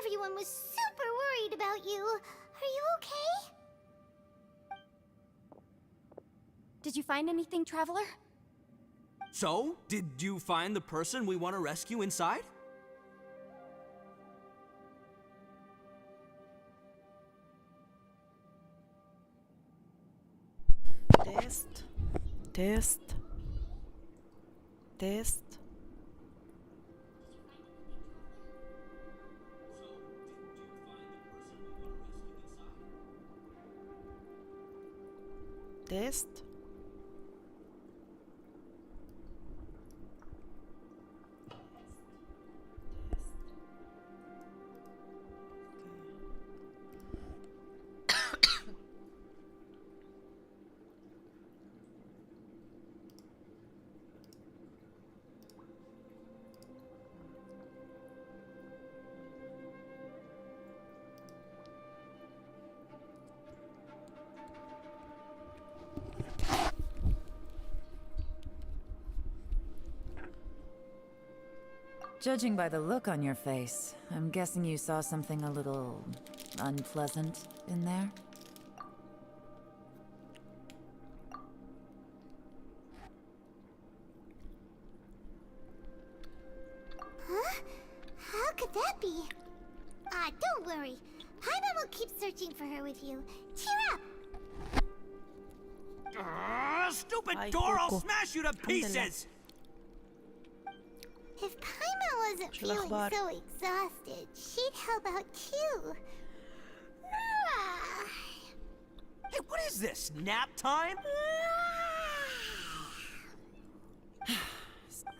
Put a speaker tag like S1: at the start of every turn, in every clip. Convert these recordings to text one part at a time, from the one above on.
S1: Everyone was super worried about you. Are you okay?
S2: Did you find anything, Traveler?
S3: So, did you find the person we want to rescue inside?
S4: Test. Test. Test. Test.
S5: Judging by the look on your face, I'm guessing you saw something a little unpleasant in there?
S1: Huh? How could that be? Don't worry. Paimon will keep searching for her with you. Cheer up!
S3: Stupid
S4: Ay,
S3: door! I'll
S4: Coco.
S3: smash you to pieces!
S1: If Paimon wasn't
S4: شو
S1: feeling
S4: الأخبار؟
S1: so exhausted, she'd help out too.
S3: Hey, what is this? Nap time?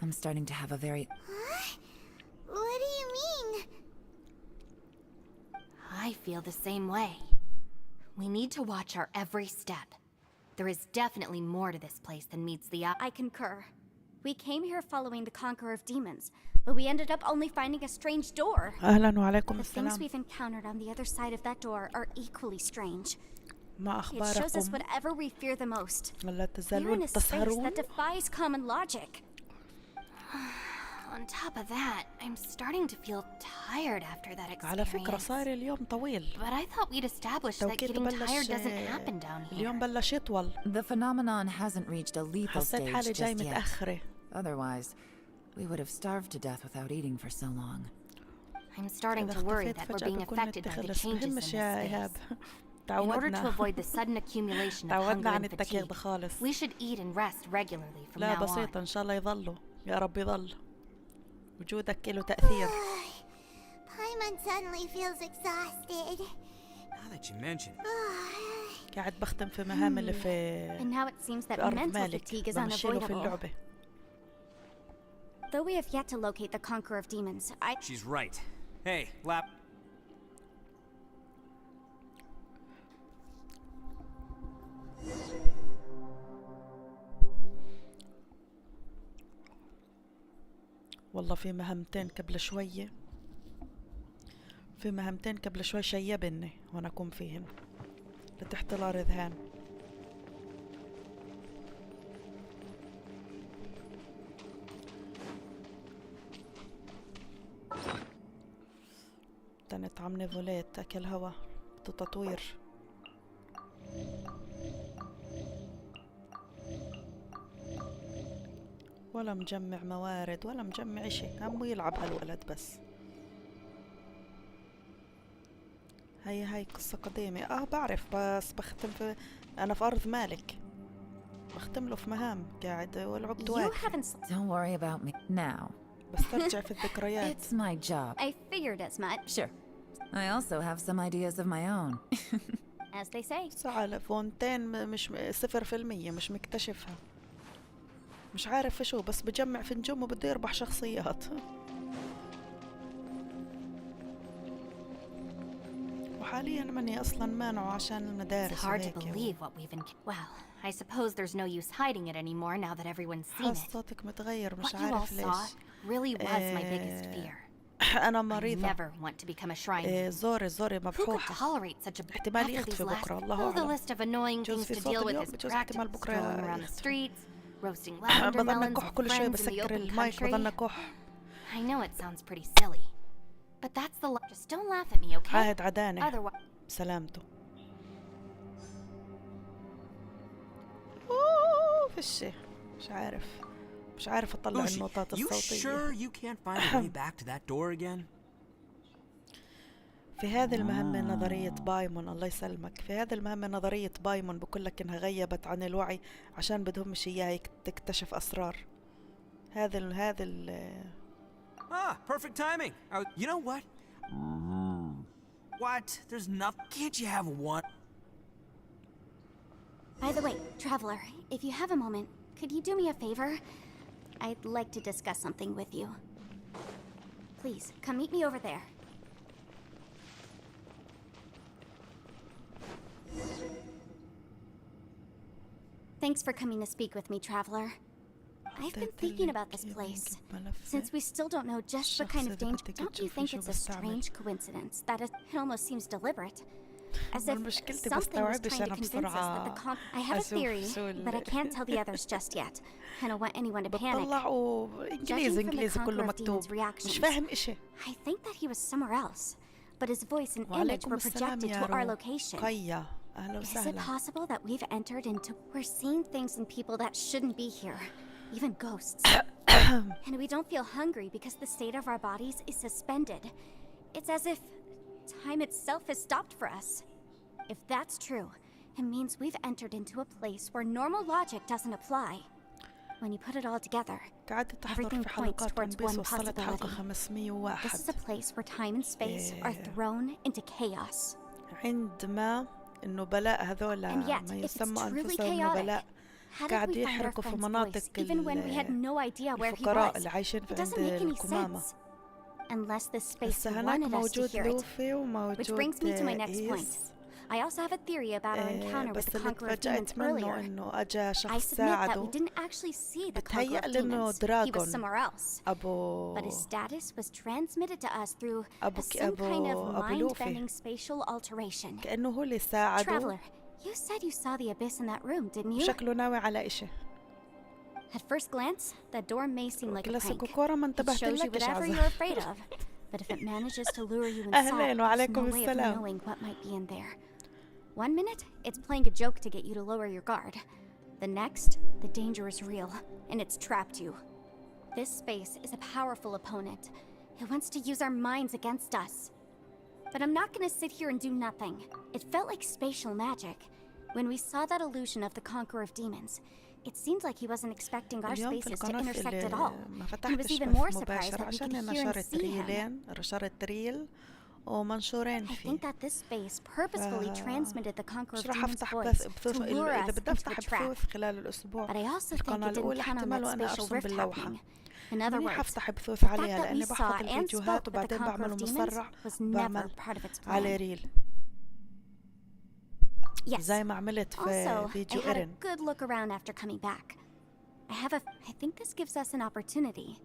S5: I'm starting to have a very...
S1: Huh? What do you mean?
S2: I feel the same way. We need to watch our every step. There is definitely more to this place than meets the eye.
S6: I concur. We came here following the Conqueror of Demons, but we ended up only finding a strange door.
S4: أهلا وعليكم
S6: The things
S4: السلام.
S6: we've encountered on the other side of that door are equally strange.
S4: ما
S6: It shows us
S4: أخباركم؟
S6: whatever we fear the most.
S4: ولا
S6: We're in
S4: تزالون
S6: a space
S4: تسهرون؟
S6: that defies common logic.
S2: On top of that, I'm starting to feel tired after that
S4: على فكرة
S2: experience.
S4: صار اليوم طويل.
S2: But I thought we'd established that
S4: توقيت
S2: getting tired
S4: بلش
S2: doesn't happen down here.
S4: اليوم بلش يطول.
S5: The phenomenon hasn't reached a lethal
S4: حسيت
S5: stage
S4: حالي جاي
S5: just yet.
S4: متأخرة.
S5: Otherwise, we would have starved to death without eating for so long.
S2: I'm starting
S4: إذا
S2: to worry
S4: اختفيت
S2: that we're
S4: فجأة
S2: being
S4: بكون
S2: affected by the
S4: نتخلص.
S2: changes in
S4: بهمش
S2: this
S4: يا إيهاب.
S2: space. In order to
S4: تعودنا.
S2: avoid the sudden accumulation of
S4: تعودنا
S2: hunger
S4: عن
S2: and
S4: التكييف
S2: fatigue,
S4: خالص.
S2: we should eat and rest regularly from
S4: لا
S2: now on.
S4: بسيطة إن شاء الله يظلوا. يا رب يظل. وجودك له تأثير.
S1: Paimon suddenly feels exhausted.
S3: Now that you mention it.
S4: قاعد بختم في مهام اللي في
S6: And now it seems that
S4: في أرض
S6: mental
S4: مالك.
S6: fatigue is
S4: بمشيله في
S6: unavoidable.
S4: اللعبة.
S6: Though we have yet to locate the Conqueror of Demons,
S3: She's right. Hey, Lap.
S4: والله في مهمتين قبل شوية. في مهمتين قبل شوي شيبني وانا اكون فيهن لتحت الارذهان. تنت عمني فوليت اكل هوا تطوير. ولا مجمع موارد ولا مجمع اشي، عمو يلعب هالولد بس. هاي قصة قديمة. بعرف بس بختم في انا في ارض مالك بختم له في مهام قاعد والعقد
S6: you
S4: واقف.
S5: Don't worry about me now.
S4: بسترجع في الذكريات.
S5: It's my job.
S6: I figured as much.
S5: Sure. I also have some ideas of my own.
S6: As they say.
S4: ساعة فونتين مش 0% مش مكتشفها. مش عارف شو بس بجمع في نجوم وبده يربح شخصيات. حاليا ماني اصلا مانعه عشان
S2: It's
S4: المدارس
S2: hard to
S4: وهيك
S2: believe what we've Well, I suppose there's no use hiding it anymore now that everyone's seen
S4: حاس
S2: it.
S4: صوتك متغير مش
S2: What you all
S4: عارف
S2: saw
S4: ليش.
S2: really was my biggest fear.
S4: انا
S2: I
S4: مريضة.
S2: never want to become a shrine.
S4: زوري
S2: Who could
S4: مبحوحة.
S2: tolerate such a
S4: احتمال
S2: after these
S4: يختفي
S2: last
S4: بكرة الله
S2: the
S4: أعلم.
S2: list of annoying
S4: بجوز
S2: things
S4: في
S2: to
S4: صوت
S2: deal with
S4: اليوم
S2: is
S4: بجوز احتمال
S2: practice
S4: بكرة
S2: strolling around the
S4: يختفي.
S2: streets, roasting lavender
S4: بضلني
S2: melons
S4: كح
S2: with
S4: كل شوي
S2: friends in the
S4: بسكر
S2: open
S4: المايك
S2: country.
S4: بضلني كح.
S2: I know it sounds pretty silly, but that's the just don't laugh at me, okay?
S4: عاهد عداني
S2: Otherwise,
S4: سلامته. فشي مش عارف اطلع
S3: Ushi,
S4: النوتات
S3: you
S4: الصوتية.
S3: sure you can't find a way back to that door again?
S4: في هذه المهمة نظرية بايمون الله يسلمك، في هذه المهمة نظرية بايمون بقول لك انها غيبت عن الوعي عشان بدهمش اياها تكتشف اسرار. هذا ال
S3: Perfect timing. You know what? What? There's nothing. Can't you have one?
S6: By the way, Traveler, if you have a moment, could you do me a favor? I'd like to discuss something with you. Please, come meet me over there. Thanks for coming to speak with me, Traveler. I've been thinking about this place. Since we still don't know just what kind of danger, don't you think it's a strange coincidence that it almost seems deliberate? As if something was trying to convince us that the I have a theory, but I can't tell the others just yet. I don't want anyone to panic.
S4: بتطلعوا
S6: Judging from the
S4: انجليزي كله
S6: Conqueror of
S4: مكتوب.
S6: Demons' reactions,
S4: مش فاهم اشي.
S6: I think that he was somewhere else, but his voice and image
S4: وعليكم
S6: were
S4: السلام
S6: projected
S4: يا
S6: to our
S4: رو.
S6: location.
S4: قيا اهلا
S6: Is it
S4: وسهلا.
S6: possible that we've entered into... We're seeing things in people that shouldn't be here, even ghosts. And we don't feel hungry because the state of our bodies is suspended. It's as if time itself has stopped for us. If that's true, it means we've entered into a place where normal logic doesn't apply. When you put it all together,
S4: قاعدة تحضر
S6: everything
S4: في
S6: points
S4: حلقات ون
S6: towards
S4: بيس
S6: one
S4: وصلت حلقة
S6: possibility.
S4: 501
S6: This is a place where time and space are thrown into chaos.
S4: عندما انه بلاء هذول
S6: And yet,
S4: ما
S6: if it's
S4: يسمى
S6: truly
S4: انفسهم
S6: chaotic,
S4: بلاء
S6: how did
S4: قاعد
S6: we find our
S4: يحرقوا في
S6: friend's
S4: مناطق
S6: voice even when we had no idea where he
S4: الفقراء
S6: was?
S4: اللي عايشين
S6: It
S4: في
S6: doesn't
S4: عند
S6: make any
S4: الكمامة.
S6: sense. Unless this space
S4: هسه هناك
S6: wanted us to
S4: موجود
S6: hear it.
S4: لوفي وموجود
S6: Which brings me to my next point.
S4: إيس.
S6: I also have a theory about our encounter with
S4: بس
S6: the
S4: اللي
S6: Conqueror of Demons
S4: تفاجأت منه
S6: earlier.
S4: انه اجا
S6: I
S4: شخص
S6: submit that we
S4: ساعده
S6: didn't actually see the Conqueror
S4: بتهيأ
S6: of
S4: لأنه
S6: Demons. He was
S4: دراغون
S6: somewhere else.
S4: ابو
S6: But his status was transmitted to us through
S4: أبو
S6: some kind of
S4: أبو لوفي.
S6: mind-bending spatial alteration.
S4: كأنه هو اللي ساعده.
S6: Traveler, you said you saw the abyss in that room, didn't you?
S4: شكله ناوي على إشي.
S6: At first glance, that door may seem like a prank.
S4: كلاسيكو كورة ما
S6: It
S4: انتبهت
S6: shows you
S4: لك إيش
S6: whatever
S4: عزة.
S6: you're afraid of. But if it manages to lure you inside,
S4: أهلين
S6: there's
S4: وعليكم
S6: no way of
S4: السلام.
S6: knowing what might be in there. One minute, it's playing a joke to get you to lower your guard. The next, the danger is real, and it's trapped you. This space is a powerful opponent. It wants to use our minds against us. But I'm not gonna sit here and do nothing. It felt like spatial magic. When we saw that illusion of the Conqueror of Demons, it seemed like he wasn't expecting our
S4: اليوم في
S6: spaces to
S4: القناة
S6: intersect at
S4: اللي
S6: all.
S4: ما
S6: He was
S4: فتحتش
S6: even
S4: بث
S6: more surprised
S4: مباشر
S6: that we
S4: عشان
S6: could
S4: أنا
S6: hear and
S4: نشرت
S6: see him.
S4: ريلين نشرت ريل ومنشورين
S6: I
S4: فيه.
S6: think that this space purposefully transmitted the Conqueror
S4: مش
S6: of
S4: راح
S6: Demons'
S4: افتح
S6: voice
S4: بثوث
S6: to lure
S4: اذا
S6: us
S4: بدي
S6: into
S4: افتح
S6: the trap.
S4: بثوث خلال الاسبوع
S6: But I also think
S4: القناة
S6: it didn't
S4: الاولى
S6: count on
S4: احتمال
S6: that
S4: وانا
S6: spatial
S4: ارسم
S6: rift
S4: باللوحة.
S6: happening. In other
S4: ماني
S6: words,
S4: حفتح بثوث
S6: the fact
S4: عليها
S6: that we
S4: لاني
S6: saw
S4: بحفظ
S6: and
S4: الفيديوهات
S6: spoke with the
S4: وبعدين
S6: Conqueror
S4: بعمله
S6: of Demons
S4: مسرع
S6: was never
S4: بعمل
S6: part of its
S4: على
S6: plan.
S4: ريل
S6: Yes.
S4: زي ما عملت في
S6: Also, I
S4: فيديو
S6: had a
S4: إيرين.
S6: good look around after coming back. I think this gives us an opportunity.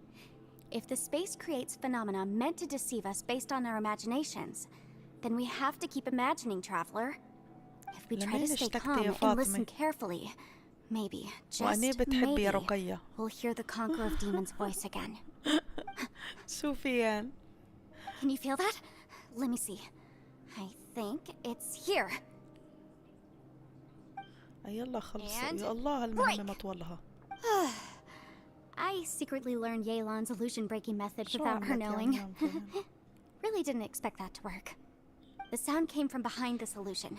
S6: If the space creates phenomena meant to deceive us based on our imaginations, then we have to keep imagining, Traveler. If we try to
S4: لمين
S6: stay
S4: اشتقتي
S6: calm
S4: يا
S6: and listen
S4: فاطمة؟
S6: carefully, maybe,
S4: وأني
S6: just
S4: بتحبي يا
S6: maybe,
S4: رقية.
S6: we'll hear the Conqueror of Demons' voice again.
S4: سوفيان.
S6: Can you feel that? Let me see. I think it's here.
S4: يلا خلصوا
S6: And
S4: يا الله المهمة
S6: break.
S4: مطولها.
S6: I secretly learned Yelan's illusion-breaking method
S4: شو
S6: without her
S4: عملت
S6: knowing.
S4: يعني فيها؟
S6: Really didn't expect that to work. The sound came from behind this illusion.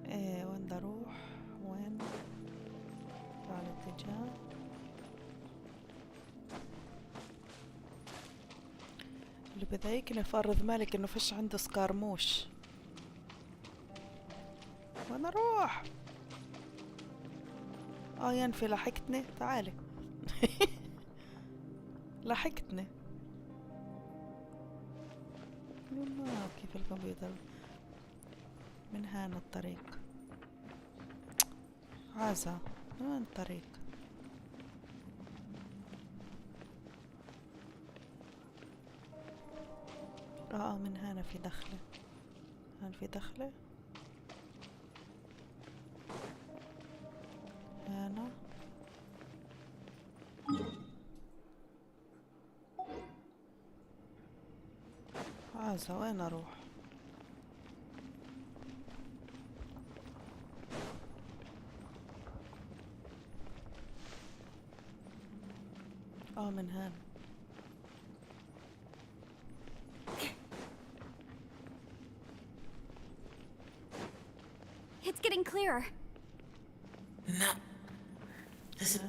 S4: ايه وين بدي اروح؟ وين؟ على الاتجاه. اللي بضايقني فرض مالك انه فيش عنده سكارموش. وين اروح؟ ينفي لحقتني تعالي. لحقتني. ما كيف الكمبيوتر من هان الطريق. عازة وين الطريق؟ من هنا في دخلة. هان في دخلة هنا. عازة وين اروح؟ من هنا.
S6: It's getting clearer.
S7: No. This is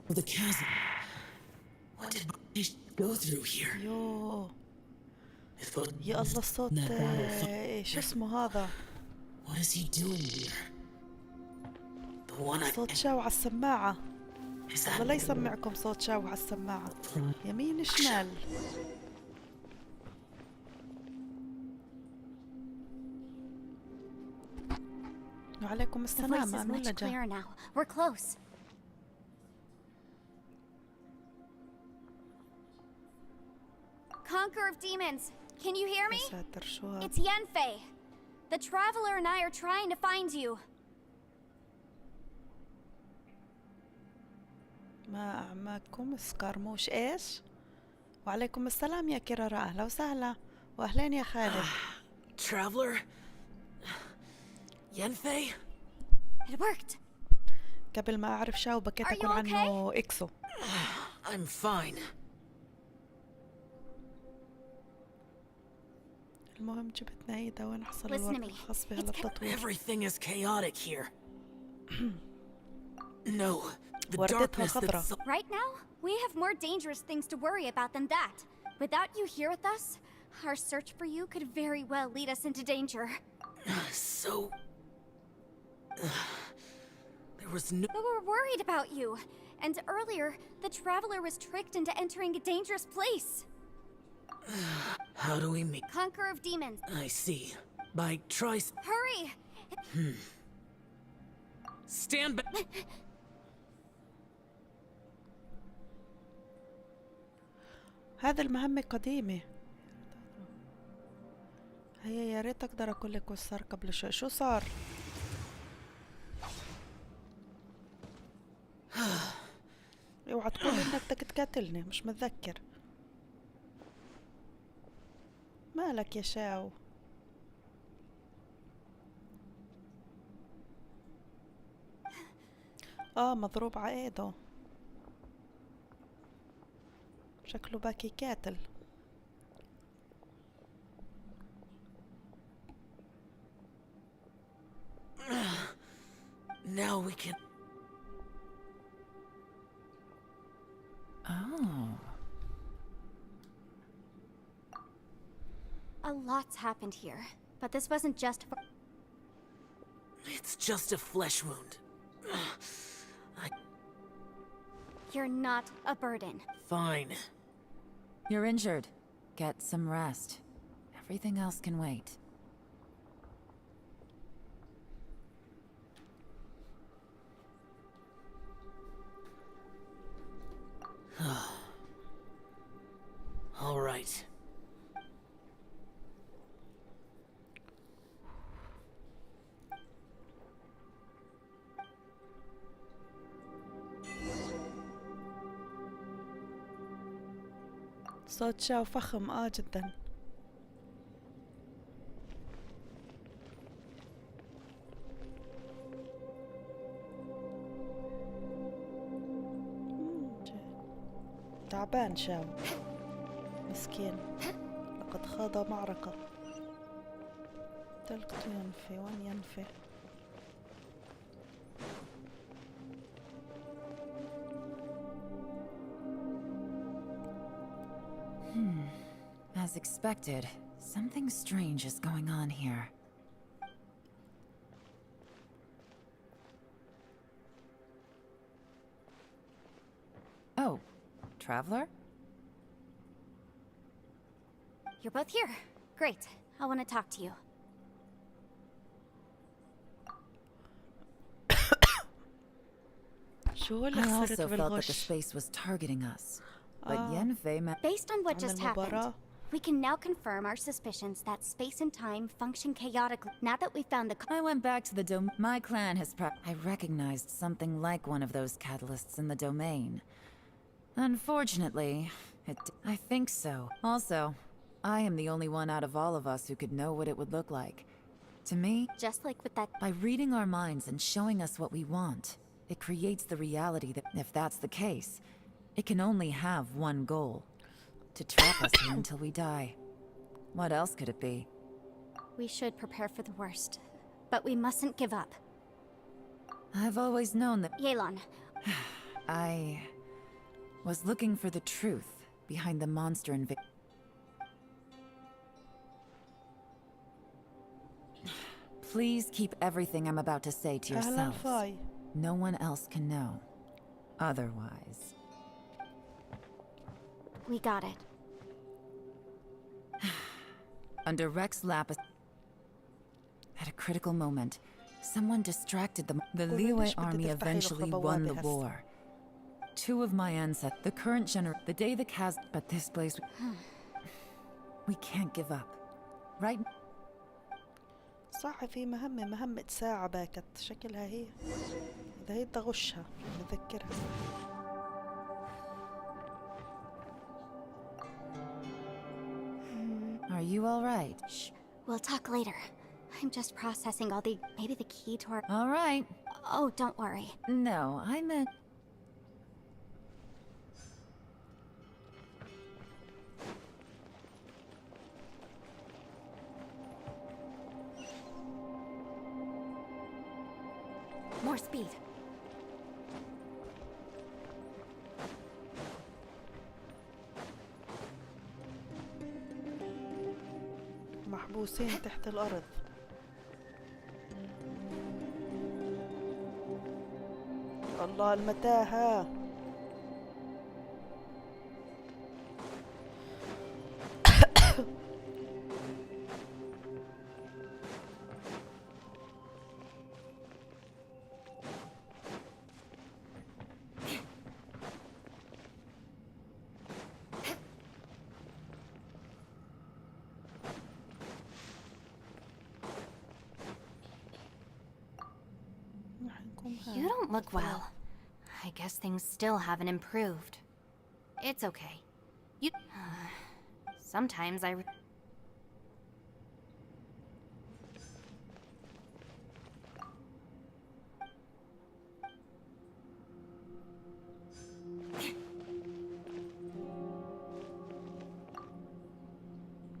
S7: the chasm. What did they go through here?
S4: يو
S7: It's supposed
S4: يا الله الصوت. شو اسمه هذا؟
S7: What is he doing here? The one I
S4: صوت شاو على السماعة.
S7: is
S4: الله
S7: that
S4: لا يسمعكم صوت شاو على السماعة. يمين شمال. وعليكم
S6: The voice
S4: السلام.
S6: is
S4: أنا
S6: much
S4: ولا جا؟
S6: clearer now. We're close. Conqueror of demons, can you hear
S4: يا
S6: me?
S4: ساتر شو هذا؟
S6: It's Yenfei. The Traveler and I are trying to find you.
S4: ما أعماكم سكارموش إيش؟ وعليكم السلام يا كرارة. أهلا وسهلا. وأهلين يا خالد.
S7: traveler? Yenfei?
S6: It worked.
S4: قبل ما أعرف شاو بكيت
S6: Are you
S4: أقول عنه إكسو.
S7: I'm fine.
S4: المهم جبتنا إيدا وين حصل
S6: Listen to
S4: الوقت
S6: me.
S4: الخاص بها
S6: It's
S4: للتطوير.
S7: Everything is chaotic here. No, the
S4: وردتها
S7: darkness
S4: خضرا.
S7: that's
S6: Right now, we have more dangerous things to worry about than that. Without you here with us, our search for you could very well lead us into danger.
S7: so... there was no...
S6: But we're worried about you. And earlier, the Traveler was tricked into entering a dangerous place.
S7: How do we make...
S6: Conqueror of demons.
S7: I see. By
S6: Hurry!
S7: Stand back!
S4: هذه المهمة قديمة. هيا يا ريت أقدر أقول لك وش صار قبل شوي. شو صار؟ اوعى تقول انك بدك تقاتلني. مش متذكر. مالك يا شاو؟ مضروب على ايده. شكله باكي كاتل.
S7: Now we can...
S5: Oh.
S6: A lot's happened here, but this wasn't just for.
S7: It's just a flesh wound.
S6: You're not a burden.
S7: Fine.
S5: You're injured. Get some rest. Everything else can wait.
S7: All right.
S4: صوت شاو فخم جدا. تعبان شاو مسكين. لقد خاض معركة. تلقت ينفي. وين ينفي؟
S5: As expected, something strange is going on here. Oh, Traveler?
S6: You're both here. Great. I want to talk to you.
S4: شو اللي
S5: I
S4: خسرت
S5: also felt that the
S4: بالغش؟
S5: space was targeting us. But Yenfei
S6: Based on what
S4: عن
S6: just happened,
S4: المباراة.
S6: we can now confirm our suspicions that space and time function chaotically. Now that we found the
S5: I went back to the dome. My clan has I recognized something like one of those catalysts in the domain. Unfortunately, I think so. Also, I am the only one out of all of us who could know what it would look like. To me,
S6: just like with that.
S5: by reading our minds and showing us what we want, it creates the reality that, if that's the case, it can only have one goal. To trap us here until we die. What else could it be?
S6: We should prepare for the worst, but we mustn't give up.
S5: I've always known that
S6: Yelan,
S5: I was looking for the truth behind the monster invasion. Please keep everything I'm about to say to
S4: أهلا
S5: yourselves.
S4: فاي.
S5: No one else can know. Otherwise.
S6: we got it.
S5: Under Rex Lapis. At a critical moment, someone distracted them. The Liyue army eventually won the war. Two of my ancestors, the current the day the but this place, we can't give up. Right?
S4: صح، في مهمة ساعة باكت شكلها هي. إذا هي تغشها نذكرها.
S5: Are you all right?
S6: Shh, we'll talk later. I'm just processing all the... maybe the key to our...
S5: All right.
S6: Oh, don't worry.
S5: No, I meant...
S6: More speed.
S4: محبوسين تحت الأرض. الله المتاهة.
S2: You don't look well. I guess things still haven't improved. It's okay. You... Sometimes I...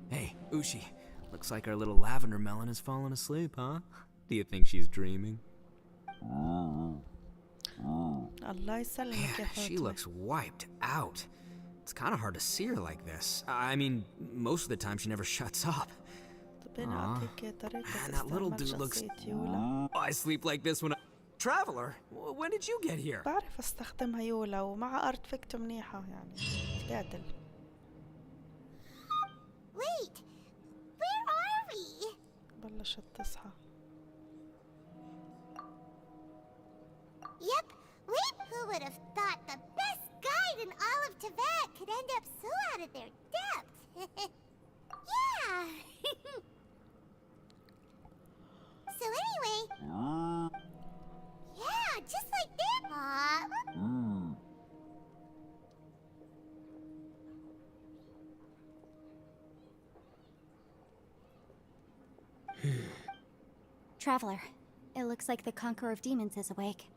S3: Hey, Ushi. Looks like our little lavender melon has fallen asleep, huh? Do you think she's dreaming?
S4: الله يسلمك يا
S3: She
S4: فاطمة.
S3: looks wiped out. It's kind of hard to see her like this. I mean, most of the time she never shuts up.
S4: طب أنا أعطيك طريقة
S3: Man, that little
S4: استعمال
S3: dude looks...
S4: شخصية يولا.
S3: I sleep like this when I... Traveler, when did you get here?
S4: بعرف استخدمها يولا ومع ارتفكت منيحة يعني تعدل.
S1: Wait, where are we?
S4: بلشت تصحى.
S1: Yep, wait, who would have thought the best guide in all of Tibet could end up so out of their depth? Yeah. So anyway, yeah, just like that.
S6: Traveler, it looks like the Conqueror of Demons is awake.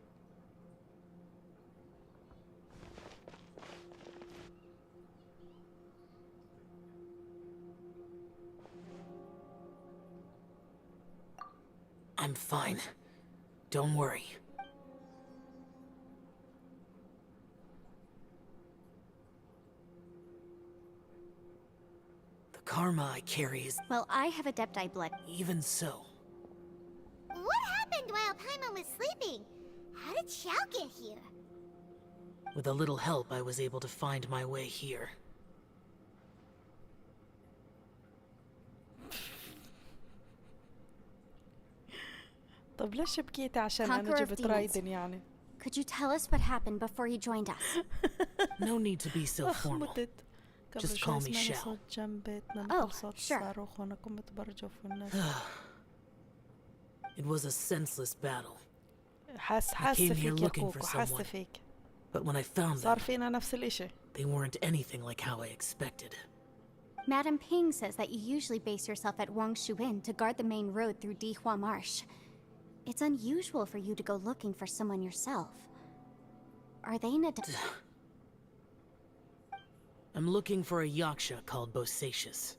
S7: I'm fine. Don't worry. The karma I carry is
S6: Well, I have Adepti blood.
S7: even so.
S1: What happened while Paimon was sleeping? How did Xiao get here?
S7: With a little help, I was able to find my way here.
S4: طب ليش بكيتي عشان
S6: Conqueror
S4: أنا
S6: of
S4: جبت
S6: demons.
S4: رايدن يعني؟
S6: Could you tell us what happened before you joined us?
S7: No need to be so
S4: أخ
S7: formal.
S4: متت. قبل
S7: Just
S4: شوي
S7: call me
S4: سمعنا
S7: Shao.
S4: صوت جنب بيتنا
S6: Oh,
S4: مثل صوت
S6: sure.
S4: الصاروخ وأنا كنت برجف والناس.
S7: It was a senseless battle.
S4: حاسة
S7: came
S4: فيك
S7: here
S4: يا
S7: looking for
S4: كوكو، حاسة
S7: someone.
S4: فيك.
S7: But when I found them,
S4: صار فينا نفس الإشي.
S7: they weren't anything like how I expected.
S6: Madam Ping says that you usually base yourself at Wangshu Inn to guard the main road through Dihua Marsh. It's unusual for you to go looking for someone yourself. Are they in a...
S7: I'm looking for a yaksha called Bosacious.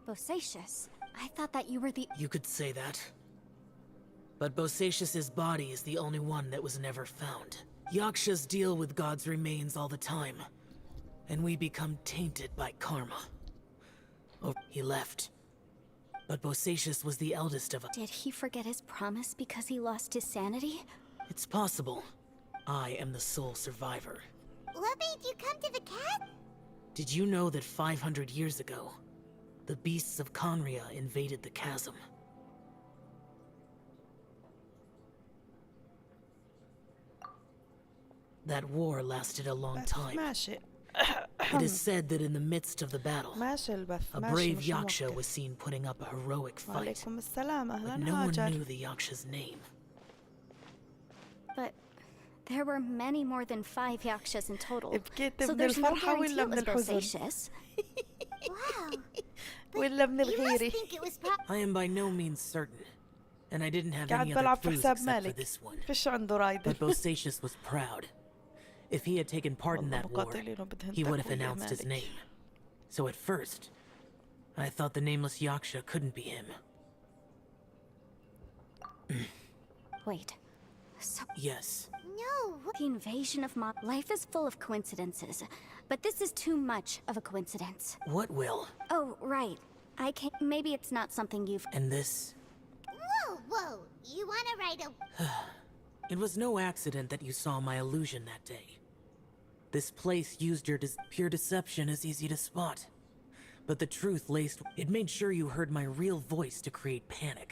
S6: Bosacious? I thought that you were the...
S7: You could say that. But Bosacious's body is the only one that was never found. Yakshas deal with God's remains all the time, and we become tainted by karma. Oh, he left. But Bosacious was the eldest of us.
S6: Did he forget his promise because he lost his sanity?
S7: It's possible. I am the sole survivor.
S1: What made you come to the cat?
S7: Did you know that 500 years ago, the beasts of Conria invaded the chasm? That war lasted a long time.
S4: ماشي.
S7: It is said that in the midst of the battle,
S4: ماشي البث.
S7: a
S4: ماشي
S7: brave
S4: مش
S7: yaksha
S4: موقف.
S7: was seen putting up a heroic fight.
S4: وعليكم السلام.
S7: But
S4: أهلا
S7: no one
S4: هاجر.
S7: knew the yaksha's name.
S6: But there were many more than 5 yakshas in total.
S4: بكيت
S6: So
S4: من
S6: there's no
S4: الفرحة
S6: guarantee
S4: ولا
S6: it
S4: من
S6: was
S4: الحزن؟
S6: Bosacious.
S1: Wow.
S4: ولا من
S1: You must
S4: الغيرة؟
S1: think it was
S7: I am by no means certain, and I didn't have
S4: قاعد
S7: any
S4: بلعب
S7: other
S4: في
S7: clues
S4: حساب
S7: except for
S4: مالك.
S7: this one.
S4: فيش عنده رايدن.
S7: But Bosacious was proud. If he had taken part in
S4: والله
S7: that war,
S4: مقاتلينه بدهن
S7: he would have
S4: تقوية
S7: announced his
S4: مالك.
S7: name. So at first, I thought the nameless yaksha couldn't be him.
S6: Wait. So
S7: Yes.
S1: No.
S6: the invasion of Mob... Life is full of coincidences. But this is too much of a coincidence.
S7: What will?
S6: Oh, right. I can't... Maybe it's not something you've...
S7: And this?
S1: Whoa, whoa. You want to write a...
S7: It was no accident that you saw my illusion that day. This place used your pure deception is easy to spot. But the truth laced... It made sure you heard my real voice to create panic.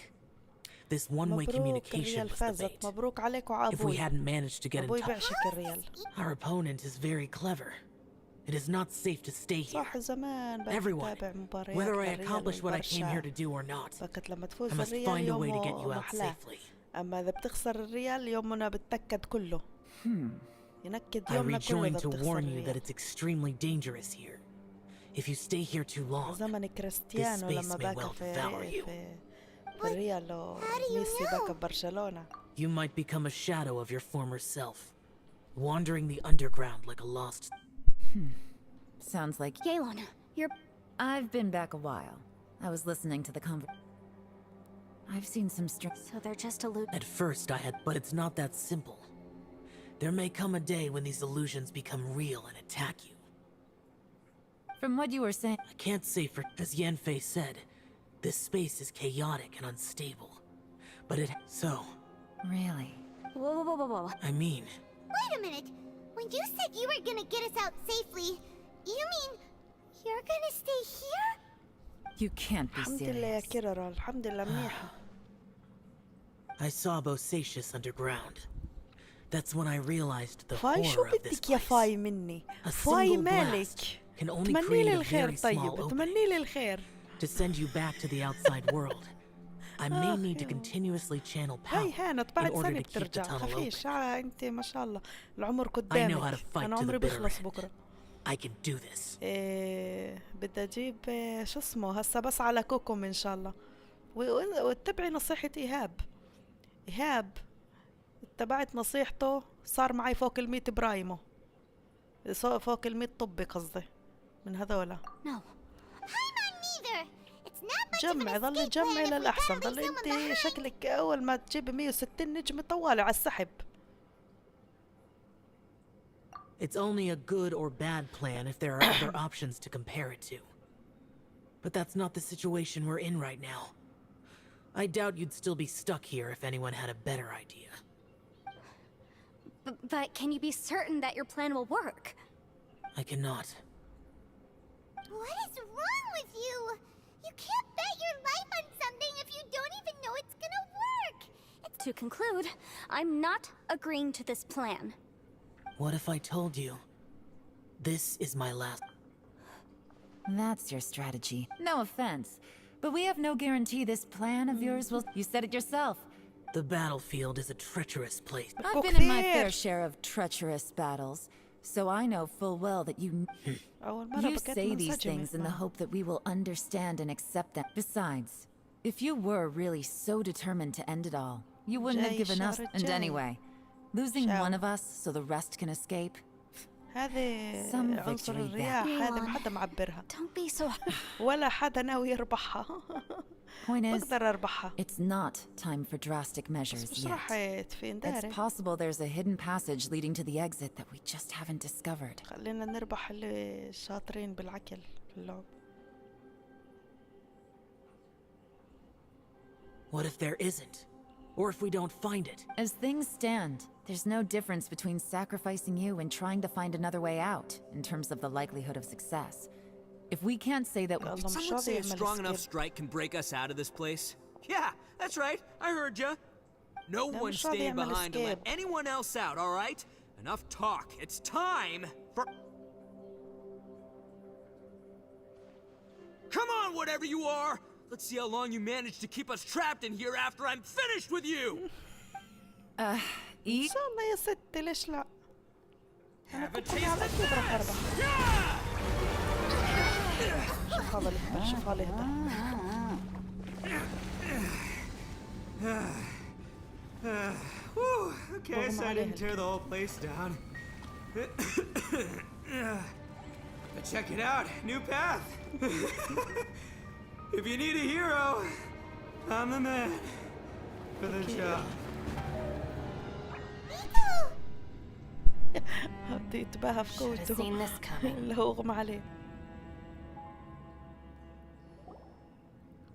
S7: This one-way
S4: مبروك
S7: communication
S4: الريال
S7: was the
S4: فازت.
S7: bait.
S4: مبروك عليك
S7: If we
S4: وعابوي.
S7: hadn't managed to get in
S4: أبوي
S7: touch,
S4: بعشق الريال.
S7: our opponent is very clever. It is not safe to stay here.
S4: صح زمان بقى
S7: Everyone,
S4: تتابع مباريات
S7: whether I
S4: للريال
S7: accomplish what I came here to
S4: والبرشا.
S7: do or not,
S4: فكت لما
S7: I
S4: تفوز
S7: must
S4: الريال
S7: find a way to get
S4: يومه
S7: you out
S4: محلاه.
S7: safely.
S4: أما إذا بتخسر الريال يومنا بتنكد كله. ينكد
S7: I
S4: يومنا كله
S7: rejoined
S4: إذا
S7: to
S4: بتخسر
S7: warn you that
S4: الريال.
S7: it's extremely dangerous here. If you stay here too long,
S4: زمن كريستيانو
S7: This space
S4: لما
S7: may
S4: باكى
S7: well
S4: في
S7: devour you.
S4: في الريال
S1: do you
S4: وميسي
S1: know?
S4: باكى ببرشلونة.
S7: you might become a shadow of your former self, wandering the underground like a lost...
S5: Sounds like
S6: Yelan, you're...
S5: I've been back a while. I was listening to the I've seen some
S6: So they're just
S7: At first I had... But it's not that simple. There may come a day when these illusions become real and attack you.
S5: From what you were saying,
S7: I can't say for... As Yanfei said, this space is chaotic and unstable. But it... So,
S5: really.
S6: Whoa, whoa, whoa, whoa, whoa.
S7: I mean...
S1: Wait a minute. When you said you were gonna get us out safely, you mean you're gonna stay here?
S5: You can't be
S4: الحمد لله يا
S5: serious.
S4: كيرر الحمد لله منيحة.
S7: I saw Bosacious underground. That's when I realized the
S4: فاي شو
S7: horror of this
S4: بدك يا
S7: place.
S4: فاي مني؟
S7: A
S4: فاي
S7: single
S4: مالك؟
S7: blast can only
S4: تمني
S7: create
S4: لي
S7: a
S4: الخير
S7: very small
S4: طيب،
S7: opening
S4: تمني لي الخير.
S7: to send you back to the outside world. I may need to continuously channel power
S4: هاي هانت
S7: in
S4: بعد
S7: order
S4: سنة
S7: to keep the
S4: بترجع
S7: tunnel open.
S4: خفيش. انت ما شاء الله العمر
S7: I know how to
S4: قدامك.
S7: fight
S4: انا
S7: to
S4: عمري
S7: the bitter
S4: بيخلص
S7: end.
S4: بكره.
S7: I can do this.
S4: بدي اجيب شو اسمه هسا بس على كوكم ان شاء الله. واتبعي نصيحة ايهاب. ايهاب اتبعت نصيحته صار معي فوق 100 برايمو. فوق 100 طبي قصدي. من هذولا.
S6: No.
S1: I'm not neither. It's not much of
S4: جمعي
S1: an
S4: ضلي
S1: escape
S4: جمعي
S1: plan if we
S4: للأحسن.
S1: gotta leave
S4: ضلي
S1: someone
S4: انت
S1: behind.
S4: شكلك اول ما تجيب 160 نجمة طوالي على السحب.
S7: It's only a good or bad plan if there are other options to compare it to. But that's not the situation we're in right now. I doubt you'd still be stuck here if anyone had a better idea.
S6: But can you be certain that your plan will work?
S7: I cannot.
S1: What is wrong with you? You can't bet your life on something if you don't even know it's gonna work.
S6: To conclude, I'm not agreeing to this plan.
S7: What if I told you? This is my last.
S5: That's your strategy. No offense, but we have no guarantee this plan of yours will. You said it yourself.
S7: The battlefield is a treacherous place.
S5: I've been in my fair share of treacherous battles, so I know full well that you say these things in the hope that we will understand and accept them. Besides, if you were really so determined to end it all, you wouldn't have given us. And anyway, losing one of us so the rest can escape.
S4: هذه
S5: Some
S4: عنصر
S5: victory
S4: الرياح، هذا ما
S6: Leon.
S4: حدا معبرها
S6: Don't be so.
S4: ولا حدا ناوي يربحها.
S5: Point is,
S4: بقدر اربحها
S5: it's not time for drastic measures
S4: مش
S5: yet.
S4: راح تفين
S5: It's
S4: داري.
S5: possible there's a hidden passage leading to the exit that we just haven't discovered.
S4: خلينا نربح اللي شاطرين بالعقل في اللعب.
S7: What if there isn't? Or if we don't find it?
S5: As things stand, there's no difference between sacrificing you and trying to find another way out in terms of the likelihood of success. If we can't say that
S4: الله
S3: Did
S4: مش
S3: someone
S4: راضي
S3: say a
S4: يعمل
S3: strong enough
S4: escape.
S3: strike can break us out of this place? Yeah, that's right. I heard ya. No
S4: لا،
S3: one's
S4: مش راضي
S3: staying
S4: يعمل
S3: behind to let
S4: escape.
S3: anyone else out, all right? Enough talk. It's time for... Come on, whatever you are! Let's see how long you manage to keep us trapped in here after I'm finished with you!
S4: ان
S5: eat.
S4: شاء الله يا ستي، ليش لا؟ انا
S3: Have a
S4: كنت
S3: taste
S4: على
S3: of
S4: اكيد راح اربح.
S3: Yeah!
S4: شوف هذا الهبل، شوف هذا الهبل.
S3: Whew, okay,
S4: Welcome
S3: so I
S4: on
S3: didn't
S4: in.
S3: tear the whole place down. But check it out, new path. If you need a hero, I'm the man for the job.
S4: بدي يتباهى في
S2: Should have
S4: قوته
S2: seen this coming.
S4: اللي هو اغمى عليه.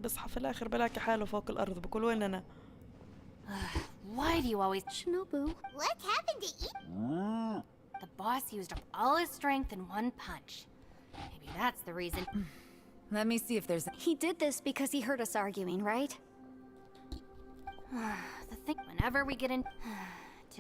S4: بصحى في الاخر بلاقي حاله فوق الارض، بقول وين انا؟
S2: Why do you always...
S6: Shinobu.
S1: What happened to eat?
S2: The boss used up all his strength in one punch. Maybe that's the reason.
S5: Let me see if there's.
S6: He did this because he heard us arguing, right?
S2: The thing, whenever we get in...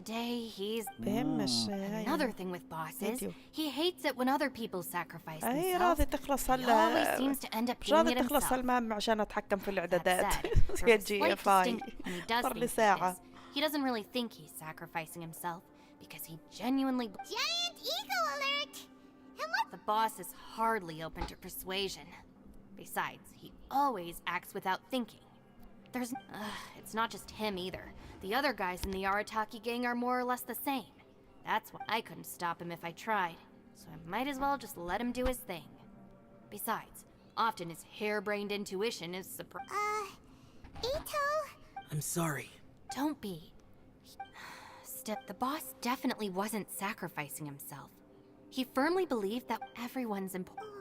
S2: Today, he's...
S4: بهمش هاي
S2: Another thing with bosses,
S4: Video.
S2: he hates it when other people sacrifice
S4: هي
S2: themselves.
S4: راضي تخلص
S2: He always
S4: هلا،
S2: seems to end up
S4: مش
S2: doing
S4: راضي
S2: it
S4: تخلص
S2: himself.
S4: هالمهمة عشان اتحكم في
S2: That
S4: الاعدادات.
S2: said,
S4: يا
S2: there's a
S4: جي
S2: slight
S4: اف اي
S2: distinct when he does
S4: صار لي
S2: things like
S4: ساعة.
S2: this. He doesn't really think he's sacrificing himself because he genuinely...
S1: Giant ego alert! And what?
S2: The boss is hardly open to persuasion. Besides, he always acts without thinking. There's... it's not just him either. The other guys in the Arataki gang are more or less the same. That's why I couldn't stop him if I tried. So I might as well just let him do his thing. Besides, often his harebrained intuition is
S1: Ito?
S7: I'm sorry.
S2: Don't be. The boss definitely wasn't sacrificing himself. He firmly believed that everyone's important.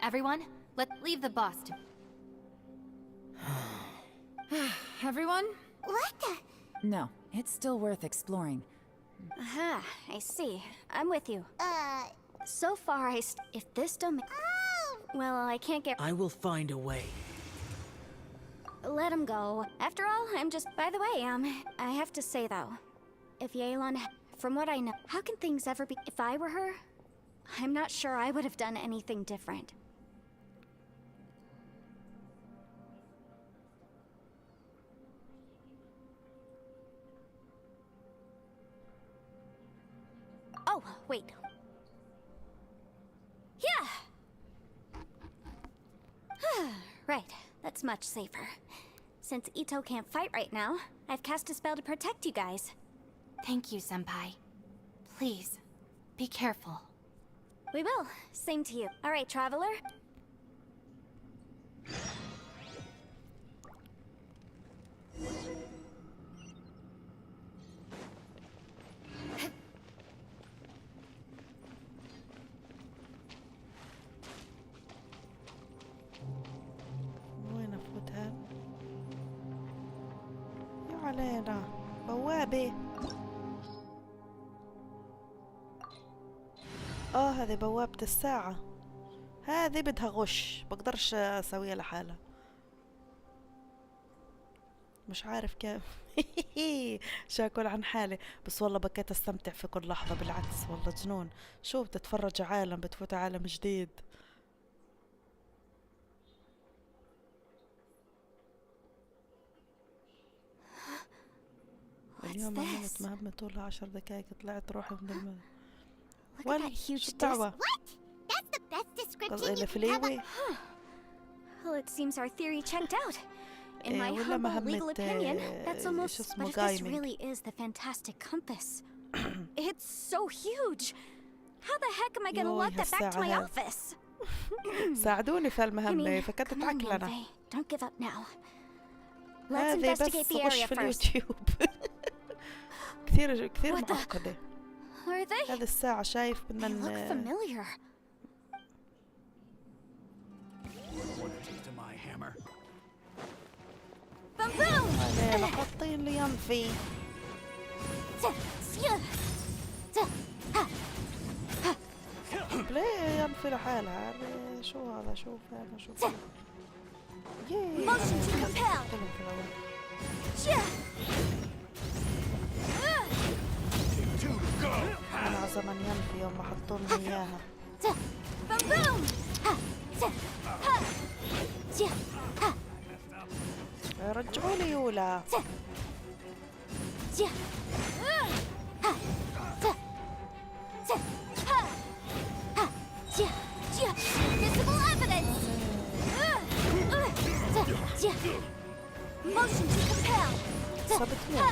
S2: Everyone, let's leave the boss to...
S5: Everyone?
S1: What the?
S5: No, it's still worth exploring.
S6: Aha, I see. I'm with you. So far, if this domain...
S1: Oh!
S6: Well, I can't get...
S7: I will find a way.
S6: Let him go. After all, I'm just... By the way, I have to say, though. If Yelan... From what I know, how can things ever be... If I were her, I'm not sure I would have done anything different. Oh, wait. Yeah! Right, that's much safer. Since Ito can't fight right now, I've cast a spell to protect you guys.
S2: Thank you, Senpai. Please, be careful.
S6: We will. Same to you. All right, traveler.
S4: وين افوتها؟ يا علينا بوابة. هذه بوابة الساعة. هذه بدها غش، بقدرش اسويها لحالها. مش عارف كيف. شاكل عن حالي. بس والله بكيت استمتع في كل لحظة، بالعكس والله جنون. شو بتتفرج عالم، بتفوت عالم جديد. اليوم عملت مهمة طولها 10 دقايق، طلعت روحي من الماء.
S6: Look at that huge disc.
S4: دعوة
S1: What? That's the best description
S4: اللي
S1: you
S4: في
S1: can have.
S4: ليوي.
S6: Well, it seems our theory checked out. In my
S4: ولا
S6: humble
S4: مهمة
S6: legal opinion, that's
S4: شو
S6: almost...
S4: اسمه
S6: But if this
S4: جايمنج.
S6: really is the fantastic compass, it's so huge. How the heck am I gonna
S4: يوي
S6: lug that back to my
S4: هالساعة
S6: office?
S4: ساعدوني في
S6: I
S4: المهمة،
S6: mean,
S4: فكنت
S6: come on,
S4: عكلنة.
S6: Yanfei. Don't give up now. Let's
S4: هذه
S6: investigate
S4: بس
S6: the
S4: غش
S6: area
S4: في
S6: first.
S4: اليوتيوب. كثير كثير
S6: What the-
S4: معقدة.
S6: Are they?
S4: هذه الساعة شايف
S6: They
S4: بدنا
S6: look familiar. Boom boom!
S4: علينا حاطين لي ينفي. ليه ينفي لحالها؟ هذه شو هذا؟ شوف هذا شوف. ياي.
S6: Motion to compel.
S4: قلتلهم في الأول. أنا على زمن ينفي يوم ما حطوا لنا إياها.
S6: Boom boom!
S4: رجعوا لي يولا.
S6: Visible evidence! Motion to compel!
S4: صبت مين؟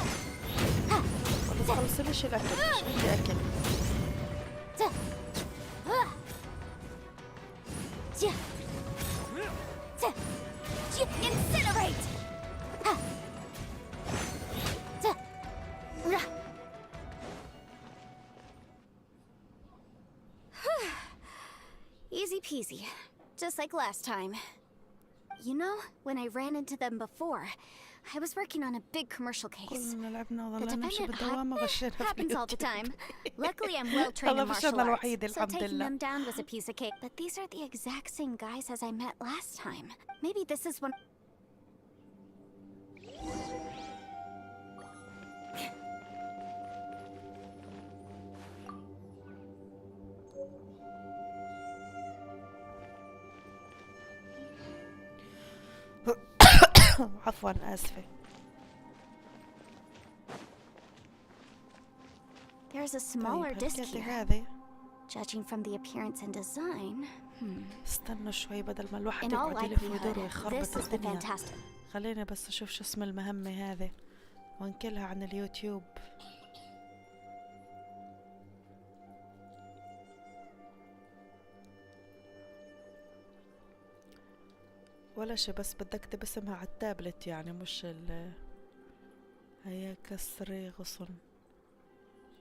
S4: ولا تخلصليش الأكل، مش بدي أكل.
S6: Incinerate! Easy peasy, just like last time. You know, when I ran into them before, I was working on a big commercial case.
S4: كلنا لعبنا
S6: The
S4: وظلنا نمشي
S6: defendant
S4: بالدوام غشينا في
S6: happens all the
S4: اليوتيوب.
S6: time. Luckily, I'm well trained
S4: هذا
S6: in martial
S4: فشلنا
S6: arts,
S4: الوحيد
S6: so
S4: الحمد
S6: taking
S4: لله.
S6: them down was a piece of cake. But these are the exact same guys as I met last time. Maybe this is one.
S4: عفوا آسفة.
S6: There's a smaller
S4: طيب
S6: disc
S4: هالكاتي
S6: here.
S4: هذه.
S6: Judging from the appearance and design,
S4: استنى شوي بدل ما الواحد
S6: in all
S4: يقعد يلف ويدور
S6: likelihood,
S4: ويخربط
S6: this is the
S4: الدنيا.
S6: fantastic.
S4: خليني بس اشوف شو اسم المهمة هذه وانكلها عن اليوتيوب. ولا شي، بس بدك اكتب اسمها على التابلت يعني مش هيا كسري غصن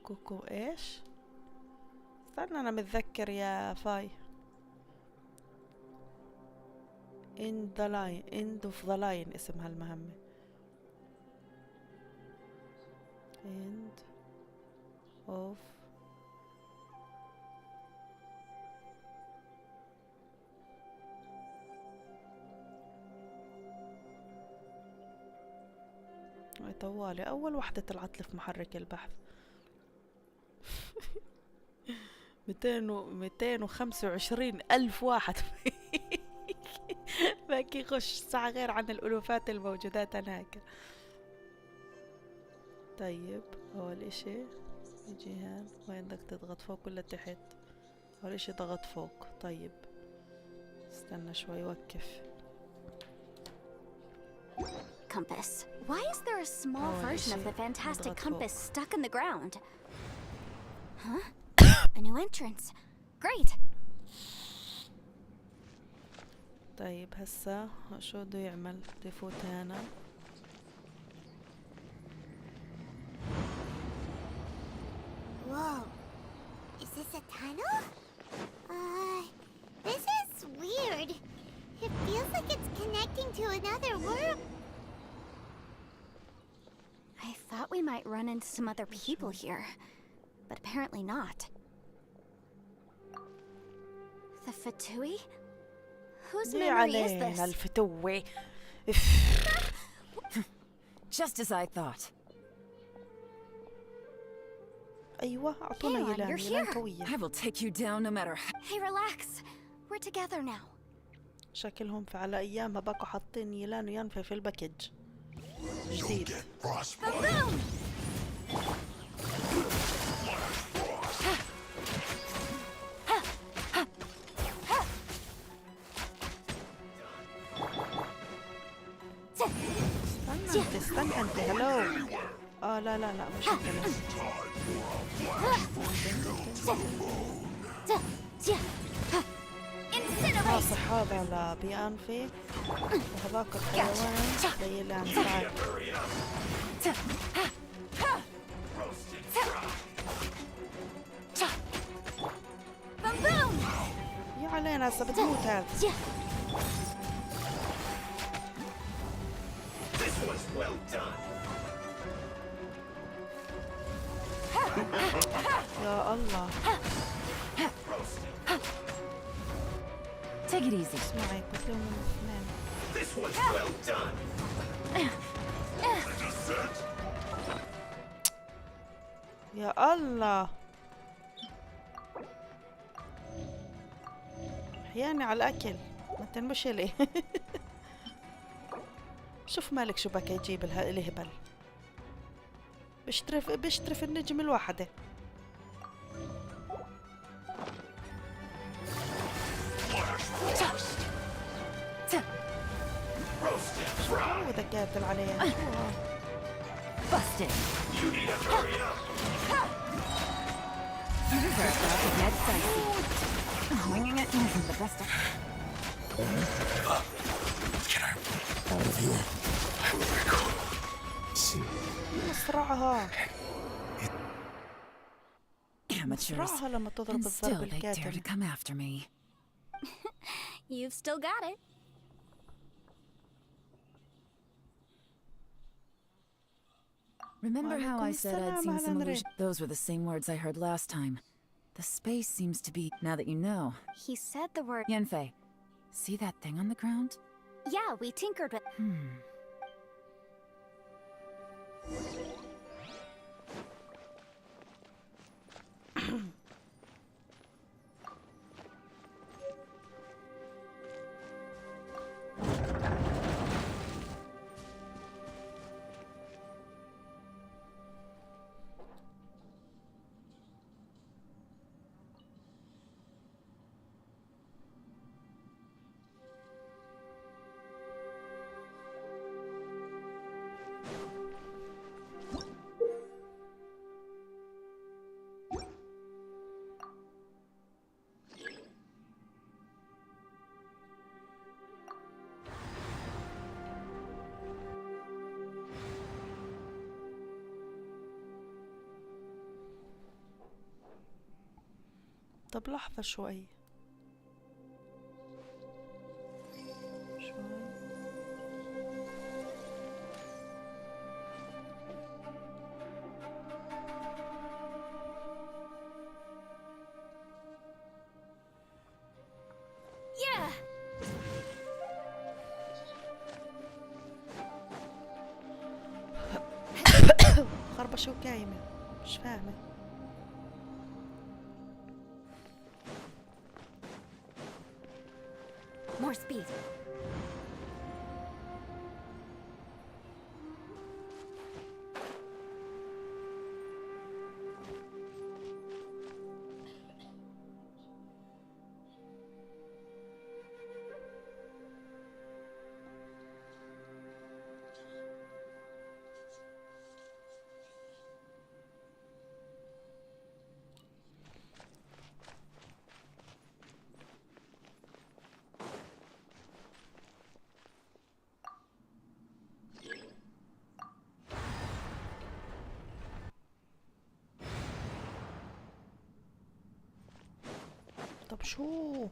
S4: كوكو ايش؟ استنى انا متذكر يا فاي. end the line end of the line اسم هالمهمة. end of طوالي أول واحدة طلعت لي في محرك البحث. 225 ألف واحد. باكي يخش ساعة غير عن الألوفات الموجودات هناك. طيب أول إشي يجي هان، وين بدك تضغط فوق ولا تحت؟ أول إشي ضغط فوق. طيب استنى شوي وقف.
S6: Compass. Why is there a small version of the fantastic compass stuck in the ground? Huh? A new entrance. Great.
S4: طيب هسا شو بده يعمل؟ بده يفوت هنا.
S1: Whoa. Is this a tunnel? This is weird. It feels like it's connecting to another world.
S6: I thought we might run into some other people here, but apparently not. The Fatui? Whose
S4: ليه
S6: memory is
S4: علينا
S6: this?
S4: الفتوة؟
S5: Just as I thought.
S4: أيوة أعطونا
S6: Hang on,
S4: يلان
S6: you're
S4: يلان
S6: here.
S4: قوية.
S5: I will take you down no matter how.
S6: Hey, relax. We're together now.
S4: شكلهم على أيامها بقوا حاطين يلان وينفع في الباكج جديد. استنى انت هلو. لا لا لا مش كده. ناصح هذا لبيانفي وهذاك الحيوان زي اللي عم تعال. يا علينا هسه بتموت هذا. يا الله.
S5: Take it easy.
S4: اسمعي قتلوا من الاثنين. يا الله. احياني على الاكل ما تنمش لي. شوف مالك شو بك يجيب الهبل. بيشتري النجم الواحدة. شو بدك قاتل عليها؟
S5: Busted. You deserve that to get dicey. Winging it isn't the best of.
S8: Get her out of here. I will record. See.
S4: مصرعها.
S5: Amateurs.
S4: مصرعها لما تضرب
S5: And
S4: الضرب
S5: still they dare to
S4: الكاتل.
S5: come after me.
S6: You've still got it.
S5: Remember how I
S4: Walaikum
S5: said I'd
S4: salam,
S5: seen some
S4: Alan
S5: illusion? Those were the same words I heard last time. The space seems to be, now that you know.
S6: He said the word.
S5: Yanfei, see that thing on the ground?
S6: Yeah, we tinkered with.
S4: طب لحظة شوي.
S6: Yeah.
S4: خربشة وقايمة مش فاهمة.
S6: More speed.
S4: طب شو؟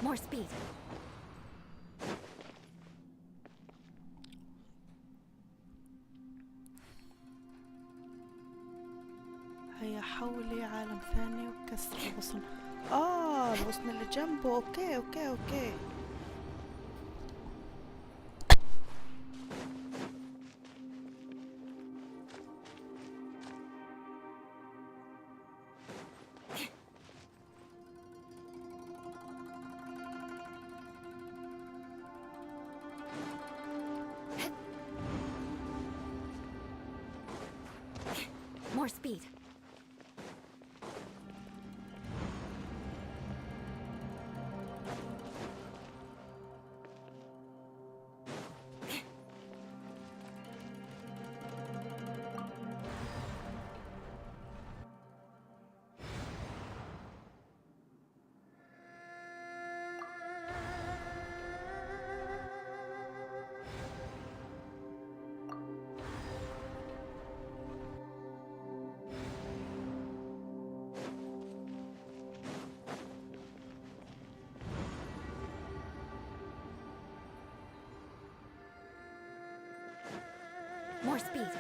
S6: More speed.
S4: واللي عالم ثاني وكسر الغصن. الغصن اللي جنبه. اوكي اوكي اوكي.
S2: More speed. More speed.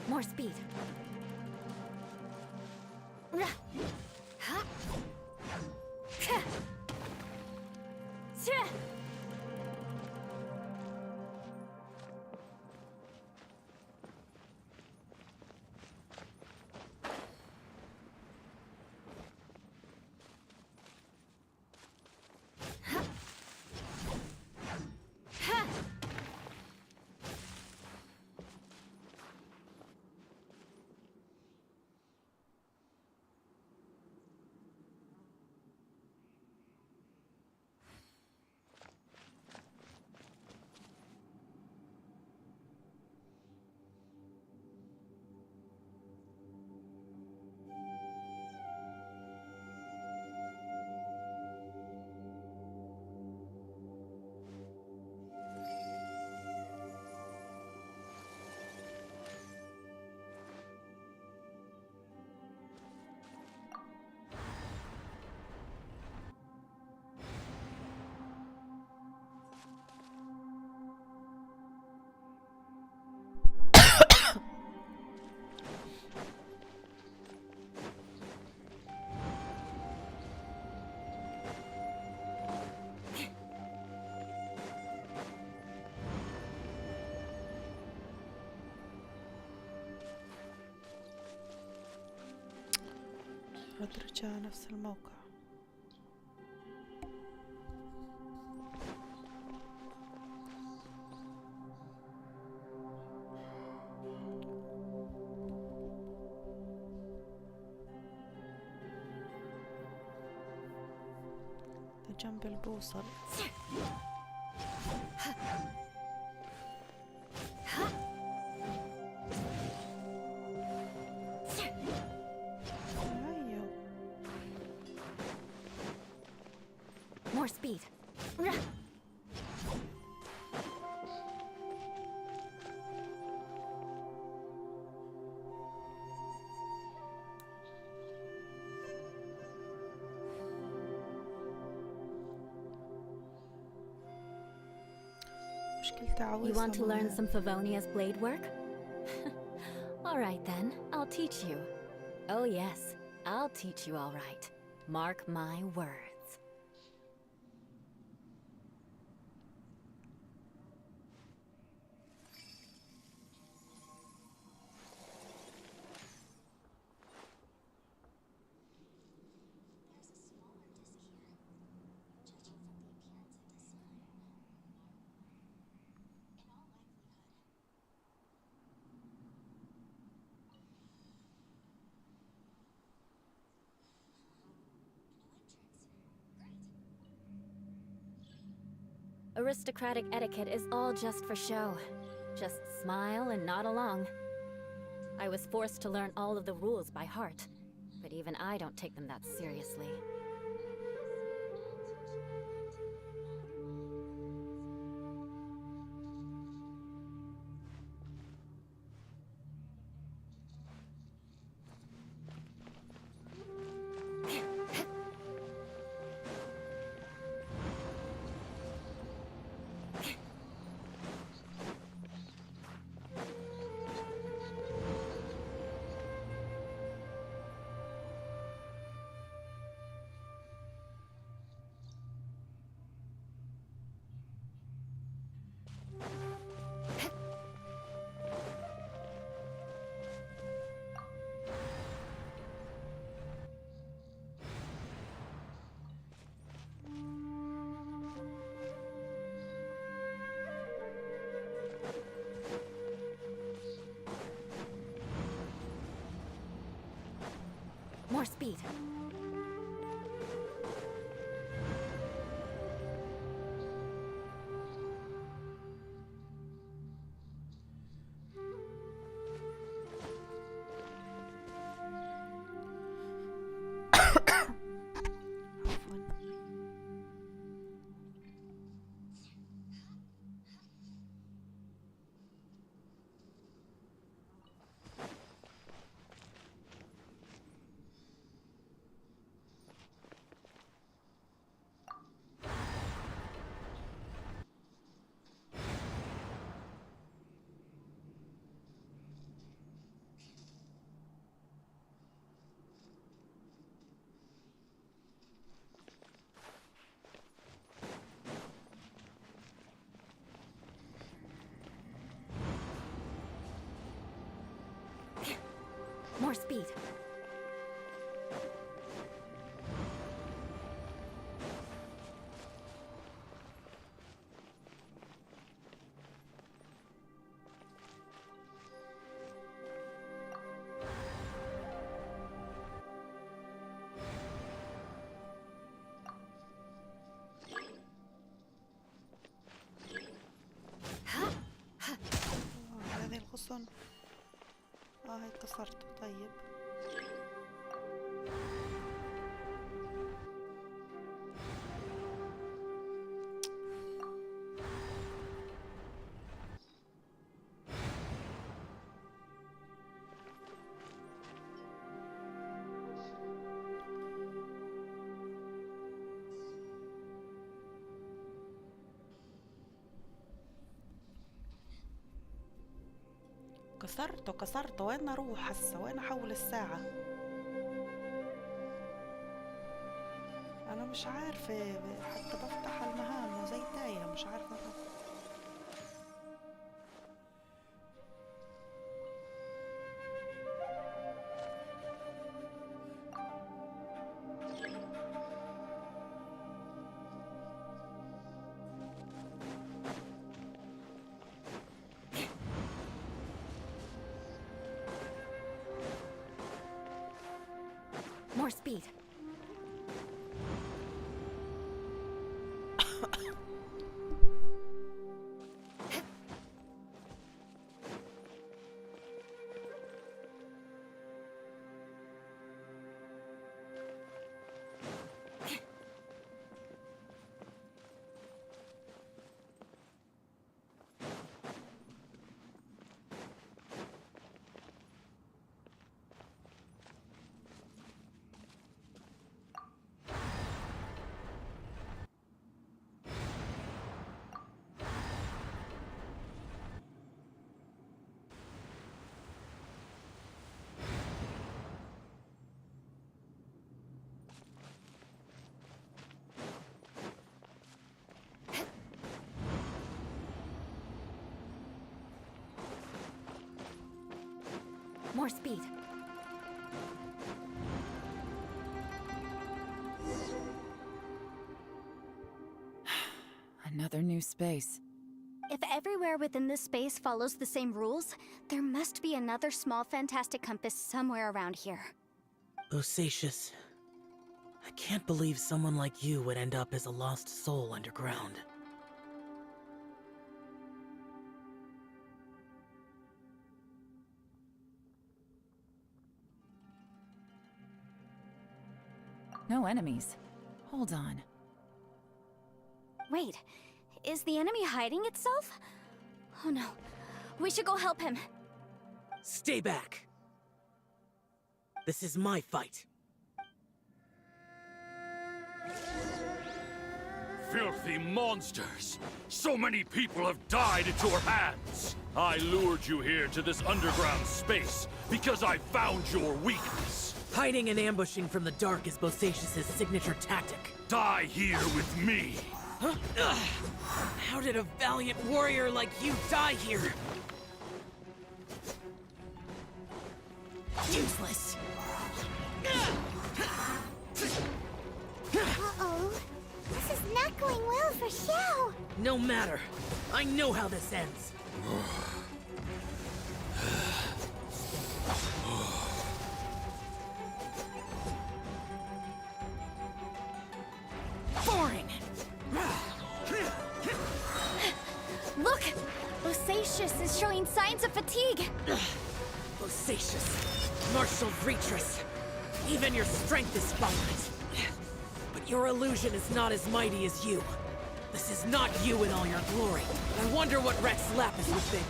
S2: More speed.
S4: رجع نفس الموقع. ده جنب البوصل.
S2: More speed.
S6: You want to learn some Favonia's blade work? All right then, I'll teach you. Oh yes, I'll teach you all right. Mark my words. Aristocratic etiquette is all just for show. Just smile and nod along. I was forced to learn all of the rules by heart, but even I don't take them that seriously.
S2: More speed. More speed.
S4: هذه الغصن. هاي كسرته. طيب كسرته. وين اروح هسه؟ وين احول الساعة؟ انا مش عارفة. حتى بفتح المهام وزي تايهة مش عارفة أروح.
S2: More speed. More speed.
S5: Another new space.
S6: If everywhere within this space follows the same rules, there must be another small fantastic compass somewhere around here.
S7: Bosacius, I can't believe someone like you would end up as a lost soul underground.
S5: No enemies. Hold on.
S6: Wait, is the enemy hiding itself? Oh no, we should go help him.
S7: Stay back! This is my fight.
S9: Filthy monsters! So many people have died at your hands! I lured you here to this underground space because I found your weakness.
S7: Hiding and ambushing from the dark is Bosacius' signature tactic.
S9: Die here with me!
S7: Huh? Ugh. How did a valiant warrior like you die here? Useless.
S1: Uh-oh. This is not going well for Xiao.
S7: No matter. I know how this ends.
S6: Bosacius is showing signs of fatigue.
S7: Bosacius, martial Retris. Even your strength is spotlight. But your illusion is not as mighty as you. This is not you in all your glory. I wonder what Rex Lapis would think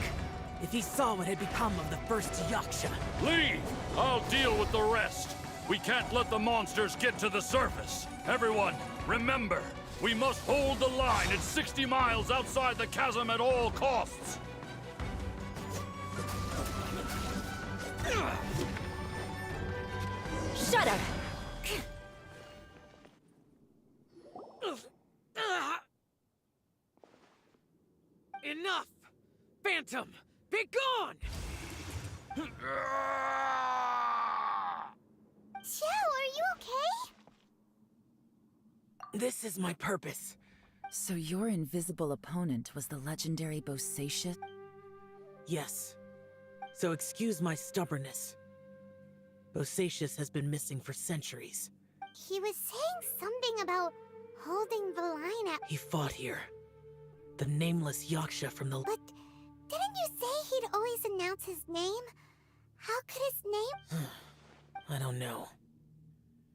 S7: if he saw what had become of the first Yaksha.
S9: Leave! I'll deal with the rest. We can't let the monsters get to the surface. Everyone, remember, we must hold the line at 60 miles outside the chasm at all costs.
S6: Shut up!
S7: Enough! Phantom, be gone!
S1: Joe, are you okay?
S7: This is my purpose.
S5: So your invisible opponent was the legendary Bosacius?
S7: Yes. So excuse my stubbornness. Bosacius has been missing for centuries.
S1: He was saying something about holding the line at...
S7: He fought here. The nameless Yaksha from the...
S1: But didn't you say he'd always announce his name? How could his name...
S7: I don't know.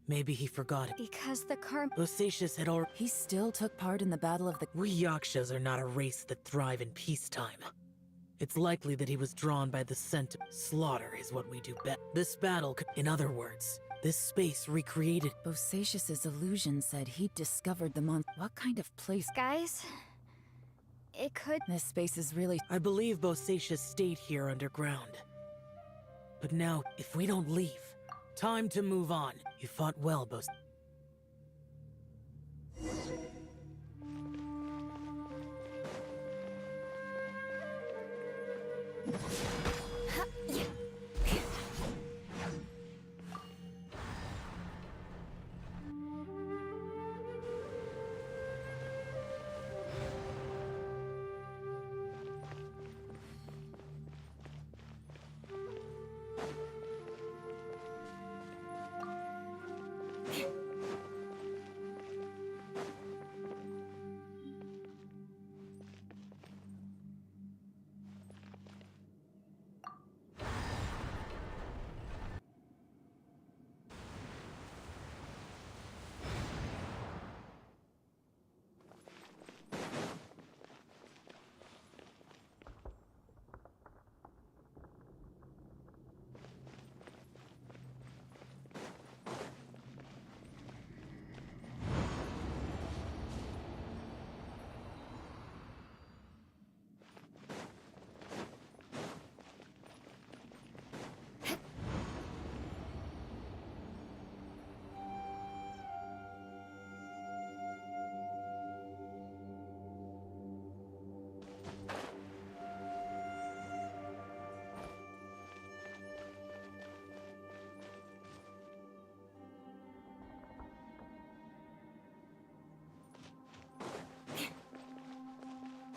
S7: Maybe he forgot it.
S6: Because the Karma...
S7: Bosacius had already...
S5: He still took part in the Battle of the...
S7: We Yakshas are not a race that thrive in peacetime. It's likely that he was drawn by the scent of slaughter is what we do best. This battle could... In other words, this space recreated...
S5: Bosacius's illusion said he'd discovered the monster. What kind of place?
S6: Guys, it could...
S5: This space is really...
S7: I believe Bosacius stayed here underground. But now, if we don't leave, time to move on. You fought well, Bos...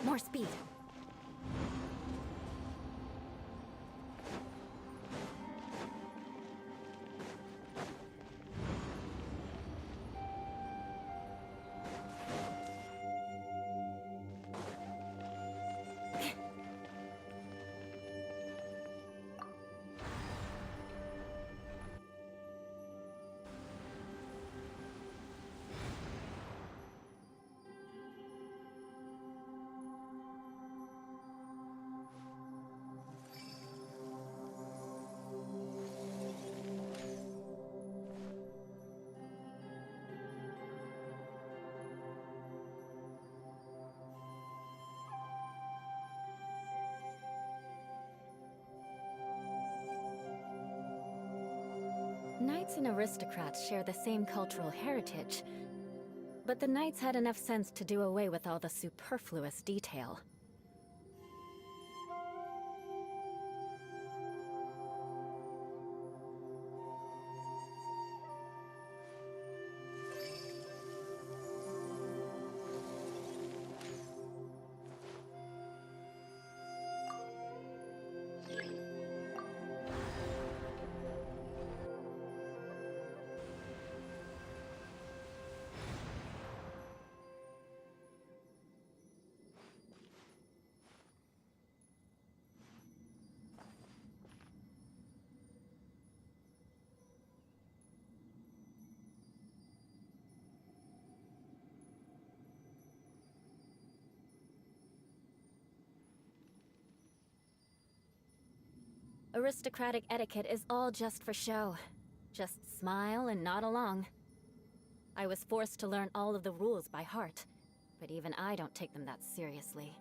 S2: More speed. Knights and aristocrats share the same cultural heritage, but the knights had enough sense to do away with all the superfluous detail. Aristocratic etiquette is all just for show. Just smile and nod along. I was forced to learn all of the rules by heart, but even I don't take them that seriously.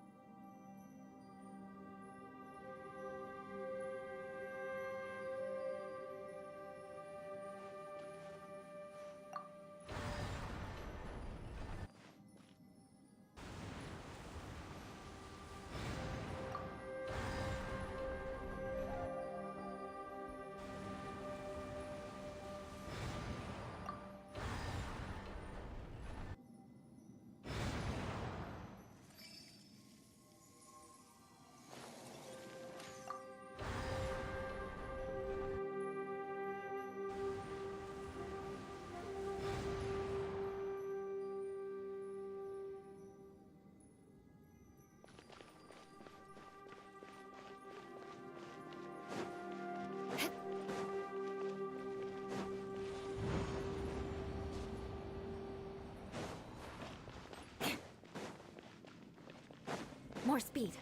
S2: More speed.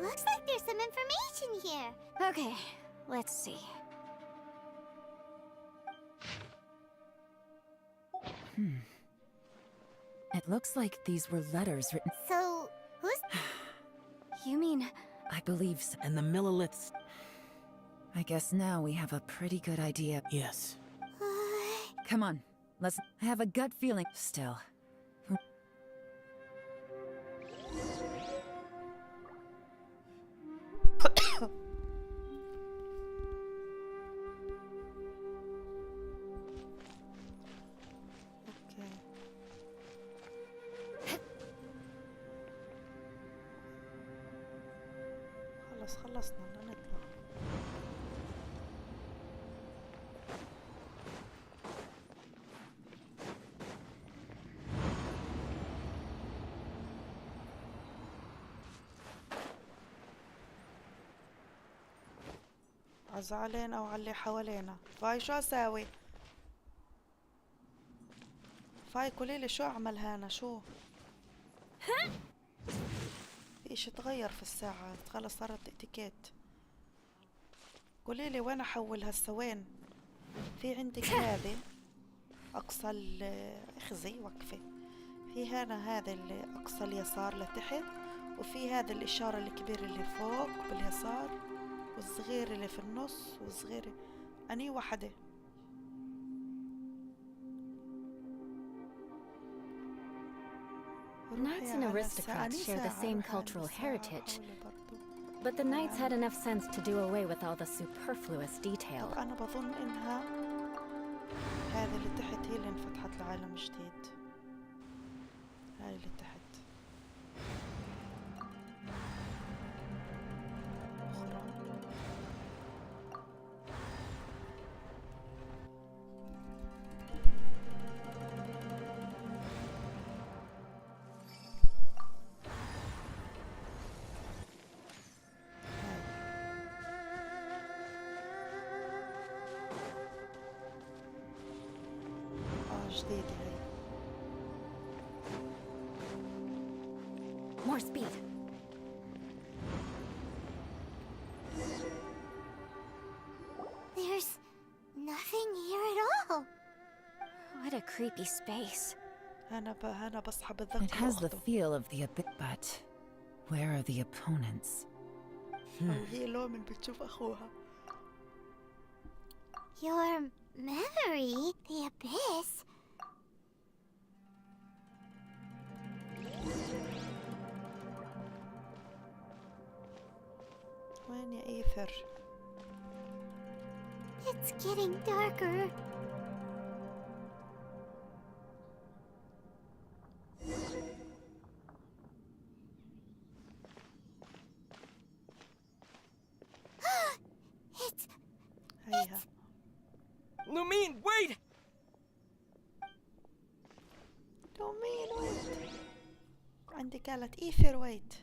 S1: Looks like there's some information here.
S6: Okay, let's see.
S5: It looks like these were letters written.
S1: So, who's...
S6: You mean...
S5: I believe so.
S7: And the milliliths.
S5: I guess now we have a pretty good idea.
S7: Yes.
S5: Come on, let's. I have a gut feeling. Still.
S4: اوكي خلص خلصنا بدنا نطلع. عز علينا وعلى اللي حوالينا. فاي شو اساوي؟ فاي قوليلي شو اعمل هنا شو؟ في اشي تغير في الساعة خلص صارت اتيكيت. قوليلي وين احول هسا وين؟ في عندك هذه اقصى اخزي وقفي. في هنا هذا اللي اقصى اليسار لتحت، وفي هذا الاشارة الكبيرة اللي فوق باليسار، والصغير اللي في النص، والصغير اني وحدة.
S2: Knights and aristocrats share the same cultural heritage, but the knights had enough sense to do away with all the superfluous detail.
S4: أنا بظن إنها هذه اللي تحت هي اللي انفتحت لعالم جديد. هاي اللي تحت. أخرى. جديدة هاي.
S2: More speed.
S1: There's nothing here at all.
S6: What a creepy space.
S4: أنا بصحى
S5: It
S4: بتذكر
S5: has the
S4: أخته.
S5: feel of the abyss, but where are the opponents?
S4: أو هي لومن بتشوف أخوها.
S1: Your memory, the abyss.
S4: وين يا إيثر؟
S1: It's getting darker. It's
S4: هيها.
S3: Lumine, wait!
S4: لومين ويت. عندي قالت إيثر ويت.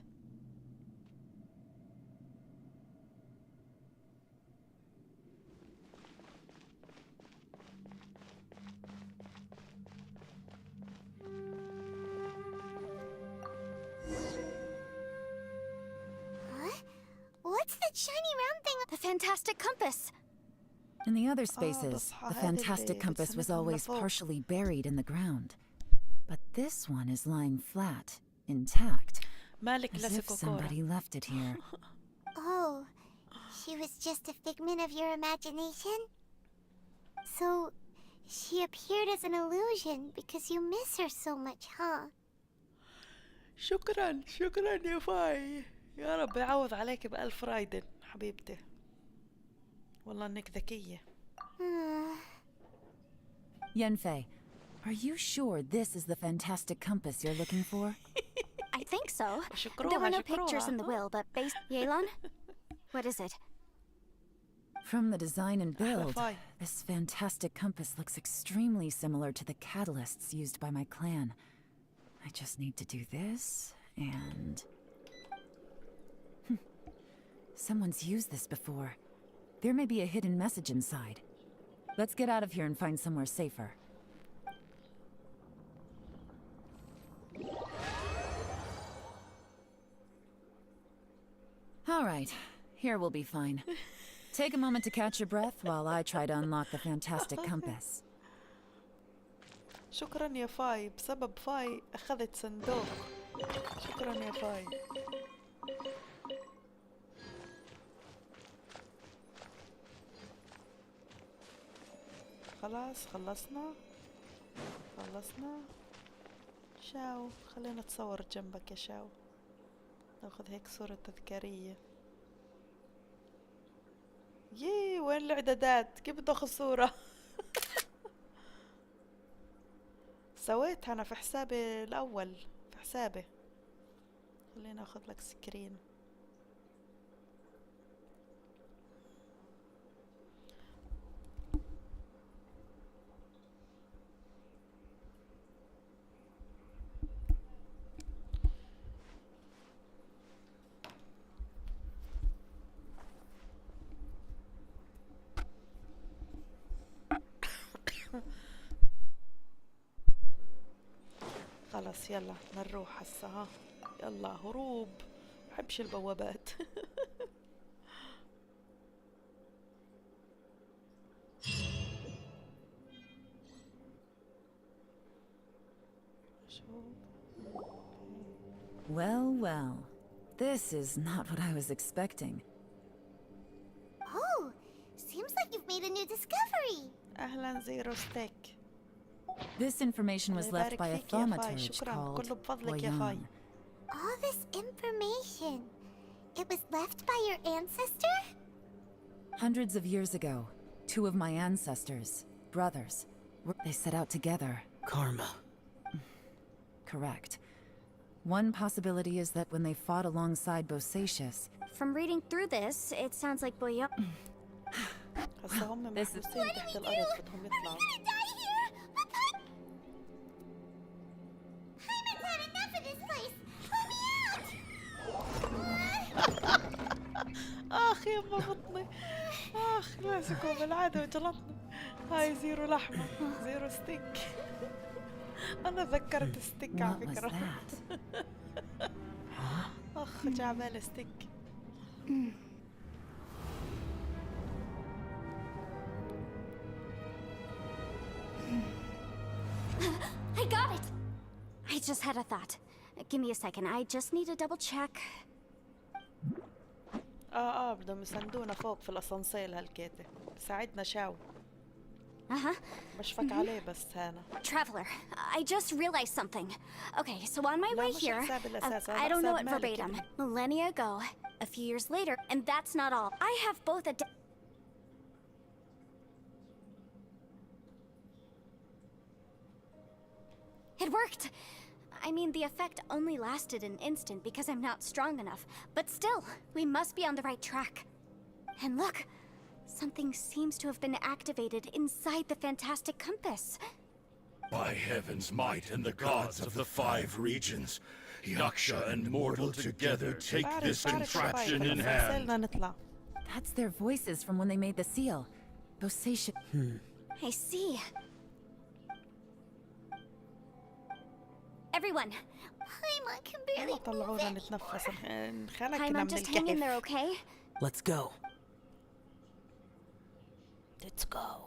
S1: that shiny round thing?
S6: The fantastic compass.
S5: In the other spaces,
S4: بصحى
S5: the
S4: هذه
S5: fantastic
S4: اللي
S5: compass was
S4: بتسندنا
S5: always
S4: لفوق.
S5: partially buried in the ground. But this one is lying flat, intact,
S4: مالك
S5: as if
S4: لاسكو كورة.
S5: somebody left it here.
S1: Oh, she was just a figment of your imagination? So, she appeared as an illusion because you miss her so much, huh?
S4: شكرا شكرا يا فاي، يا رب يعوض عليك بألف رايدن حبيبتي، والله انك ذكية.
S5: Yenfei, are you sure this is the fantastic compass you're looking for?
S6: I think so.
S4: شكروها
S6: There were no pictures in the
S4: شكروها.
S6: will, but based. Yelan? What is it?
S5: From the design and build,
S4: Fai.
S5: this fantastic compass looks extremely similar to the catalysts used by my clan. I just need to do this, and... Someone's used this before. There may be a hidden message inside. Let's get out of here and find somewhere safer. All right, here we'll be fine. Take a moment to catch your breath while I try to unlock the fantastic compass.
S4: شكرا يا فاي، بسبب فاي أخذت صندوق. شكرا يا فاي. خلاص خلصنا خلصنا. شاو خلينا نتصور جنبك يا شاو، ناخذ هيك صورة تذكارية. يي وين الاعدادات؟ كيف بدي اخذ صورة؟ سويتها انا في حسابي الاول، في حسابي. خلينا اخذ لك سكرين. خلاص يلا نروح هسه ها، يلا هروب، بحبش البوابات.
S5: Well, well. This is not what I was expecting.
S1: Oh, seems like you've made a new discovery.
S4: اهلا زيرو ستيك.
S5: This information was
S4: الله
S5: left
S4: يبارك
S5: by a
S4: فيك يا فاي،
S5: thaumaturge
S4: شكرا
S5: called
S4: كله بفضلك يا فاي.
S5: Boyan.
S1: All this information. It was left by your ancestor?
S5: Hundreds of years ago, two of my ancestors, brothers, they set out together.
S7: Karma.
S5: Correct. One possibility is that when they fought alongside Bosacius,
S6: From reading through this, it sounds like Boyan.
S4: هسه هم
S5: This is-
S4: محبوسين تحت الأرض بدهم يطلعوا.
S1: Gonna die here? Hyman's had enough of this place. Let me out!
S4: آخ يما بطني، آخ ماسكوا بالعادة وجلطني. هاي زيرو لحمة، زيرو ستيك. أنا ذكرت ستيك على
S5: what was
S4: فكرة.
S5: that?
S4: أخ جعبالي ستيك.
S6: I got it! I just had a thought. Give me a second. I just need to double check.
S4: بدهم يسندونا فوق في الأسانسير هالكيتة. ساعدنا شاو.
S6: Uh-huh.
S4: بشفك عليه بس هانا.
S6: Traveler, I just realized something. Okay, so on my
S4: لا
S6: way
S4: مش
S6: here,
S4: حساب الأساس، هذا
S6: I don't know
S4: حساب
S6: it
S4: مالك
S6: verbatim.
S4: ابني.
S6: Millennia ago, a few years later, and that's not all. I have both a... It worked! I mean, the effect only lasted an instant because I'm not strong enough. But still, we must be on the right track. And look, something seems to have been activated inside the fantastic compass.
S9: By heaven's might and the gods of the 5 regions, Yaksha and mortal together take this contraption in hand.
S4: بدنا نطلع.
S5: That's their voices from when they made the seal. Bosacius.
S6: I see. Everyone,
S1: Hyman can barely
S4: يلا
S1: move
S4: طلعونا
S1: it.
S4: نتنفس، انخنقنا
S6: Paimon,
S4: من
S6: just hang in there,
S4: الكهف.
S6: okay?
S7: Let's go.
S4: Let's go.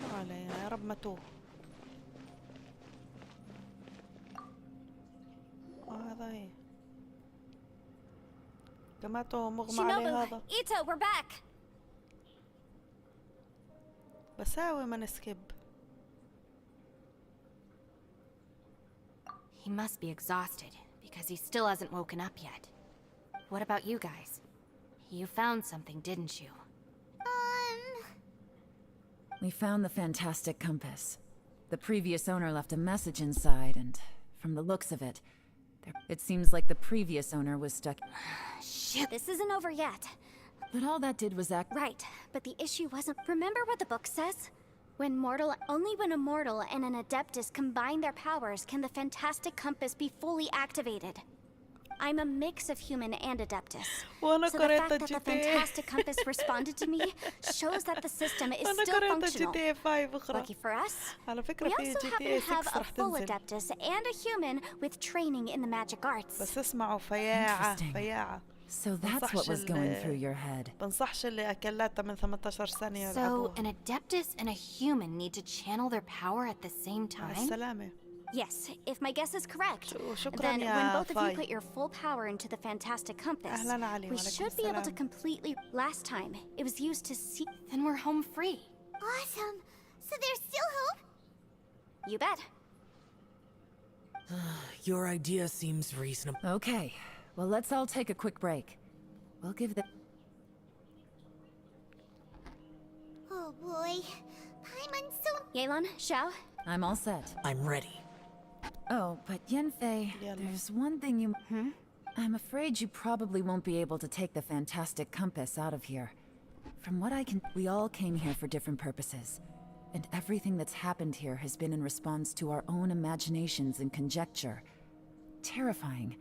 S4: ما علينا، يا رب ما توه. هذا هي. جماعته مغمى عليه هذا.
S6: Shinobu, Ito, we're back.
S4: بساوي ما نسكب.
S2: He must be exhausted, because he still hasn't woken up yet. What about you guys? You found something, didn't you?
S5: We found the fantastic compass. The previous owner left a message inside, and from the looks of it, it seems like the previous owner was stuck.
S6: Shit. This isn't over yet.
S5: But all that did was act.
S6: Right, but the issue wasn't. Remember what the book says? Only when a mortal and an adeptus combine their powers can the fantastic compass be fully activated. I'm a mix of human and adeptus. So the fact that the fantastic compass responded to me shows that the system is still functional. Lucky for us, we also happen to have a full adeptus and a human with training in the magic arts.
S4: بس اسمعوا فياعة.
S5: So that's what was going through your head.
S4: بنصحش اللي أكلاتها من 18 سنة
S2: So
S4: يلعبوها.
S2: an adeptus and a human need to channel their power at the same
S4: مع
S2: time?
S4: السلامة.
S6: Yes, if my guess is correct,
S4: شكراً
S6: then
S4: يا
S6: when both of you
S4: فاي.
S6: put your full power into the fantastic compass,
S4: أهلاً علي،
S6: we
S4: وعليكم
S6: should be able to
S4: السلام.
S6: completely. Last time, it was used to see.
S2: Then we're home free.
S1: Awesome. So there's still hope?
S6: You bet.
S7: Your idea seems reasonable.
S5: Okay, well, let's all take a quick break. We'll give the.
S1: Oh boy. Paimon's so...
S6: Yelan, Xiao,
S5: I'm all set.
S7: I'm ready.
S5: Oh, but Yanfei,
S4: Yalla.
S5: there's one thing you. I'm afraid you probably won't be able to take the fantastic compass out of here. From what I can. We all came here for different purposes. And everything that's happened here has been in response to our own imaginations and conjecture. Terrifying,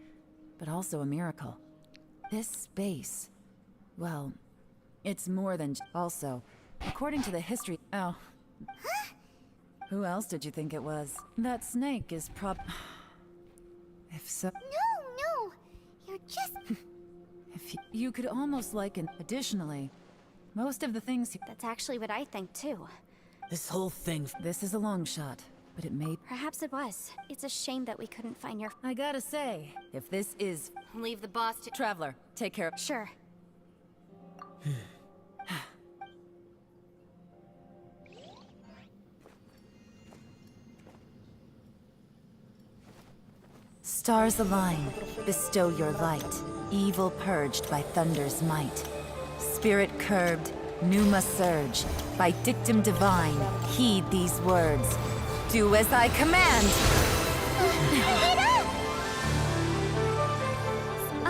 S5: but also a miracle. This space. Well, it's more than. Also, according to the history. Oh. Who else did you think it was? That snake is If so.
S1: No. You're just...
S5: If you could almost liken. Additionally, most of the things.
S6: that's actually what I think too.
S7: This whole thing.
S5: This is a long shot, but it may.
S6: Perhaps it was. It's a shame that we couldn't find your.
S5: I gotta say, if this is.
S2: Leave the boss to.
S5: Traveler, take care.
S6: Sure.
S5: Stars align, bestow your light. Evil purged by thunder's might. Spirit curbed, pneuma surge. By dictum divine, heed these words. Do as I command!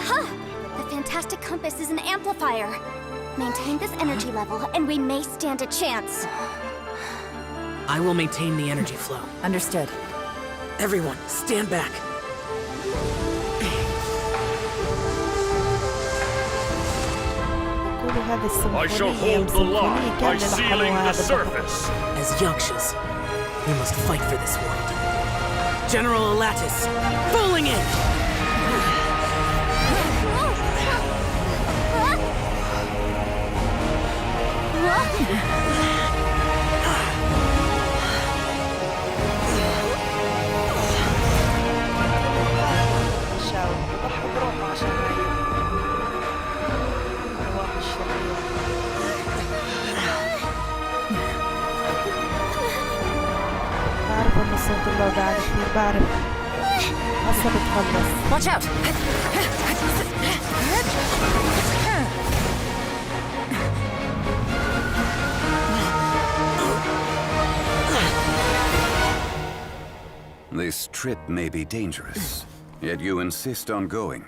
S6: Aha! The fantastic compass is an amplifier. Maintain this energy level, and we may stand a chance.
S7: I will maintain the energy flow.
S5: Understood.
S7: Everyone, stand back.
S9: I shall hold the line by sealing the surface.
S7: As Yakshas, we must fight for this world. General Alatus, falling in!
S4: شاو ضحى بروحه عشان يعيش. أرواح الشريرة. بعرف إن صوت الله قاعد كثير بعرف. هسه بتخلص.
S5: Watch out!
S10: This trip may be dangerous, yet you insist on going.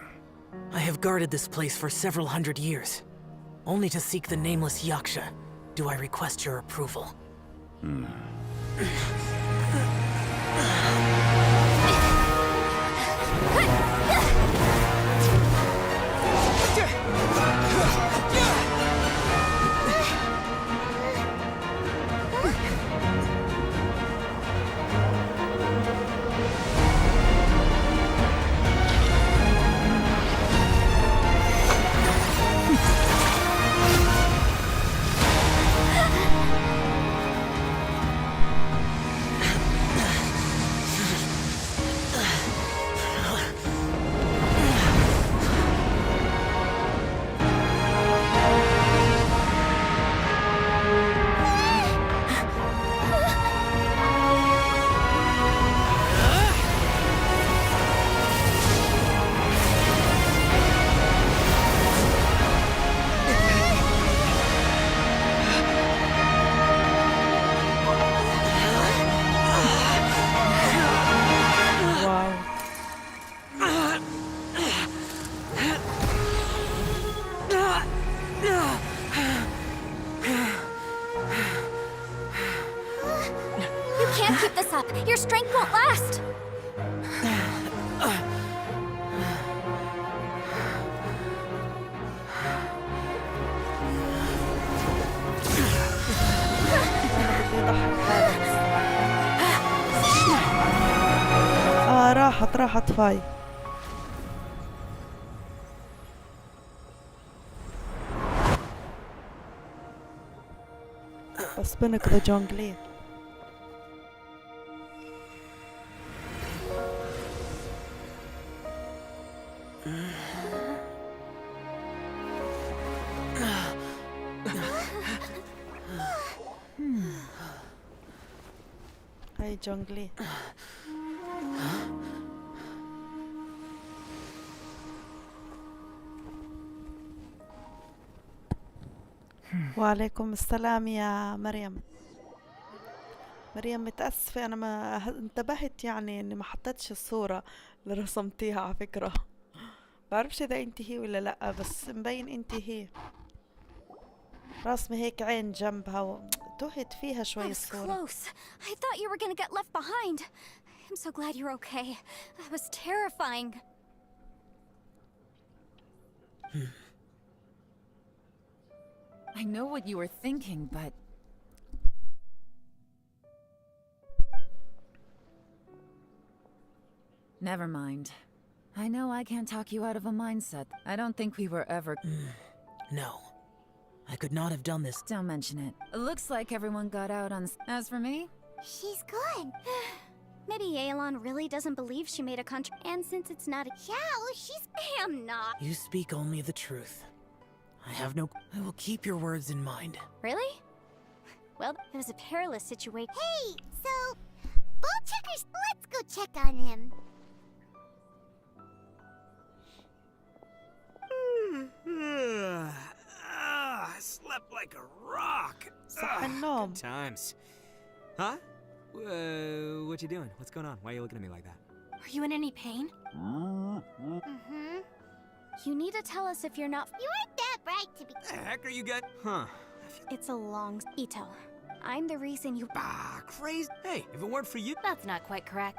S7: I have guarded this place for several hundred years. Only to seek the nameless Yaksha, do I request your approval.
S6: Your strength won't last.
S4: راحت فاي. بس بنقضي جونجلي. هاي جونجلي. وعليكم السلام يا مريم. مريم متأسفة، أنا ما انتبهت يعني إني ما حطيتش الصورة اللي رسمتيها على فكرة. بعرفش إذا أنت هي ولا لأ، بس مبين أنت هي. راسمة هيك عين جنبها تهت فيها شوي الصورة.
S6: Close. I thought you were gonna get left behind. I'm so glad you're okay. That was terrifying.
S5: I know what you were thinking, but... Never mind. I know I can't talk you out of a mindset. I don't think we were ever...
S7: No. I could not have done this.
S5: Don't mention it. It looks like everyone got out on... As for me?
S1: She's good.
S6: Maybe Yelan really doesn't believe she made a and since it's not a she's I'm not.
S7: You speak only the truth. I have no... I will keep your words in mind.
S6: Really? Well, it was a perilous situation.
S1: Hey, so ball checkers, let's go check on him.
S3: I slept like a rock.
S4: صح النوم.
S3: Good times. Huh? What you doing? What's going on? Why are you looking at me like that?
S2: Are you in any pain?
S1: Mm-hmm.
S6: You need to tell us if you're not.
S1: You aren't that bright to be.
S3: The heck are you guys? Huh?
S6: It's a long. Ito, I'm the reason you.
S3: Crazy. Hey, if it weren't for you,
S2: That's not quite correct.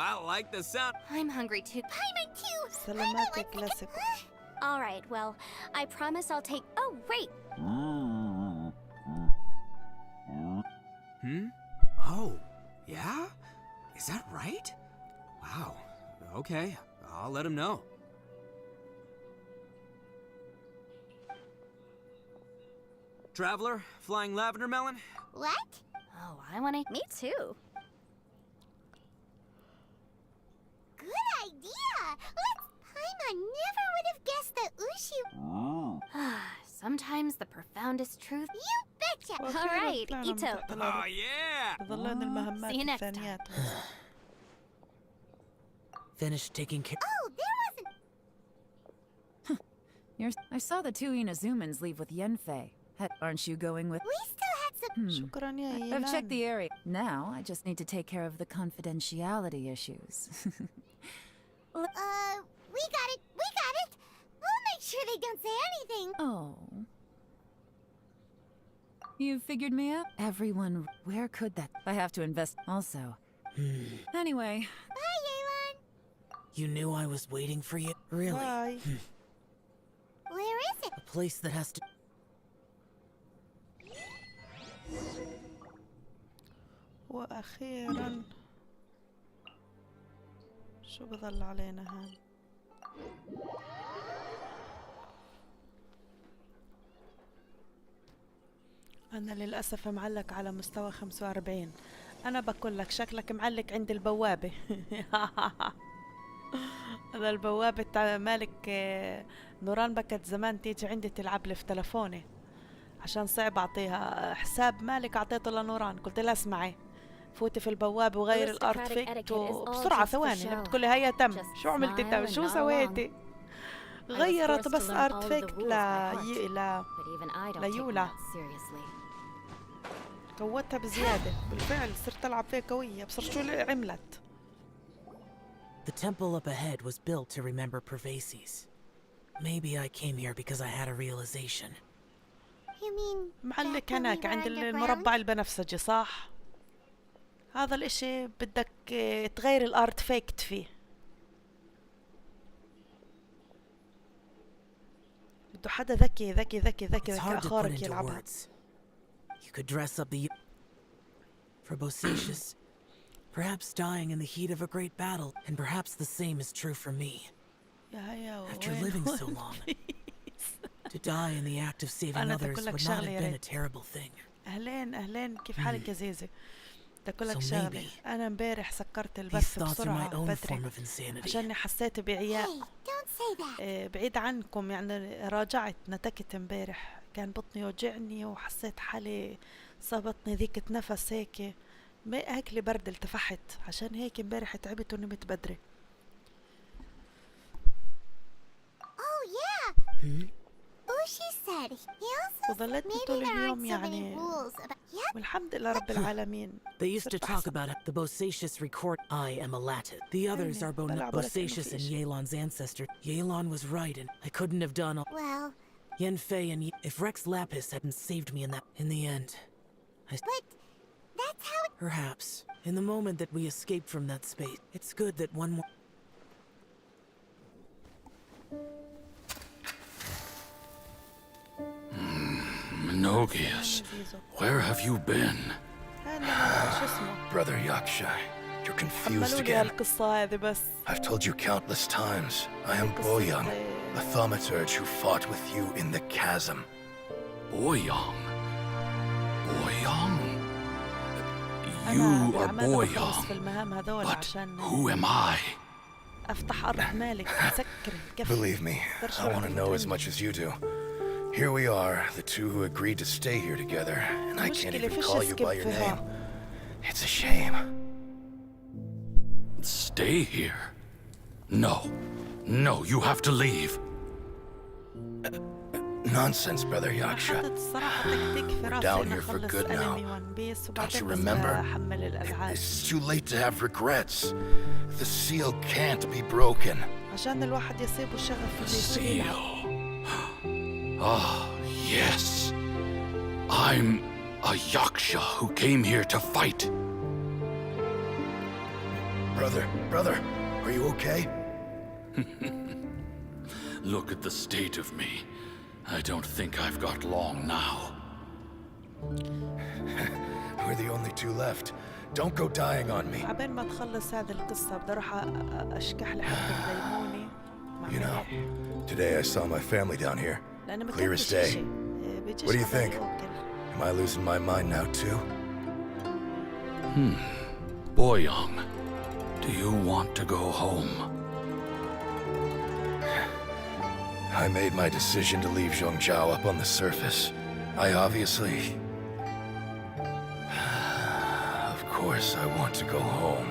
S3: I like the sound.
S2: I'm hungry too.
S1: Paimon too.
S4: سلامات كلاسيكو.
S6: All right. Well, I promise I'll take. Oh wait.
S3: Oh, yeah? Is that right? Wow. Okay, I'll let him know. Traveler, flying lavender melon?
S1: What?
S2: Oh, I want to.
S6: Me too.
S1: Good idea. Paimon never would have guessed that Ushi.
S2: Sometimes the profoundest truth.
S1: You betcha.
S6: All right, Ito.
S3: Oh, yeah!
S4: تظلون المهمات
S2: See you next
S4: الثانيات.
S7: Finish taking care.
S1: Oh, there wasn't.
S5: I saw the two Inazumans leave with Yenfei. Aren't you going with...
S1: We still had some.
S4: شكرا يا
S5: I've checked
S4: إيلان.
S5: the area. Now, I just need to take care of the confidentiality issues.
S1: We got it. We got it. We'll make sure they don't say anything.
S5: Oh. You figured me out? Everyone, where could that... I have to invest also. Anyway,
S1: Bye, Yelan.
S7: You knew I was waiting for you? Really?
S4: باي.
S1: Where is it?
S7: A place that has to...
S4: وأخيرا شو بضل علينا هان؟ أنا للأسف معلق على مستوى 45. أنا بقول لك شكلك معلق عند البوابة. أنا البوابة تاع مالك نوران بكت زمان تيجي عندي تلعب لي في تلفوني عشان صعب أعطيها حساب مالك، أعطيته لنوران قلت لها اسمعي فوتي في البوابة وغير الأرتفيكت بسرعة ثواني. بتقول لي هيا تم. شو عملتي تم؟ شو سويتي؟ غيرت بس أرتفيكت ليولا، قوتها بزيادة. بالفعل صرت ألعب فيها قوية. بصر شو اللي عملت.
S7: The temple up ahead was built to remember Pervases. Maybe I came here because I had a realization.
S1: You mean
S4: معلق
S1: back when we
S4: هناك
S1: were
S4: عند
S1: underground?
S4: المربع البنفسجي صح؟ هذا الاشي بدك تغير الارتفاكت فيه. بده حدا ذكي ذكي ذكي ذكي
S7: It's
S4: ذكي
S7: hard to put
S4: خارق
S7: into
S4: يلعبها.
S7: words. You could dress up the for Bosacius. Perhaps dying in the heat of a great battle, and perhaps the same is true for me. After living so long, to die in the act of saving others would not have been a terrible thing.
S4: أهلين أهلين، كيف حالك يا زيزي؟ بدي أقول لك
S7: So
S4: شغلة،
S7: maybe
S4: أنا امبارح سكرت
S7: These
S4: البث
S7: thoughts are my
S4: بسرعة
S7: own form
S4: بدري
S7: of insanity.
S4: عشان حسيت بعياء.
S1: Hey, don't say that.
S4: بعيد عنكم يعني، راجعت نتكت امبارح، كان بطني يوجعني وحسيت حالي صابتني ذيكة نفس هيك، هيك لي برد التفحت، عشان هيك امبارح تعبت ونمت بدري.
S1: Oh yeah. Ushi said he also
S4: وظلت
S1: maybe
S4: طول
S1: there aren't
S4: اليوم
S1: so many
S4: يعني،
S1: rules about. Yep.
S4: والحمد لله رب العالمين.
S7: They used to
S4: صرت
S7: talk
S4: أحسن.
S7: about the Bosacius record. I am a Latin. The others are Bosacius and Yelan's ancestor. Yelan was right, and I couldn't have done all.
S1: Well,
S7: Yenfei and if Rex Lapis hadn't saved me in the end,
S1: but that's how it.
S7: perhaps in the moment that we escaped from that space, it's good that one more.
S9: Minogius, where have you been?
S4: هلا شو اسمه؟
S8: Brother Yaksha, you're confused
S4: حملوا لي
S8: again.
S4: هالقصة هذه بس.
S8: I've told you countless times. I am Boyang, the thaumaturge who fought with you in the chasm.
S9: Boyang. Boyang?
S4: أنا
S9: You are
S4: بالعمال بخلص في
S9: Boyang.
S4: المهام هذول
S9: But
S4: عشان
S9: who am I?
S4: أفتح أرض مالك مسكر الكف.
S8: Believe me, I want to know as much as you do. Here we are, the two who agreed to stay here together, and I can't even call you by your name. It's a shame.
S9: Stay here? No. No, you have to leave.
S8: Nonsense, Brother Yaksha.
S4: حدد الصراحة تكتيك في راسي
S8: down
S4: إني
S8: here for
S4: أخلص
S8: good now.
S4: أنمي ون بيس
S8: Don't you
S4: وبعدين بس
S8: remember?
S4: أحمل الألعاب.
S8: It's too late to have regrets. The seal can't be broken.
S4: عشان الواحد يصيبه الشغف اللي يصير يلعب.
S9: Seal. Ah, yes. I'm a Yaksha who came here to fight.
S8: Brother, are you okay?
S9: Look at the state of me. I don't think I've got long now.
S8: We're the only two left. Don't go dying on me.
S4: عبين ما تخلص هذه القصة بدي أروح أشكح لحبة ليموني.
S8: You know, today I saw my family down here.
S4: لأنه ما
S8: Clear as
S4: كنتش
S8: day.
S4: إشي. بيجيش
S8: What do you
S4: حدا
S8: think?
S4: يوكل.
S8: Am I losing my mind now too?
S9: Boyang, do you want to go home?
S8: I made my decision to leave Zhongzhou up on the surface. I obviously... Of course I want to go home.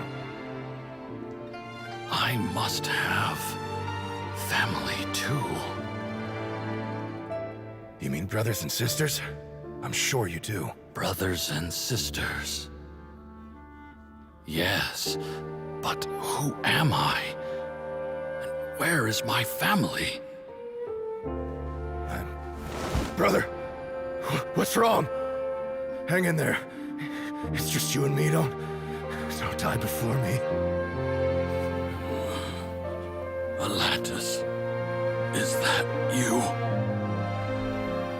S9: I must have family too.
S8: You mean brothers and sisters? I'm sure you do.
S9: Brothers and sisters. Yes, but who am I? And where is my family?
S8: Brother, what's wrong? Hang in there. It's just you and me. Don't die before me.
S9: Alatus, is that you?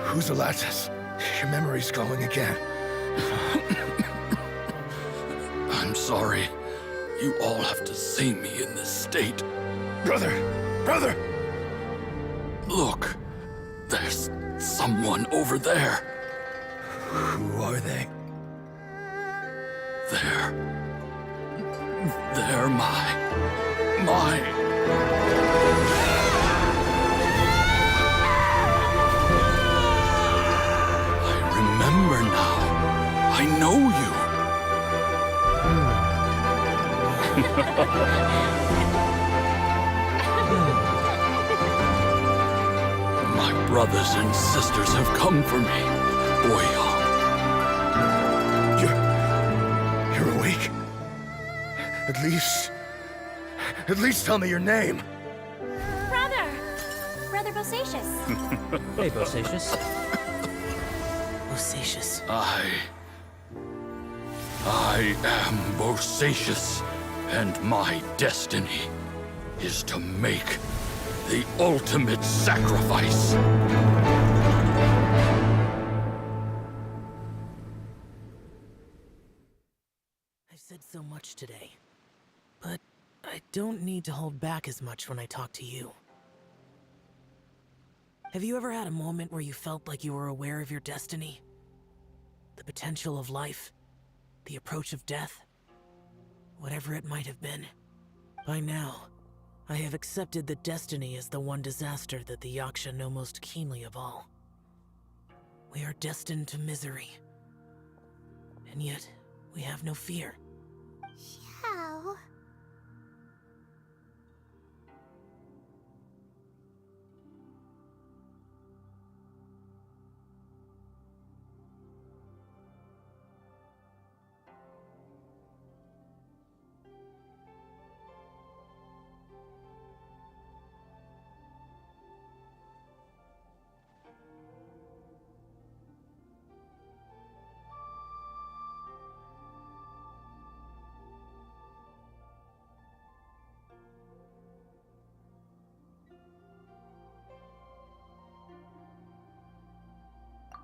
S8: Who's Alatus? Your memory's going again.
S9: I'm sorry. You all have to see me in this state.
S8: Brother!
S9: Look, there's someone over there.
S8: Who are they?
S9: They're my... I remember now. I know you. My brothers and sisters have come for me, Boyang.
S8: You're awake? At least tell me your name.
S6: Brother Bosacius.
S3: Hey, Bosacius.
S7: Bosacius.
S9: I am Bosacius, and my destiny is to make the ultimate sacrifice.
S7: I've said so much today, but I don't need to hold back as much when I talk to you. Have you ever had a moment where you felt like you were aware of your destiny? The potential of life? The approach of death? Whatever it might have been. By now, I have accepted that destiny is the one disaster that the Yaksha know most keenly of all. We are destined to misery. And yet, we have no fear.
S1: Xiao.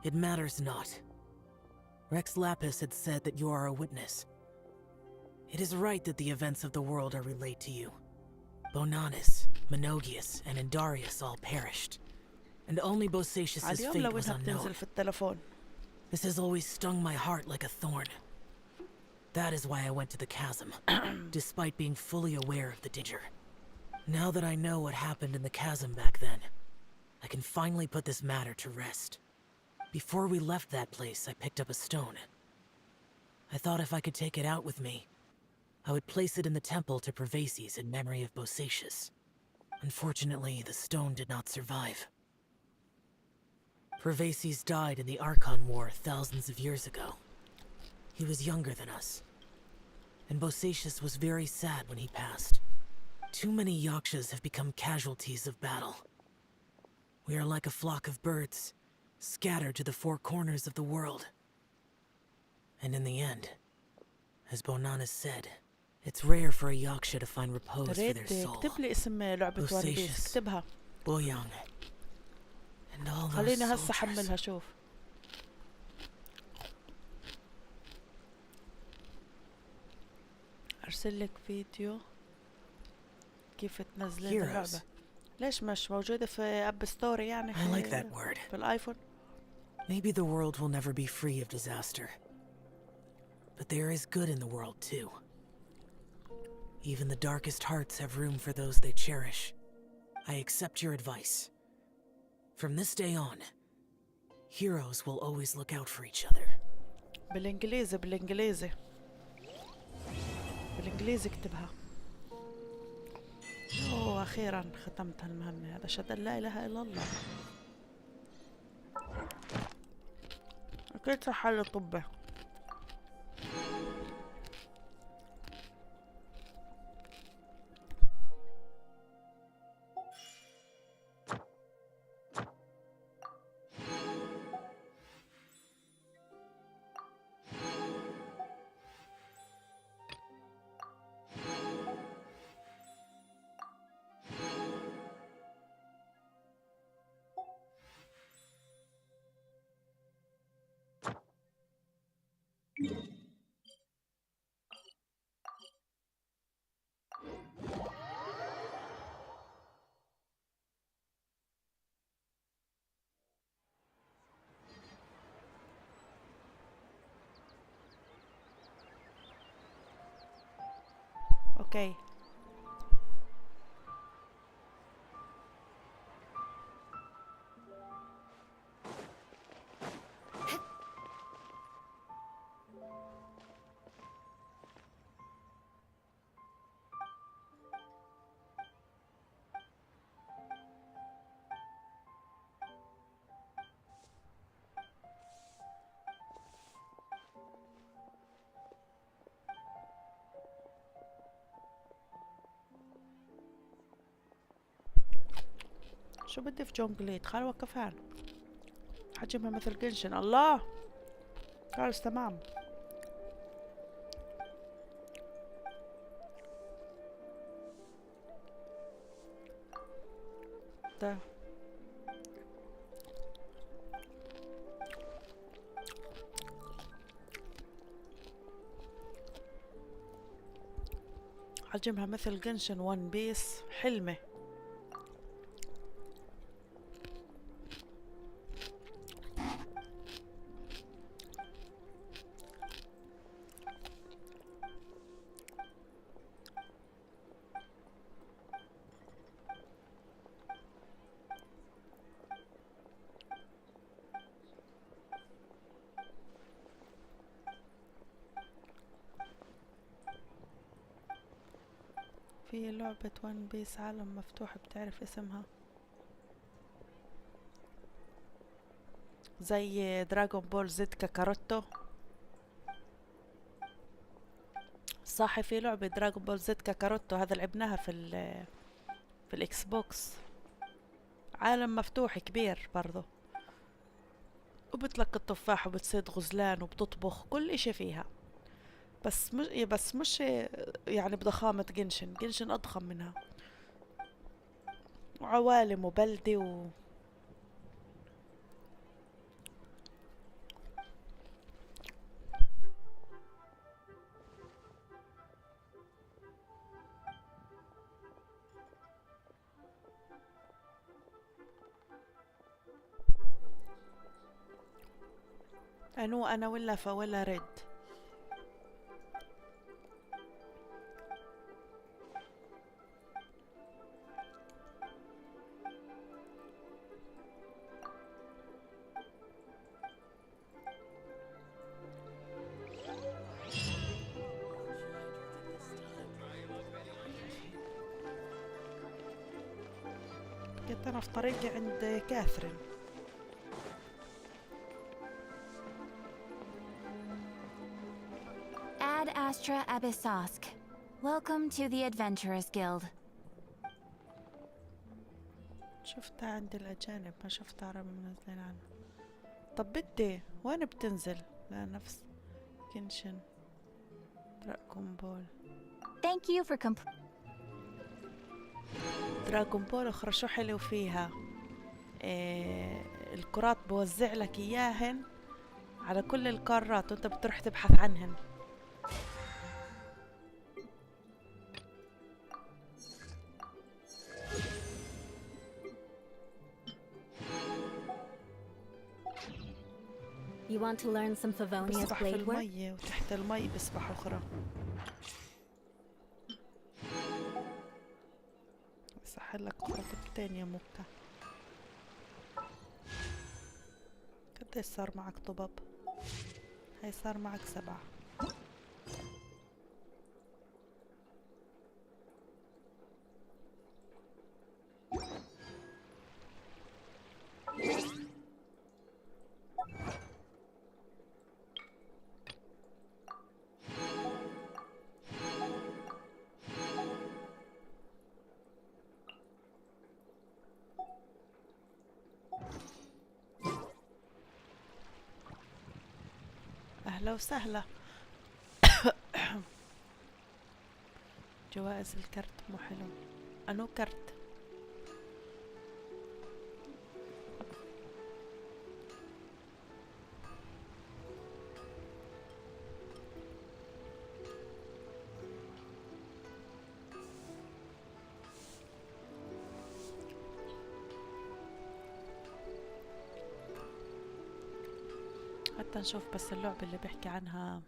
S7: It matters not. Rex Lapis had said that you are a witness. It is right that the events of the world are relayed to you. Bonanis, Menogius, and Indarius all perished, and only Bosacius' fate was unknown. This has always stung my heart like a thorn. That is why I went to the chasm, despite being fully aware of the danger. Now that I know what happened in the chasm back then, I can finally put this matter to rest. Before we left that place, I picked up a stone. I thought if I could take it out with me, I would place it in the temple to Pervases in memory of Bosacius. Unfortunately, the stone did not survive. Pervases died in the Archon War thousands of years ago. He was younger than us, and Bosacius was very sad when he passed. Too many Yakshas have become casualties of battle. We are like a flock of birds, scattered to the four corners of the world. And in the end, as Bonanis said, it's rare for a Yaksha to find repose for their soul.
S4: اكتب لي اسم لعبة ون بيس اكتبها.
S7: Boyang, and all those
S4: خليني هسه
S7: soldiers.
S4: احملها شوف. ارسل لك فيديو كيف تنزلين اللعبة. ليش مش موجودة في اب ستوري يعني
S7: I like that word.
S4: في الايفون.
S7: Maybe the world will never be free of disaster. But there is good in the world, too. Even the darkest hearts have room for those they cherish. I accept your advice. From this day on, heroes will always look out for each other.
S4: بالانجليزي بالانجليزي بالانجليزي اكتبها. اوه اخيرا ختمت المهمة. هذا أشهد أن لا اله الا الله. اكيد صح حل طبه. اوكي شو بدي في جونجليت؟ خل وقفان. حجمها مثل جنشن. الله خالص تمام. ده. حجمها مثل جنشن وان بيس، حلمة. في لعبة وان بيس عالم مفتوح، بتعرف اسمها؟ زي دراغون بول زد كاكاروتو. صح، في لعبة دراغون بول زد كاكاروتو، هذا لعبناها في الاكس بوكس. عالم مفتوح كبير برضو، وبتلقى التفاح وبتصيد غزلان وبتطبخ كل اشي فيها. بس مش يعني بضخامة جنشن. جنشن اضخم منها، وعوالم وبلدة انو انا ولا فولا ريد. كنت انا في طريقي عند كاثرين.
S11: Ad Astra Abyssosk. Welcome to the Adventurers Guild.
S4: شفتها عند الأجانب، ما شفتها عربي منزلين عنها. طب بدي وين بتنزل؟ لا نفس كنشن دراغون بول.
S11: Thank you for
S4: دراغون بول اخرى شو حلو فيها؟ الكرات بوزع لك اياهن على كل القارات وانت بتروح تبحث عنهن.
S11: You want to learn some Favonia's
S4: بسبح في
S11: blade work?
S4: المية وتحت المي بسبح اخرى. بسحر لك خطبتين يا موكا. قديش صار معك طبب؟ هاي صار معك 7. أهلا وسهلا. جوائز الكرت مو حلو. أنو كرت؟ حتى نشوف بس اللعبة اللي بحكي عنها.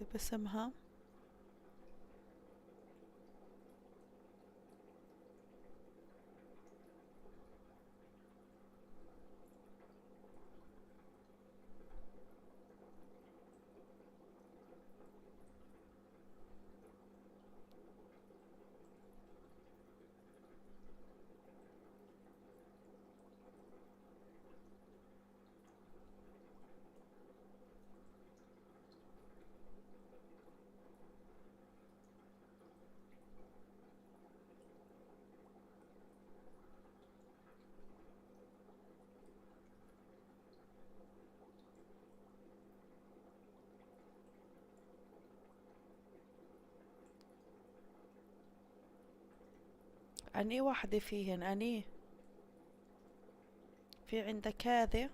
S4: نكتب اسمها. أني واحدة فيهن أني. في عندك هذه،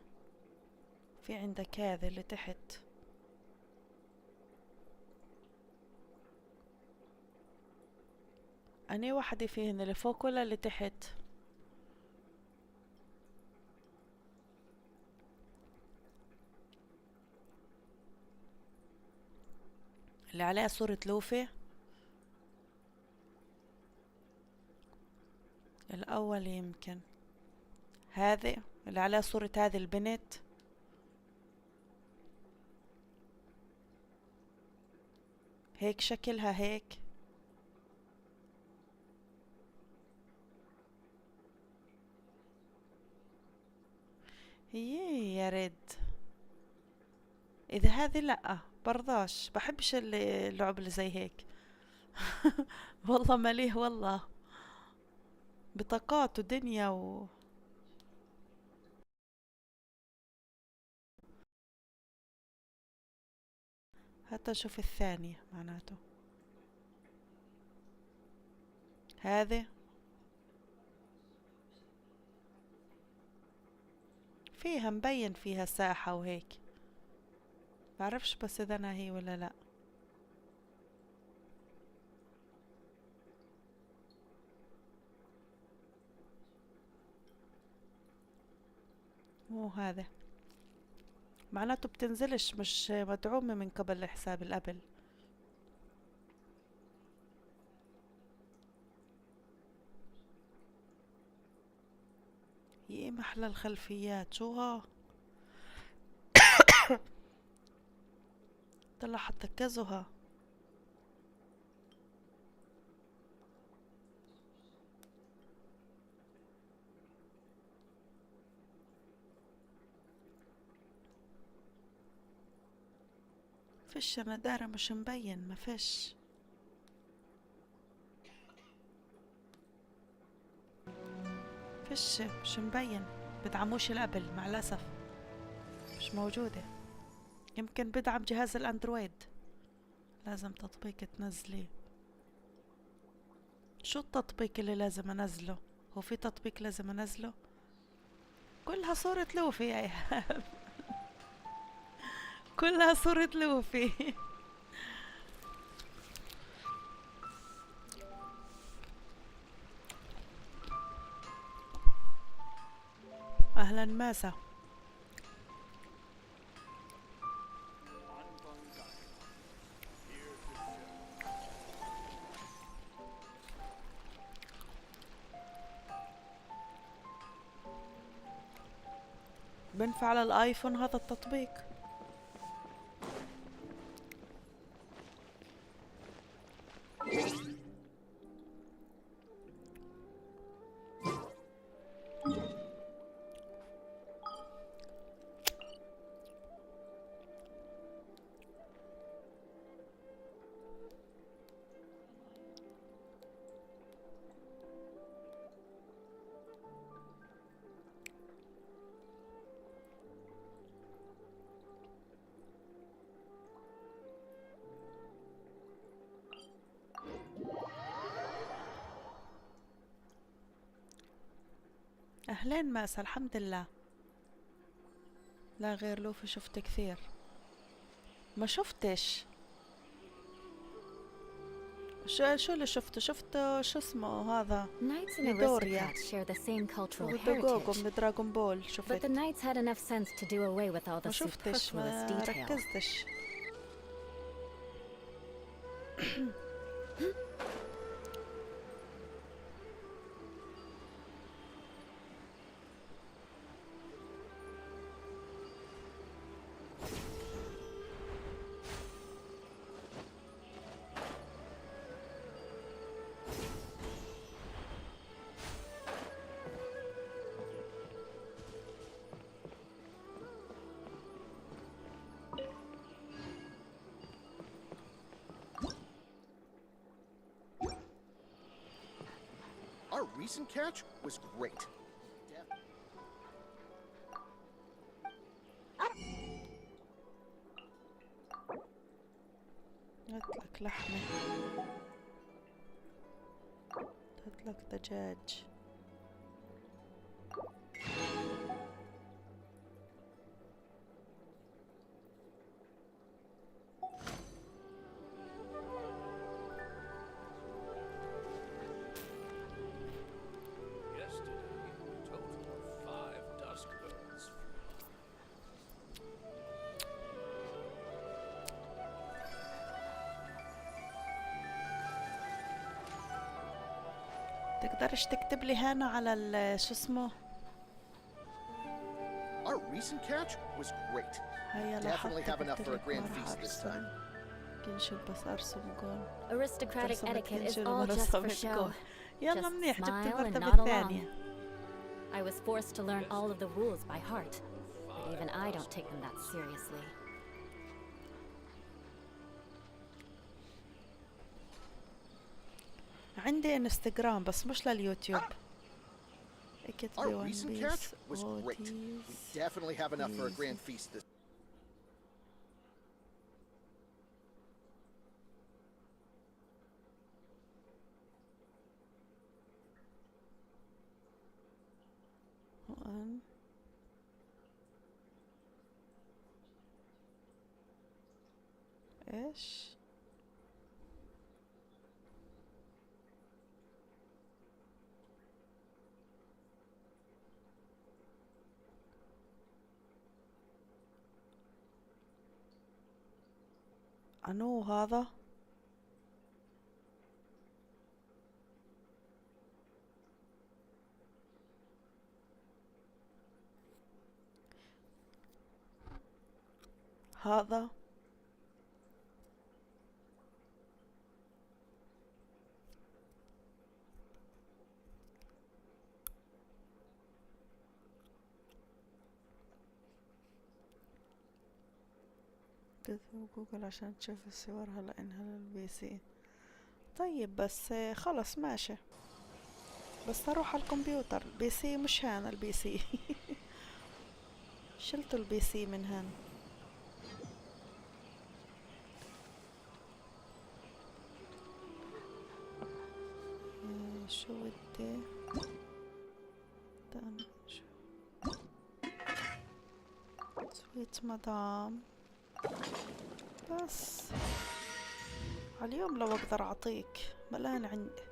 S4: في عندك هذه اللي تحت. أني واحدة فيهن، اللي فوق ولا اللي تحت؟ اللي عليها صورة لوفي الأول يمكن. هذه اللي عليها صورة هذه البنت. هيك شكلها هيك. يا ريت. إذا هذه لأ برضاش، بحبش اللعب اللي زي هيك. والله مليه والله، بطاقات ودنيا حتى أشوف الثانية معناته. هذه فيها مبين فيها ساحة وهيك، بعرفش بس إذا أنا هي ولا لأ. مو هذا معناته بتنزلش، مش مدعومة من قبل الحساب الأبل. يا محلى الخلفيات شوها. طلع حتى كزها. فيش، أنا دارة مش مبين، ما فيش. فيش مش مبين، بدعموش الأبل مع الأسف، مش موجودة. يمكن بدعم جهاز الأندرويد، لازم تطبيق تنزليه. شو التطبيق اللي لازم أنزله؟ هو في تطبيق لازم أنزله؟ كلها صورة لوفي يا إيهاب. كلها صورة لوفي. أهلا ماسة. بنفع على الآيفون هذا التطبيق. أهلين ماسة، الحمد لله. لا غير لوفي شفت كثير. ما شفتش. شو اللي شفته؟ شفته شو اسمه هذا
S6: Knights and
S4: ميدوريا
S6: aristocrats share the same cultural
S4: ودوغوغو
S6: heritage,
S4: من دراغون بول.
S6: but
S4: شفت.
S6: the knights had enough sense to do away with all
S4: ما
S6: the
S4: شفتش،
S6: superfluous
S4: ما
S6: detail.
S4: ركزتش.
S12: Our recent catch was great.
S4: هاتلك لحمة، هاتلك دجاج. تقدرش تكتب لي هنا على شو اسمه؟
S12: Our recent catch was great.
S4: هيا
S12: Definitely have enough for a grand feast this time.
S4: كنشل بس ارسم جول.
S6: Aristocratic
S4: ترسم
S6: etiquette is
S4: كنشل
S6: all just
S4: ورسمت
S6: for show.
S4: جول. يلا
S6: Just
S4: منيح جبت
S6: smile and
S4: المرتبة
S6: nod along.
S4: الثانية.
S6: I was forced to learn all of the rules by heart, but even I don't take them that seriously.
S4: عندي انستغرام بس مش لليوتيوب.
S12: Our recent catch was great. We definitely have enough for a grand feast this
S4: ايش؟ انو هذا؟ هذا تدخل جوجل عشان تشوف الصور هلا انها للبي سي. طيب بس خلص ماشي، بس اروح على الكمبيوتر. البي سي مش هان البي سي. شلت البي سي من هان. شو بدي سويت مدام بس على اليوم لو اقدر اعطيك ملان عندي.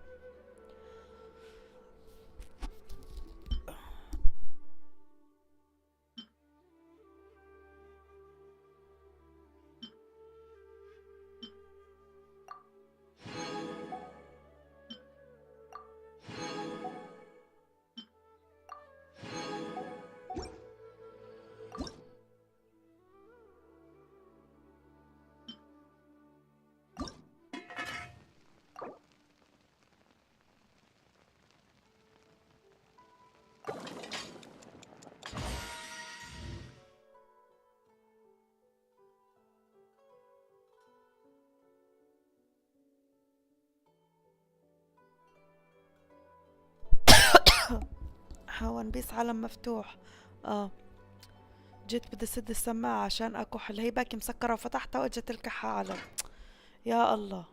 S4: ون بيس علم مفتوح. جيت بدي اسد السماعة عشان اكح، هي باكي مسكرة وفتحتها واجت الكحة علم. يا الله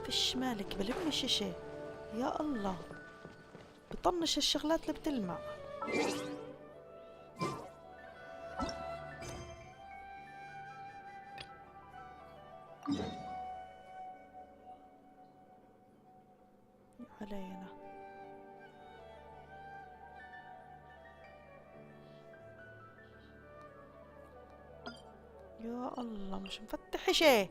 S4: فيش مالك بلم شيشة. يا الله بطنش الشغلات اللي بتلمع. علينا يا الله مش مفتح شيء.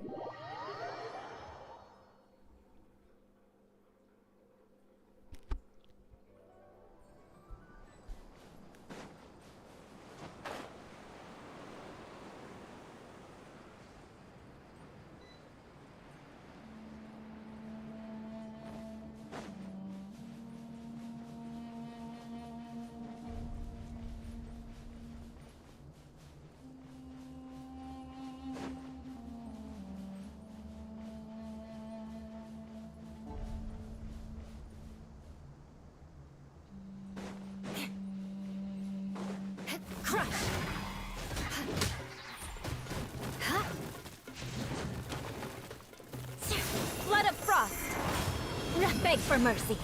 S6: crossed. Beg for mercy.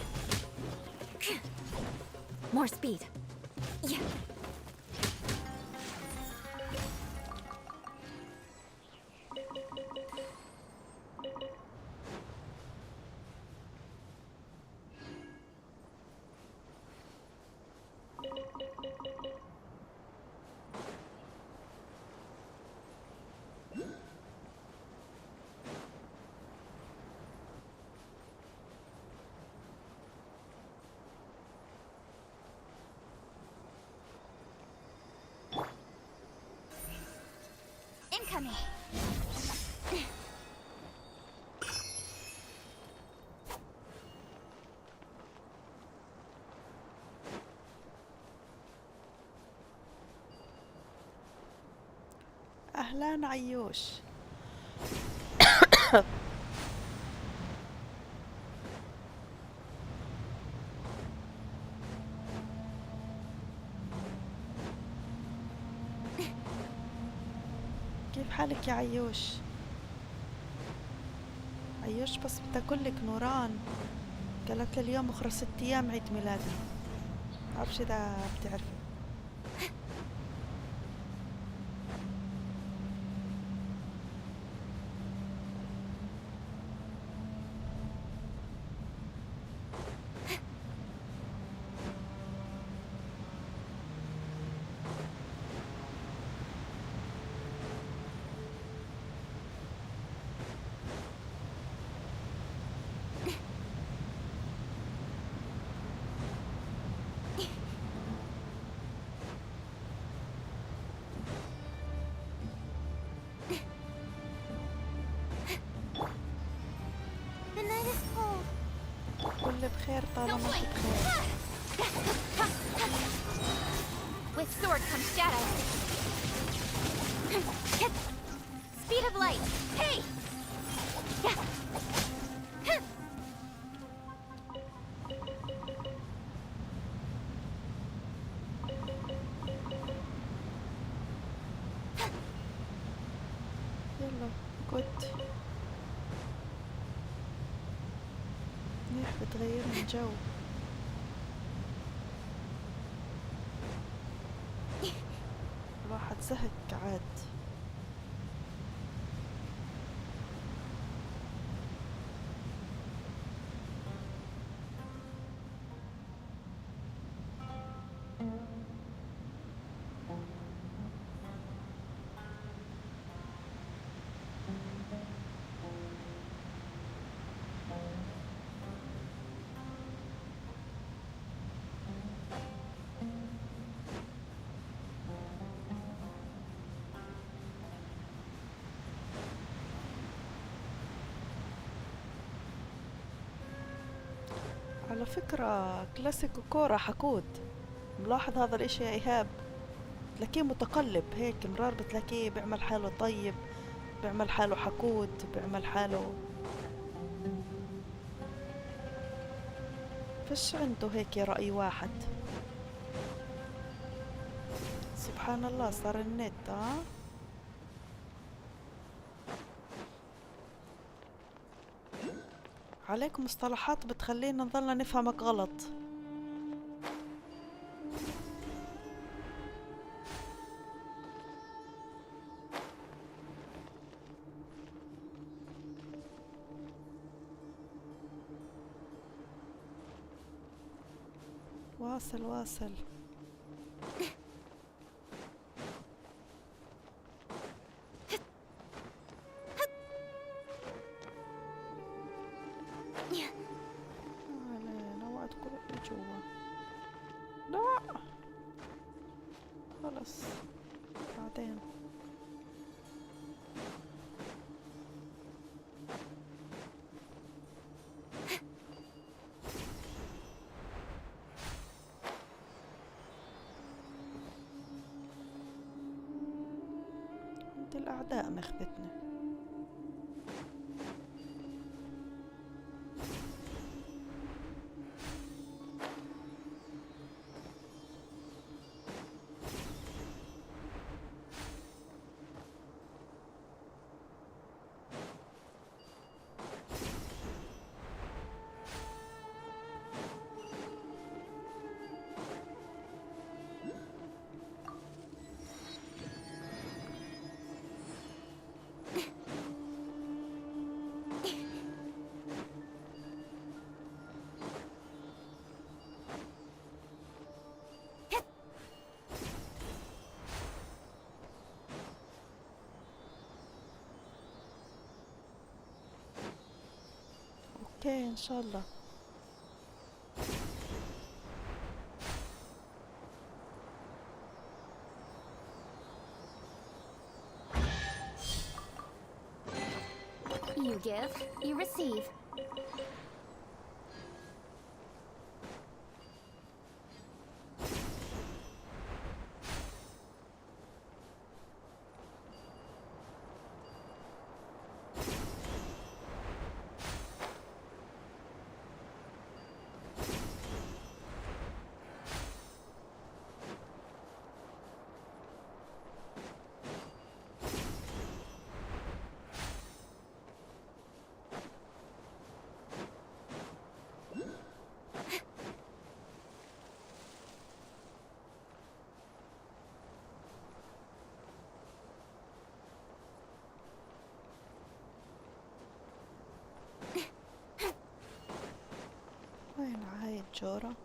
S6: More speed. Yeah. Incoming.
S4: أهلا عيوش. كيف حالك يا عيوش؟ عيوش بس بتاكلك نوران، قالت لي اليوم اخر 6 ايام عيد ميلادها. معرفش اذا بتعرفي.
S1: The night is cold.
S4: كل بخير طالما انت بخير.
S6: With sword comes shadow. Speed of light. Hey!
S4: يلا جود. منيح بتغير الجو. الواحد زهق عاد. على فكرة كلاسيك كورة حقود. ملاحظ هذا الاشي يا ايهاب؟ تلاقيه متقلب هيك، مرار بتلاقيه بيعمل حاله طيب، بيعمل حاله حقود، بيعمل حاله فيش عنده هيك رأي واحد. سبحان الله صار النت عليك مصطلحات بتخلينا نظلنا نفهمك غلط. واصل واصل. علينا وعد كل جوا. لا خلص بعدين. انت الاعداء مخذتنا. اوكي ان شاء الله.
S6: You give, you receive.
S4: وين هاي الجورة؟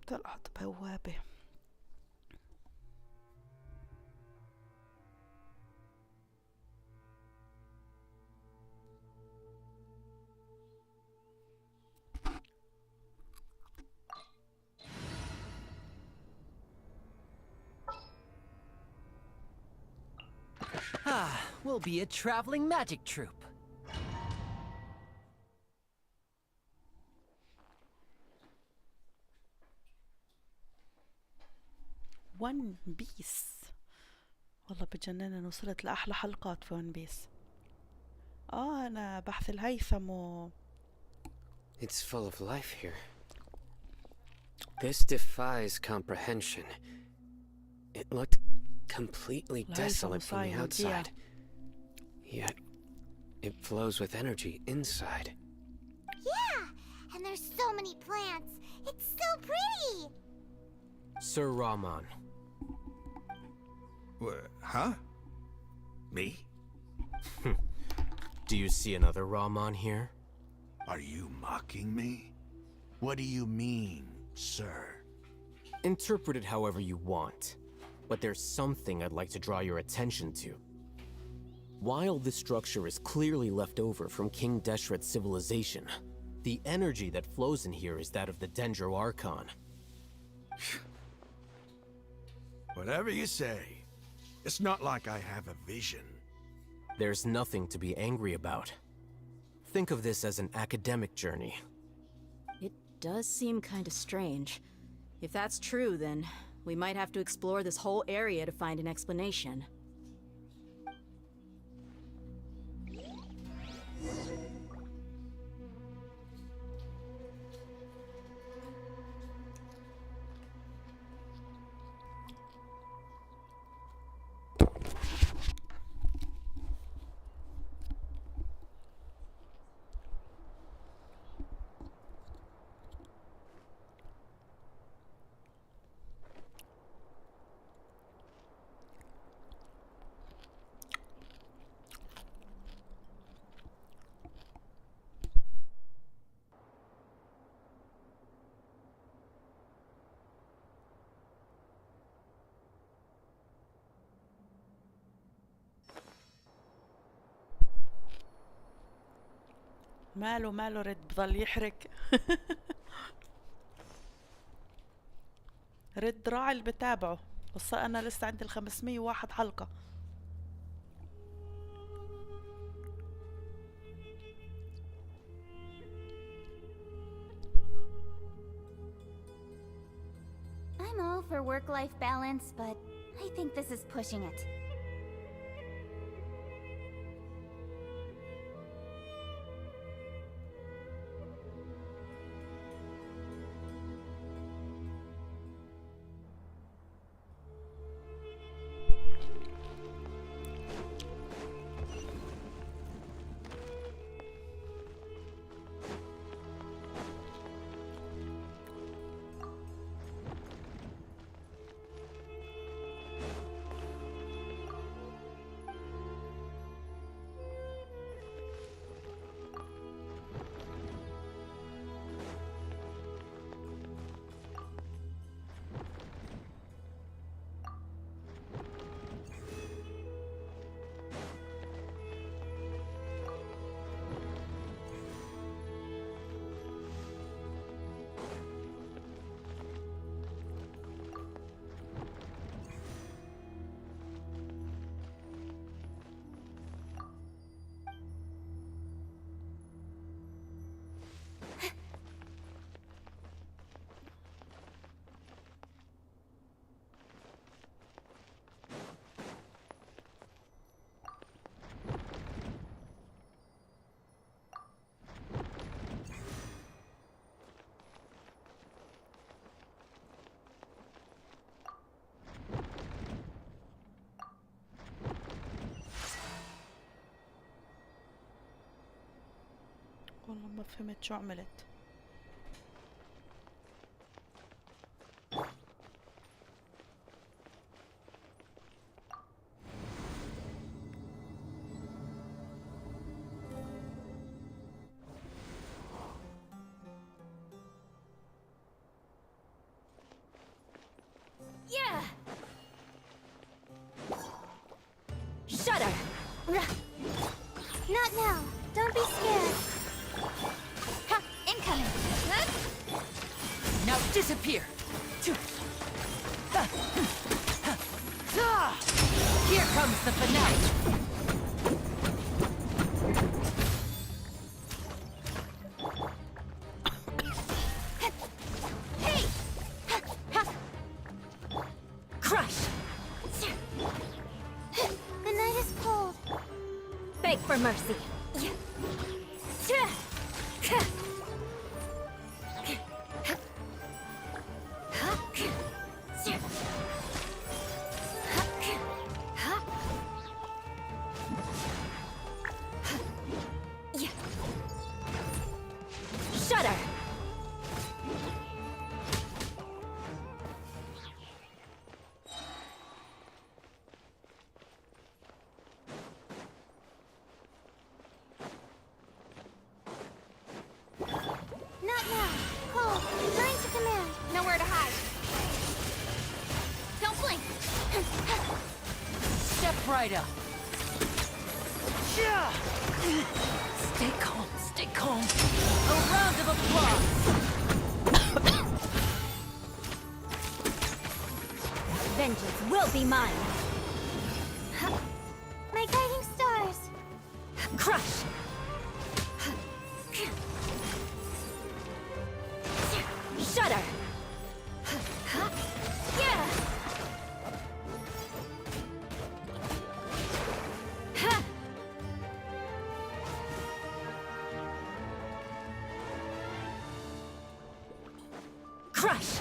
S4: طلعت بوابة.
S13: We'll be a traveling magic troupe.
S4: ون بيس والله بجنن، وصلت لأحلى حلقات في ون بيس. أنا بحث الهيثم
S14: It's full of life here. This defies comprehension. It looked completely desolate from the outside. Yet, it flows with energy inside.
S1: Yeah, and there's so many plants. It's so pretty.
S13: Sir Rahman.
S8: Huh? Me?
S13: Do you see another Rahman here?
S8: Are you mocking me? What do you mean, sir?
S13: Interpret it however you want, but there's something I'd like to draw your attention to. While this structure is clearly left over from King Deshret's civilization, the energy that flows in here is that of the Dendro Archon.
S8: Whatever you say. It's not like I have a vision.
S13: There's nothing to be angry about. Think of this as an academic journey.
S15: It does seem kind of strange. If that's true, then we might have to explore this whole area to find an explanation.
S4: ماله رد بضل يحرق. رد راعي اللي بتابعه، بس انا لسه عندي 501 حلقة.
S6: I'm all for work-life balance, but I think this is pushing it.
S4: والله ما فهمت شو عملت.
S6: Yeah. Shudder.
S1: Not now. Don't be scared.
S6: Ha! Incoming.
S5: Now disappear. Here comes the finale.
S6: Hey! Crush.
S1: The night is cold.
S6: Beg for mercy. Shudder.
S1: Not now. Cold. Going to command.
S6: Nowhere to hide. Don't blink.
S5: Step right up. Stay calm, stay calm. A round of applause.
S6: Vengeance will be mine.
S1: My guiding stars.
S6: Crush. Shudder. Yeah. Crush.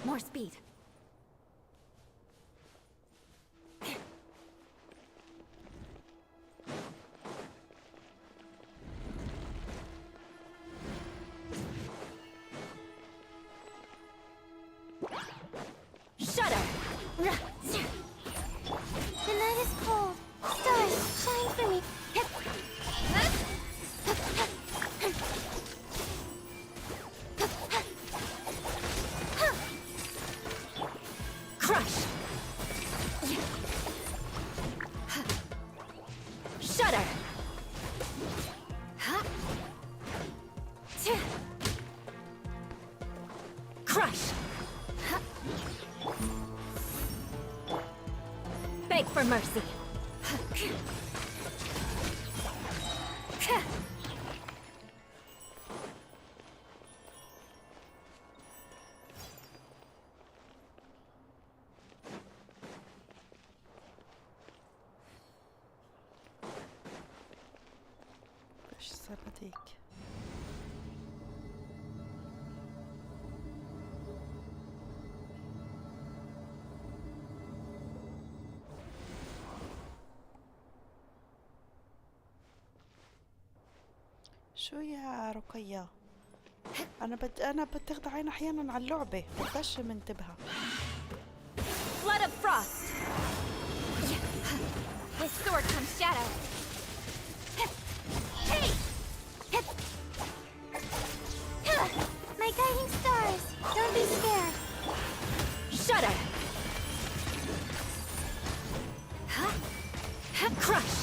S6: More speed. Shudder.
S1: The night is cold. Stars, shine for me.
S6: Crush. Shudder. Crush. Beg for mercy.
S4: ايش صار هذيك؟ شو يا رقية؟ أنا بتخدعين أحيانا على اللعبة، بدش منتبهة.
S6: Flood of frost. With sword comes shadow. Hey!
S1: My guiding stars. Don't be scared.
S6: Shudder. Crush.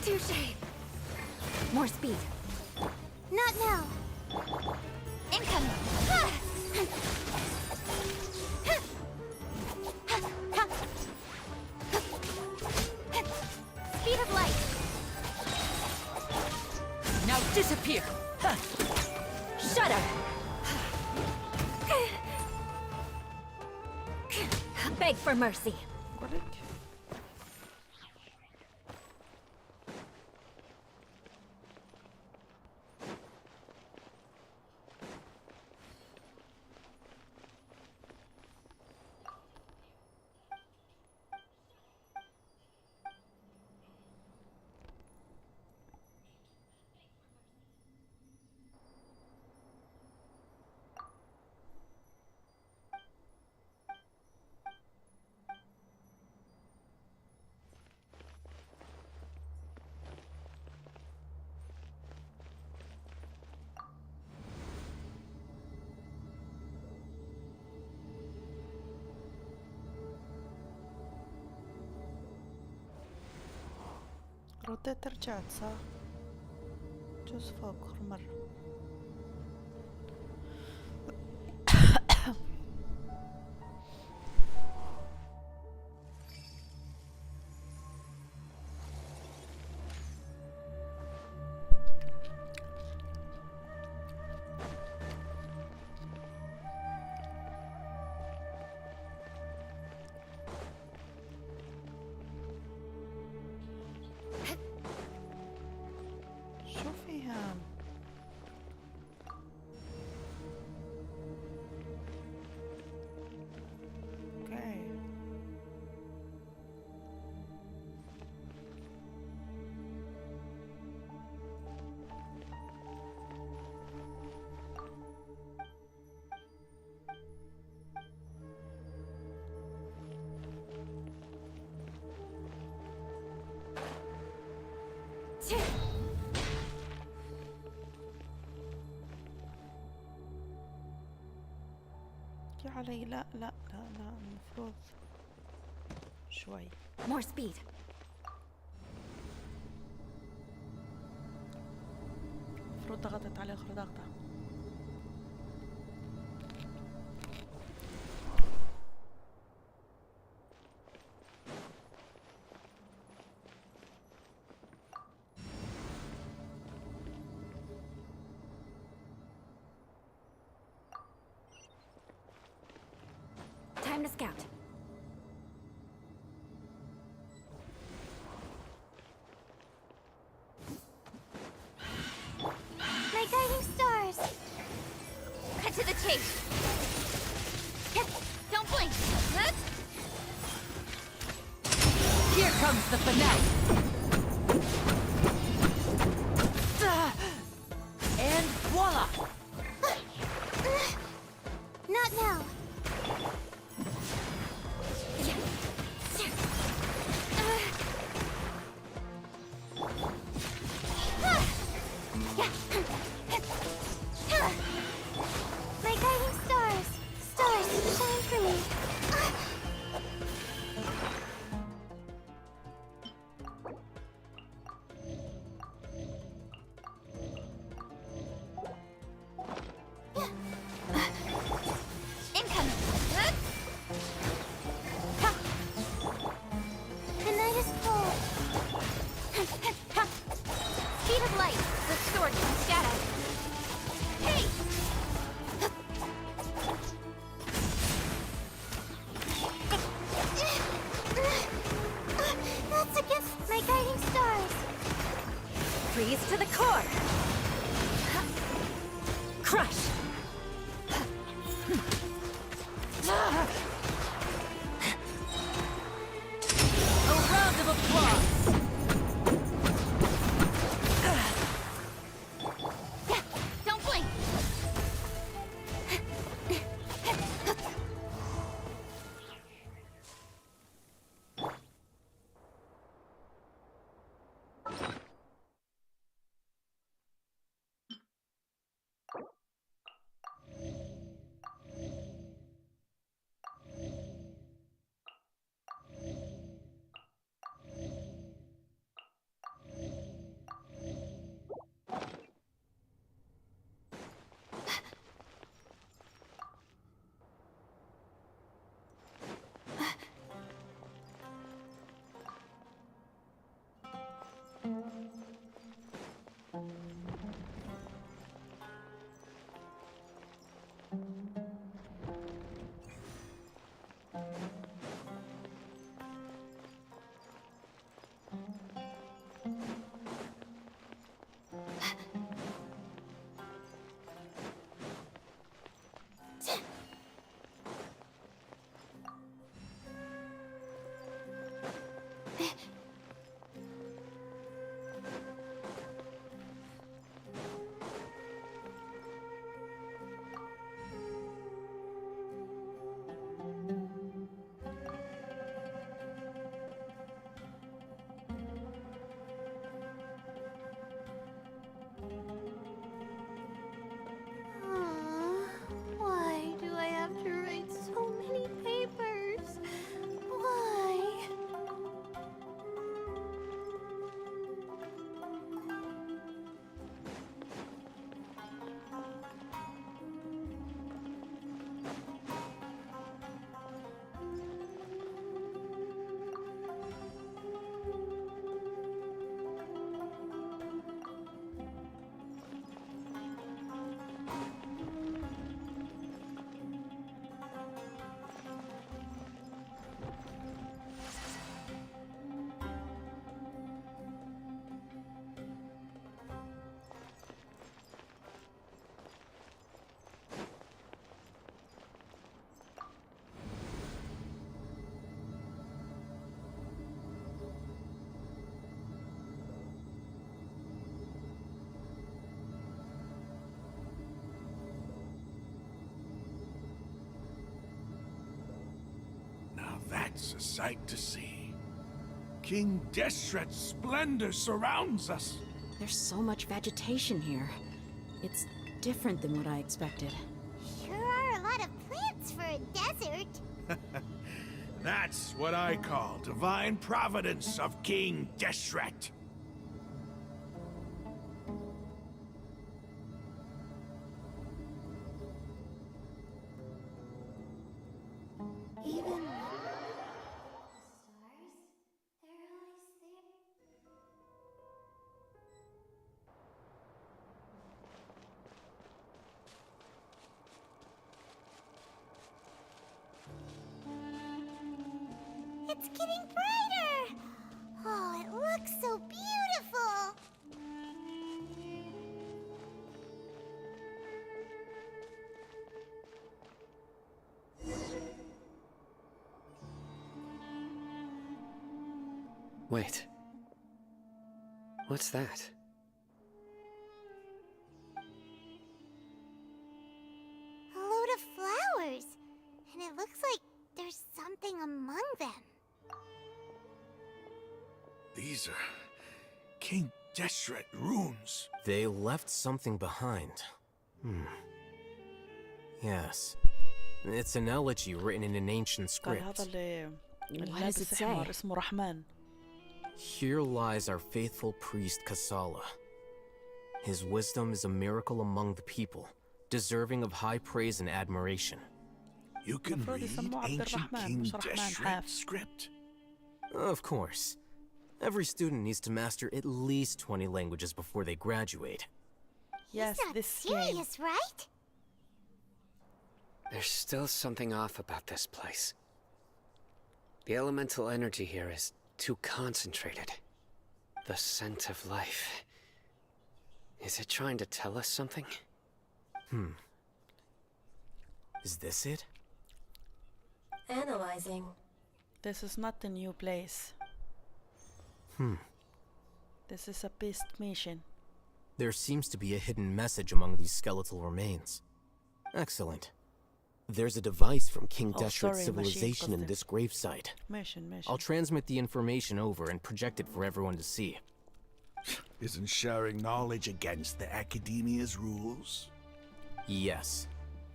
S6: Touche. More speed.
S1: Not now.
S6: Incoming.
S1: Speed of light.
S15: Disappear! Shut up! Beg for mercy.
S4: رديت رجعت صح؟ جوز فوق آخر مرة. يا علي لا لا لا لا المفروض شوي.
S6: More speed.
S4: المفروض ضغطت عليه آخر ضغطة.
S6: Time to scout.
S1: My guiding stars!
S6: Cut to the chase. Don't blink.
S5: Here comes the finale. And voila!
S1: Not now. My guiding stars! Stars, shine for me!
S6: Incoming.
S1: The night is cold.
S6: Speed of light. Distortion. Shadow. Hey!
S1: That's against my guiding stars.
S6: Freeze to the core. Crush.
S5: A round of applause.
S6: Don't blink.
S16: It's a sight to see. King Deshret's splendor surrounds us.
S15: There's so much vegetation here. It's different than what I expected.
S1: Sure are a lot of plants for a desert.
S16: That's what I call divine providence of King Deshret.
S1: Even it's getting brighter! Oh, it looks so beautiful!
S14: Wait. What's that?
S1: A load of flowers. And it looks like there's something among them.
S16: These are King Deshret runes.
S13: They left something behind. Yes. It's an elegy written in an ancient script.
S15: What does it say?
S4: اسمه رحمن.
S13: Here lies our faithful priest Kasala. His wisdom is a miracle among the people, deserving of high praise and admiration.
S16: You can read ancient King Deshret's script.
S13: Of course. Every student needs to master at least 20 languages before they graduate.
S4: Yes,
S1: He's not
S4: this
S1: serious, right?
S14: There's still something off about this place. The elemental energy here is too concentrated. The scent of life. Is it trying to tell us something?
S13: Is this it?
S1: Analyzing.
S4: This is not a new place. This is a beast mission.
S13: There seems to be a hidden message among these skeletal remains. Excellent. There's a device from King Deshret's civilization in this gravesite. I'll transmit the information over and project it for everyone to see.
S16: Isn't sharing knowledge against the Academia's rules?
S13: Yes.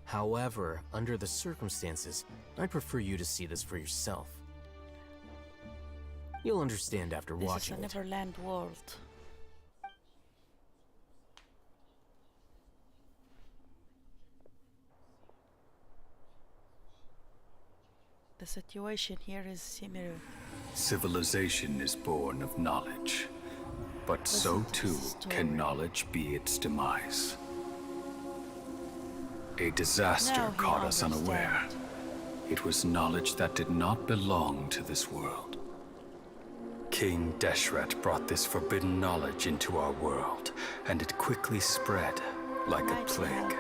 S13: However, under the circumstances, I'd prefer you to see this for yourself. You'll understand after watching
S4: This is a Neverland world. The situation here is similar.
S8: Civilization is born of knowledge, but so too can knowledge be its demise. A disaster caught us unaware. It was knowledge that did not belong to this world. King Deshret brought this forbidden knowledge into our world, and it quickly spread like a plague.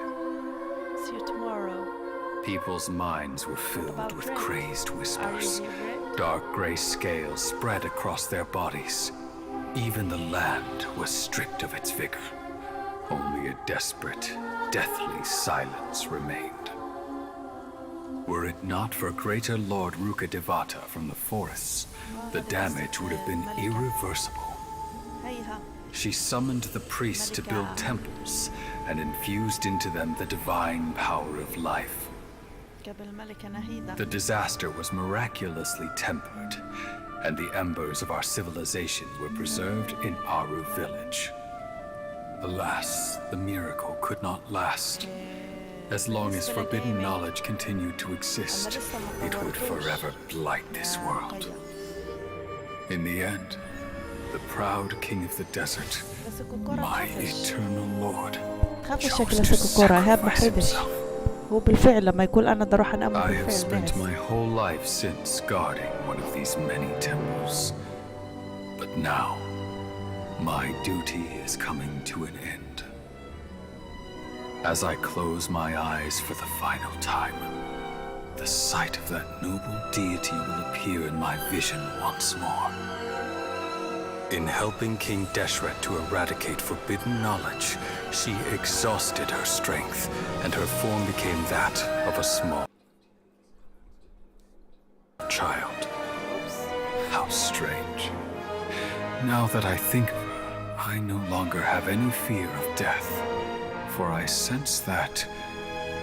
S4: See you tomorrow.
S8: People's minds were filled with crazed whispers. Dark gray scales spread across their bodies. Even the land was stripped of its vigor. Only a desperate, deathly silence remained. Were it not for greater Lord Rukkhadevata from the forests, the damage would have been irreversible. She summoned the priests to build temples and infused into them the divine power of life. The disaster was miraculously tempered, and the embers of our civilization were preserved in Aru village. Alas, the miracle could not last. As long as forbidden knowledge continued to exist, it would forever blight this world. In the end, the proud king of the desert, my eternal lord, chose to sacrifice himself.
S4: هو بالفعل لما يقول أنا بدي أروح أنام
S8: I have
S4: بالفعل
S8: spent
S4: ناس.
S8: my whole life since guarding one of these many temples. But now, my duty is coming to an end. As I close my eyes for the final time, the sight of that noble deity will appear in my vision once more. In helping King Deshret to eradicate forbidden knowledge, she exhausted her strength, and her form became that of a small child. How strange. Now that I think of her, I no longer have any fear of death, for I sense that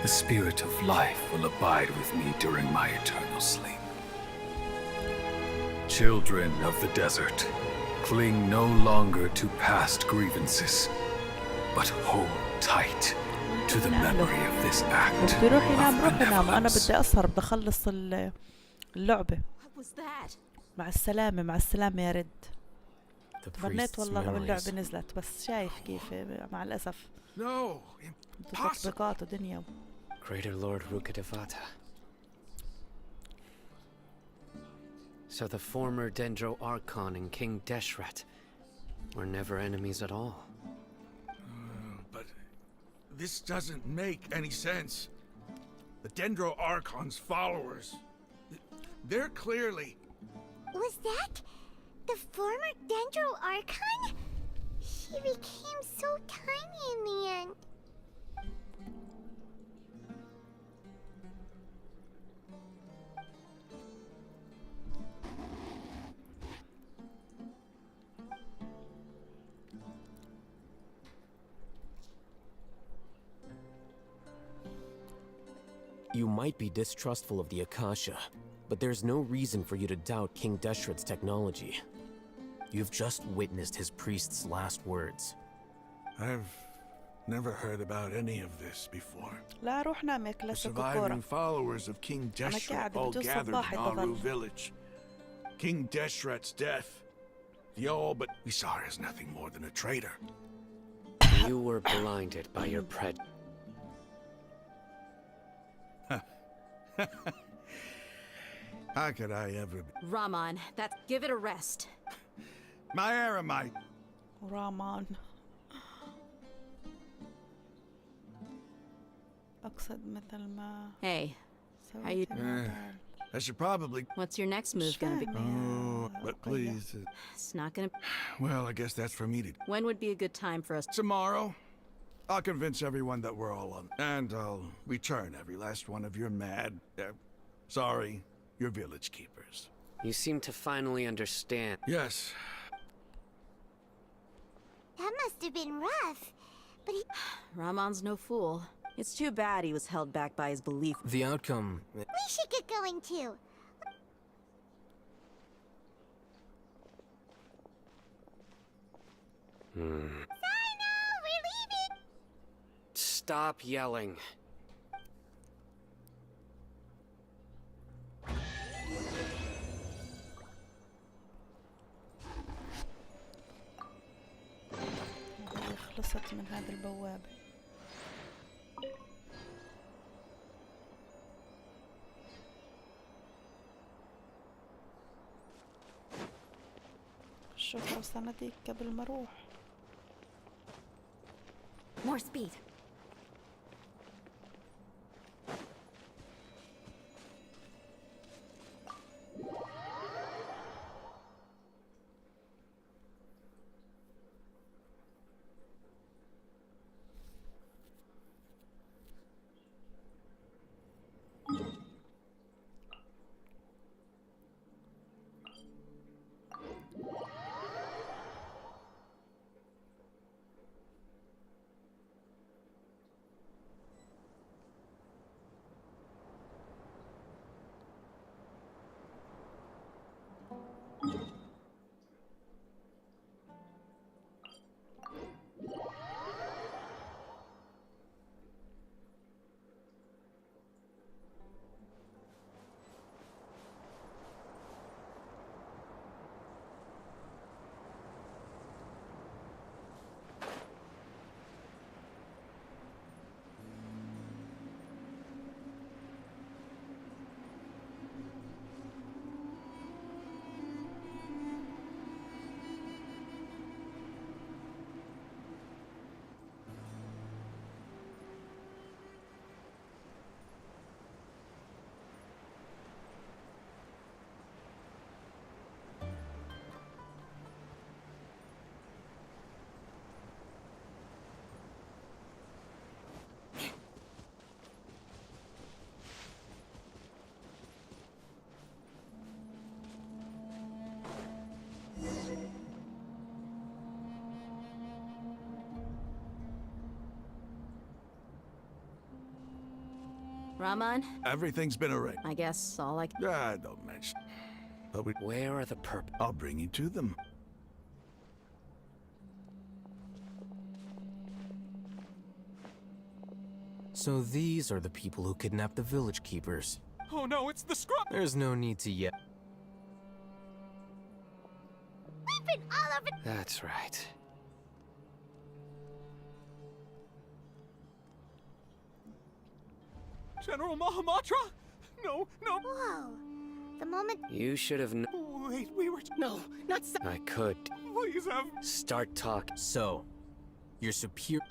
S8: the spirit of life will abide with me during my eternal sleep. Children of the desert, cling no longer to past grievances, but hold tight to the memory of this act
S4: بدي روح ينام
S8: of
S4: روح ينام أنا
S8: benevolence.
S4: بدي أسهر بدي أخلص اللعبة.
S15: What was that?
S4: مع السلامة مع السلامة يا رد.
S13: The
S4: تمنيت
S13: priest's
S4: والله لو
S13: memories.
S4: اللعبة نزلت بس شايف كيف مع الأسف.
S16: No,
S4: تطبيقات ودنيا.
S14: Greater Lord Rukkhadevata. So the former Dendro Archon and King Deshret were never enemies at all.
S16: But this doesn't make any sense. The Dendro Archon's followers, they're clearly...
S1: Was that the former Dendro Archon? She became so tiny in the end.
S13: You might be distrustful of the Akasha, but there's no reason for you to doubt King Deshret's technology. You've just witnessed his priest's last words.
S16: I've never heard about any of this before.
S4: لا روح نام يا
S16: The
S4: كلاسيكو
S16: surviving
S4: كورة.
S16: followers of King Deshret
S4: قاعدة
S16: all
S4: بدون
S16: gathered in
S4: صباحي
S16: Aru
S4: بظل.
S16: village. King Deshret's death. The all but we saw her as nothing more than a traitor.
S14: You were blinded by your pred.
S16: How could I ever be?
S15: Raman, give it a rest.
S16: My eremite.
S4: رامان. أقصد مثل ما.
S15: Hey, how you?
S16: I should probably...
S15: What's your next move gonna be?
S16: Oh, but please.
S15: It's not gonna.
S16: Well, I guess that's for me to...
S15: When would be a good time for us?
S16: Tomorrow, I'll convince everyone that we're all on. And I'll return every last one of your mad... sorry, your village keepers.
S14: You seem to finally understand.
S16: Yes.
S1: That must have been rough. But he...
S15: Ramon's no fool. It's too bad he was held back by his belief.
S13: The outcome...
S1: We should get going too. Sino, we're leaving.
S14: Stop yelling.
S4: خلصت من هذه البوابة. شوف لو صناديق قبل ما اروح.
S6: More speed.
S15: Rahman?
S16: Everything's been arranged.
S15: I guess all I can...
S16: Yeah, don't mention. But
S14: Where are the perp?
S16: I'll bring you to them.
S13: So these are the people who kidnapped the village keepers.
S17: Oh no, it's the scrub!
S13: There's no need to yet.
S1: We've been all over.
S14: That's right.
S17: General Mahamatra? No, no.
S1: Whoa. The moment.
S14: You should have known.
S17: Wait, we were. No, not.
S14: I could.
S17: Please have.
S14: Start talking.
S13: So, your superior.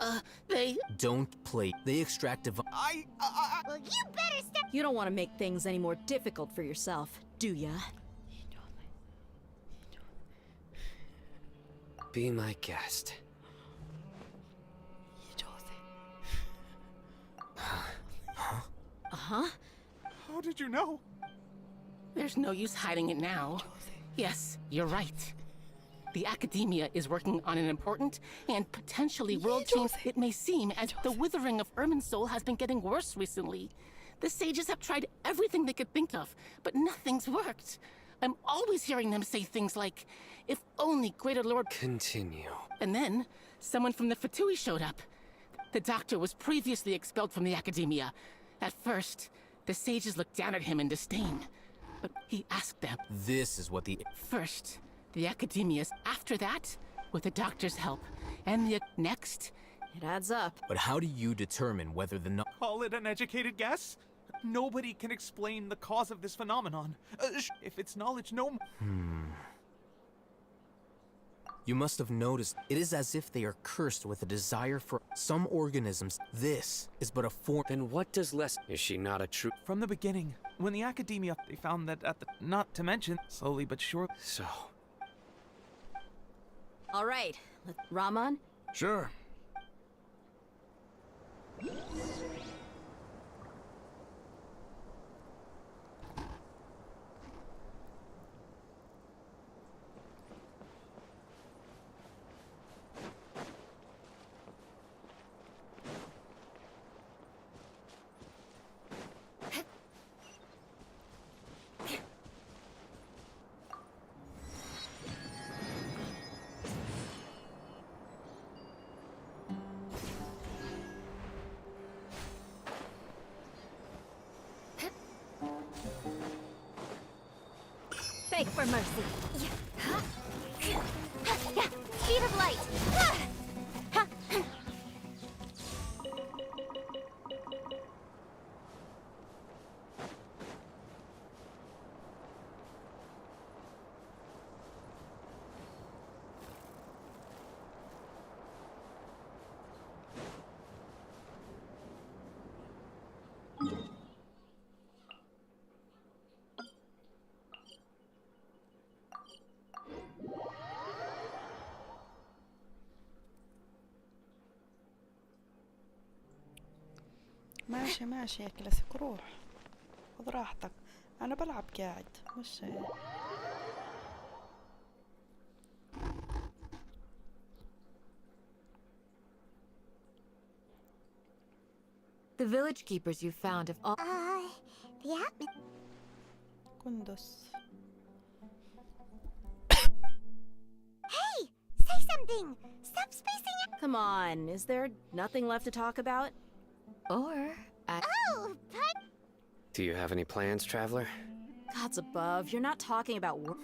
S17: They.
S13: Don't play. They extract a.
S1: Well, you better step.
S15: You don't want to make things any more difficult for yourself, do ya?
S14: Be my guest.
S15: Uh-huh.
S17: How did you know?
S18: There's no use hiding it now. Yes, you're right. The Academia is working on an important and potentially world-changing... It may seem as the withering of Irminsul has been getting worse recently. The sages have tried everything they could think of, but nothing's worked. I'm always hearing them say things like, if only Greater Lord...
S14: Continue.
S18: And then, someone from the Fatui showed up. The doctor was previously expelled from the Academia. At first, the sages looked down at him in disdain. But he asked them...
S13: This is what the...
S18: First, the Academia's. After that, with the doctor's help. And the next...
S15: It adds up.
S13: But how do you determine whether the...
S17: Call it an educated guess? Nobody can explain the cause of this phenomenon. If it's knowledge, no...
S13: You must have noticed, it is as if they are cursed with a desire for some organisms. This is but a form.
S14: Then what does less... Is she not a true...
S17: From the beginning, when the Academia, they found that at the... Not to mention, slowly but surely...
S14: So...
S15: All right. Rahman?
S16: Sure.
S6: Beg for mercy. Yeah, speed of light.
S4: ماشي ماشي يا كلاسيك، روح خذ راحتك. انا بلعب قاعد مش...
S5: The village keepers you found have all...
S1: The atmosphere.
S4: كندس.
S1: Hey! Say something! Stop spacing it!
S15: Come on, is there nothing left to talk about?
S5: Or...
S1: Oh, but...
S14: Do you have any plans, Traveler?
S15: Gods above, you're not talking about work.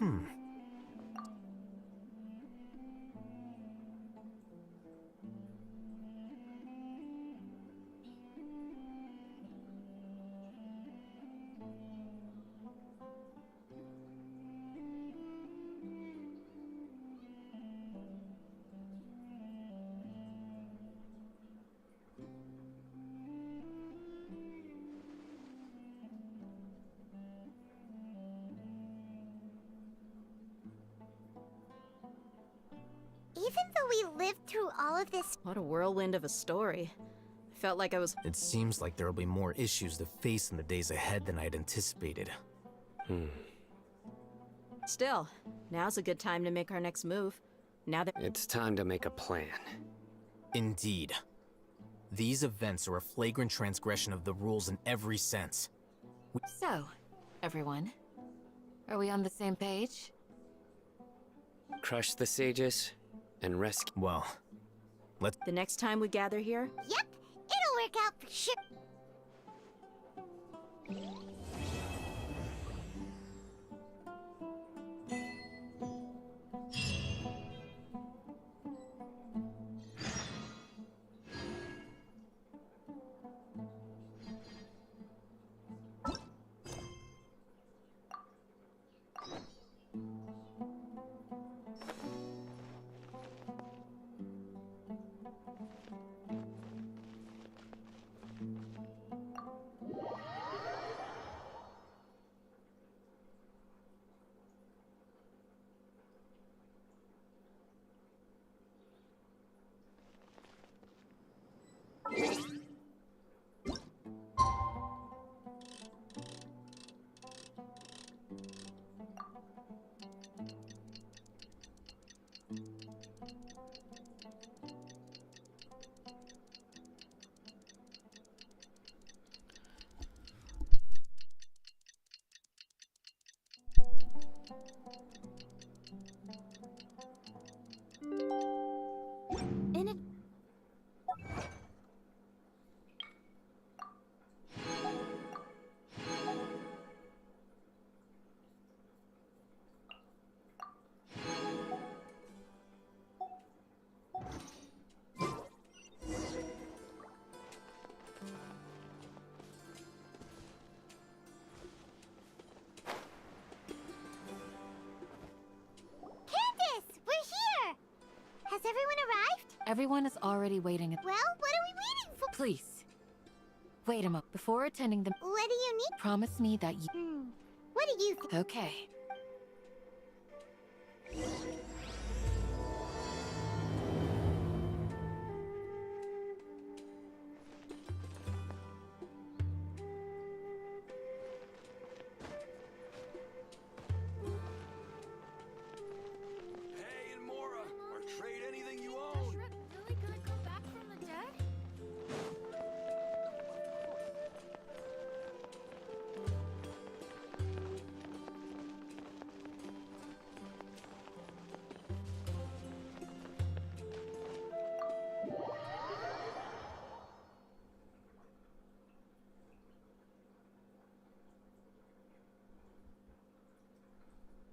S1: Even though we lived through all of this...
S15: What a whirlwind of a story. I felt like I was...
S13: It seems like there will be more issues to face in the days ahead than I'd anticipated.
S15: Still, now's a good time to make our next move. Now that...
S14: It's time to make a plan.
S13: Indeed. These events are a flagrant transgression of the rules in every sense.
S2: So, everyone, are we on the same page?
S14: Crush the sages and rescue.
S13: Well, let's.
S15: The next time we gather here?
S1: Yep, it'll work out for sure. Has everyone arrived?
S2: Everyone is already waiting at—
S1: Well, what are we waiting for?
S2: Please. Wait a moment. Before attending the—
S1: What do you need?
S2: Promise me that you—
S1: What do you think?
S2: Okay.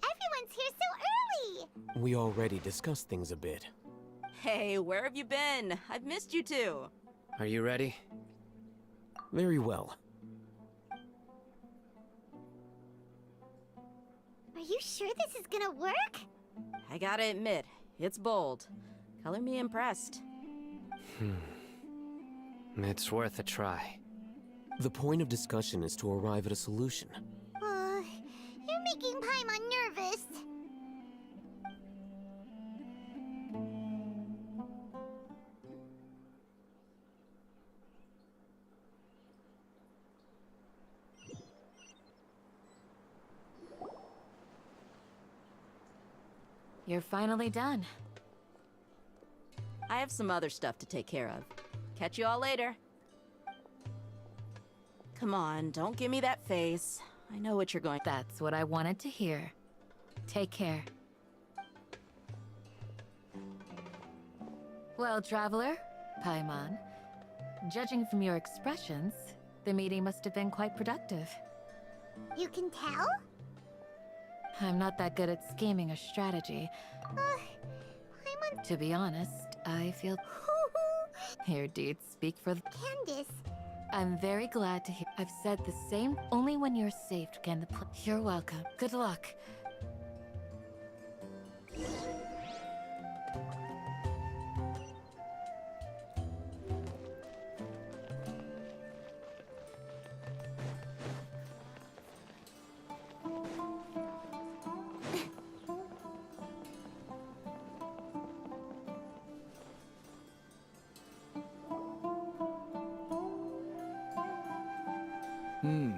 S1: Everyone's here so early!
S13: We already discussed things a bit.
S15: Hey, where have you been? I've missed you too.
S14: Are you ready?
S13: Very well.
S1: Are you sure this is gonna work?
S15: I gotta admit, it's bold. Color me impressed.
S14: It's worth a try.
S13: The point of discussion is to arrive at a solution.
S1: You're making Paimon nervous.
S2: You're finally done.
S15: I have some other stuff to take care of. Catch you all later. Come on, don't give me that face. I know what you're going—
S2: That's what I wanted to hear. Take care. Well, traveler, Paimon, judging from your expressions, the meeting must have been quite productive.
S1: You can tell?
S2: I'm not that good at scheming or strategy.
S1: Paimon—
S2: To be honest, I feel your deeds speak for—
S1: Candace.
S2: I'm very glad to hear— I've said the same— Only when you're saved can the— You're welcome. Good luck.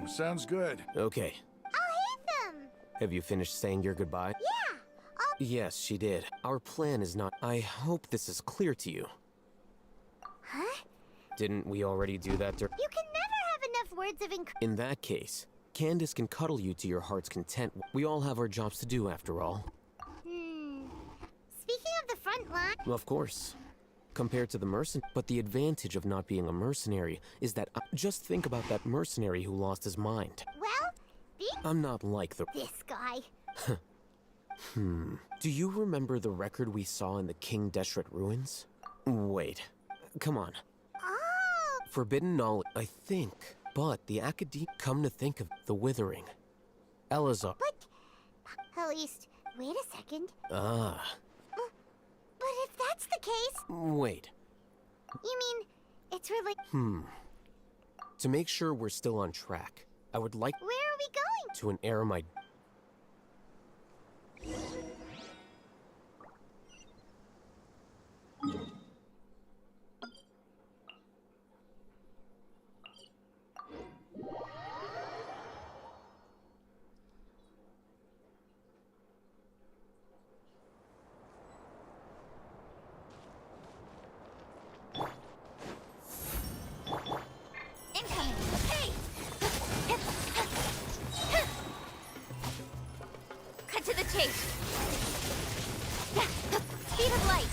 S16: Sounds good.
S13: Okay.
S1: I'll hit them!
S13: Have you finished saying your goodbye?
S1: Yeah!
S13: Yes, she did. Our plan is not— I hope this is clear to you.
S1: Huh?
S13: Didn't we already do that
S1: You can never have enough words of encouragement.
S13: In that case, Candace can cuddle you to your heart's content. We all have our jobs to do after all.
S1: Speaking of the front line...
S13: Of course. Compared to the but the advantage of not being a mercenary is that just think about that mercenary who lost his mind.
S1: Well,
S13: I'm not like the...
S1: This guy.
S13: Do you remember the record we saw in the King Deshret ruins? Wait. Come on.
S1: Oh!
S13: Forbidden knowledge, I think. But the Academy... Come to think of the Withering. Elazar...
S1: But... At least... Wait a second.
S13: Ah.
S1: But if that's the case...
S13: Wait.
S1: You mean... It's really...
S13: To make sure we're still on track, I would like...
S1: Where are we going?
S13: To an Aramite...
S2: Cut to the chase. Speed of light.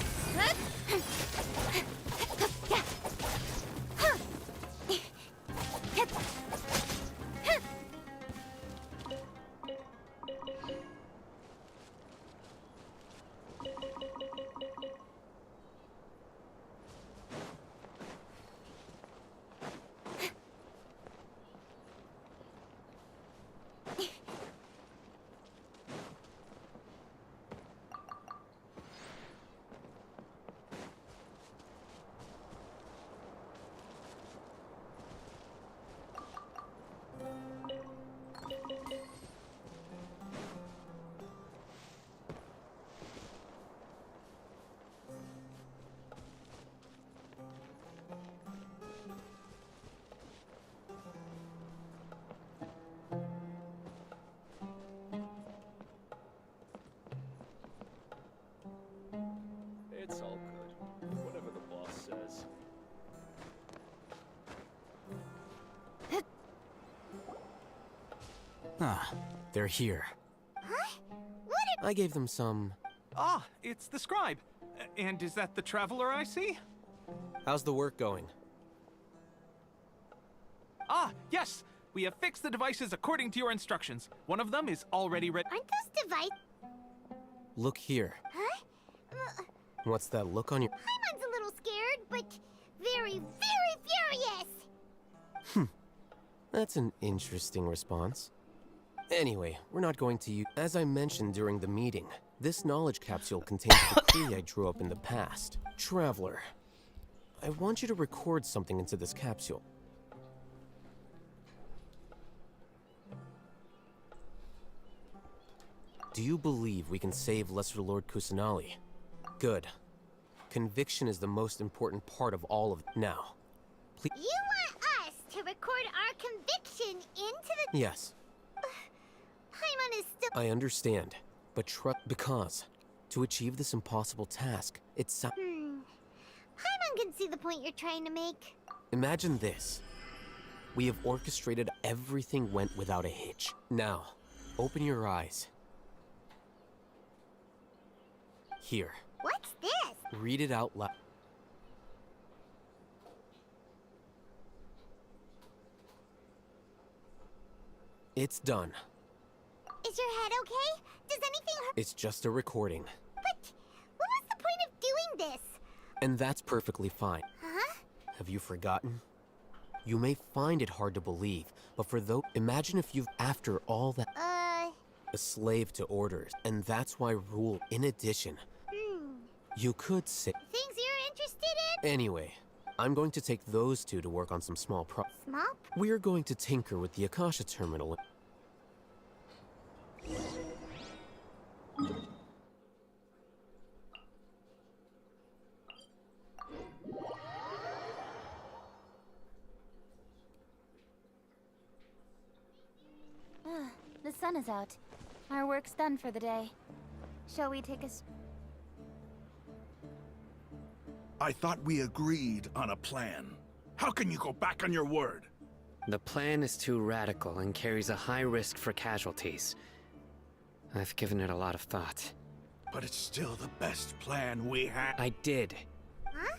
S19: It's all good. Whatever the boss says.
S13: They're here.
S1: Huh?
S13: I gave them some...
S17: Ah, it's the scribe. And is that the traveler I see?
S13: How's the work going?
S17: Ah, yes! We have fixed the devices according to your instructions. One of them is already ready.
S1: Aren't those devices...
S13: Look here.
S1: Huh?
S13: What's that look on your...
S1: Paimon's a little scared, but very, very furious!
S13: That's an interesting response. Anyway, we're not going to use... As I mentioned during the meeting, this knowledge capsule contains the tree I drew up in the past. Traveler, I want you to record something into this capsule. Do you believe we can save Lesser Lord Kusanali? Good. Conviction is the most important part of all of it. Now, please...
S1: You want us to record our conviction into the...
S13: Yes.
S1: Paimon is still...
S13: I understand, but because to achieve this impossible task, it's...
S1: Paimon can see the point you're trying to make.
S13: Imagine this. We have orchestrated everything went without a hitch. Now, open your eyes. Here.
S1: What's this?
S13: Read it out loud. It's done.
S1: Is your head okay? Does anything hurt?
S13: It's just a recording.
S1: But what was the point of doing this?
S13: And that's perfectly fine.
S1: Huh?
S13: Have you forgotten? You may find it hard to believe, but for those... Imagine if you've, after all that... A slave to orders, and that's why rule... In addition... You could say...
S1: Things you're interested in?
S13: Anyway, I'm going to take those two to work on some small
S1: Small?
S13: We're going to tinker with the Akasha terminal.
S2: The sun is out. Our work's done for the day. Shall we take a...
S16: I thought we agreed on a plan. How can you go back on your word?
S14: The plan is too radical and carries a high risk for casualties. I've given it a lot of thought.
S16: But it's still the best plan we have.
S14: I did.
S1: Huh?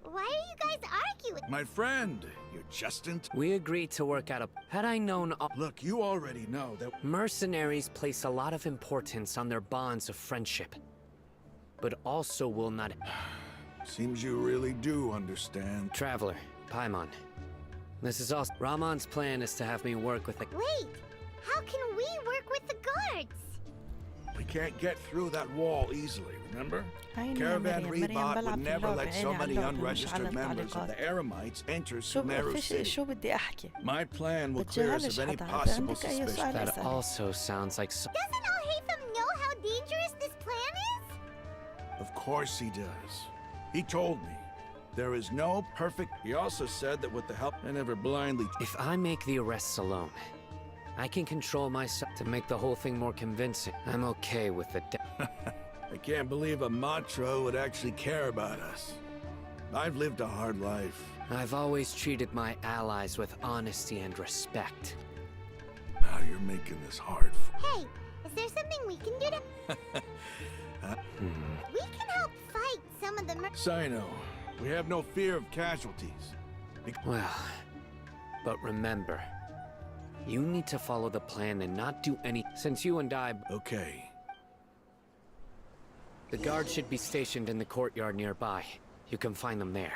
S1: Why are you guys arguing?
S16: My friend, you're just in.
S14: We agreed to work out a. Had I known.
S16: Look, you already know that.
S14: Mercenaries place a lot of importance on their bonds of friendship, but also will not.
S16: Seems you really do understand.
S14: Traveler, Paimon. This is all. Rahman's plan is to have me work with the.
S1: Wait! How can we work with the guards?
S16: We can't get through that wall easily, remember?
S4: هيني
S16: Caravan
S4: مريم
S16: Rebot
S4: بلعب
S16: would
S4: في
S16: never
S4: اللعبة،
S16: let so
S4: عيني على
S16: many
S4: اللعبة مش على
S16: unregistered members of
S4: التعليقات.
S16: the Eremites enter
S4: شو
S16: Sumeru City.
S4: شو بدي احكي؟
S16: My plan will clear us
S4: بتجاهلش
S16: of any
S4: حدا، إذا
S16: possible
S4: عندك أي
S16: suspicion.
S4: سؤال
S14: That
S4: اسأل.
S14: also sounds like.
S1: Doesn't Al-Haytham know how dangerous this plan is?
S16: Of course he does. He told me. There is no perfect. He also said that with the help, I never blindly.
S14: If I make the arrests alone, I can control myself to make the whole thing more convincing. I'm okay with the.
S16: I can't believe a Matra would actually care about us. I've lived a hard life.
S14: I've always treated my allies with honesty and respect.
S16: Now you're making this hard.
S1: Hey, is there something we can do to... We can help fight some of the
S16: Sino, we have no fear of casualties.
S14: Well, but remember, you need to follow the plan and not do any. Since you and I.
S16: Okay.
S14: The guard should be stationed in the courtyard nearby. You can find them there.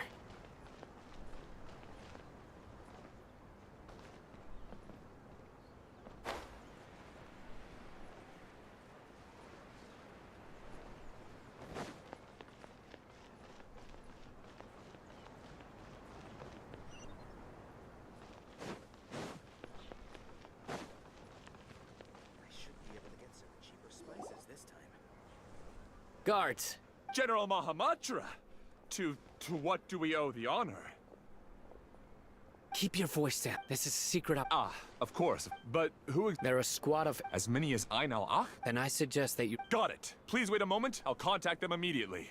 S14: Guards!
S17: General Mahamatra! To what do we owe the honor?
S14: Keep your voice down. This is a secret op.
S17: Ah, of course. But who...
S14: They're a squad of...
S17: As many as Ain al-Akh?
S14: Then I suggest that you...
S17: Got it. Please wait a moment. I'll contact them immediately.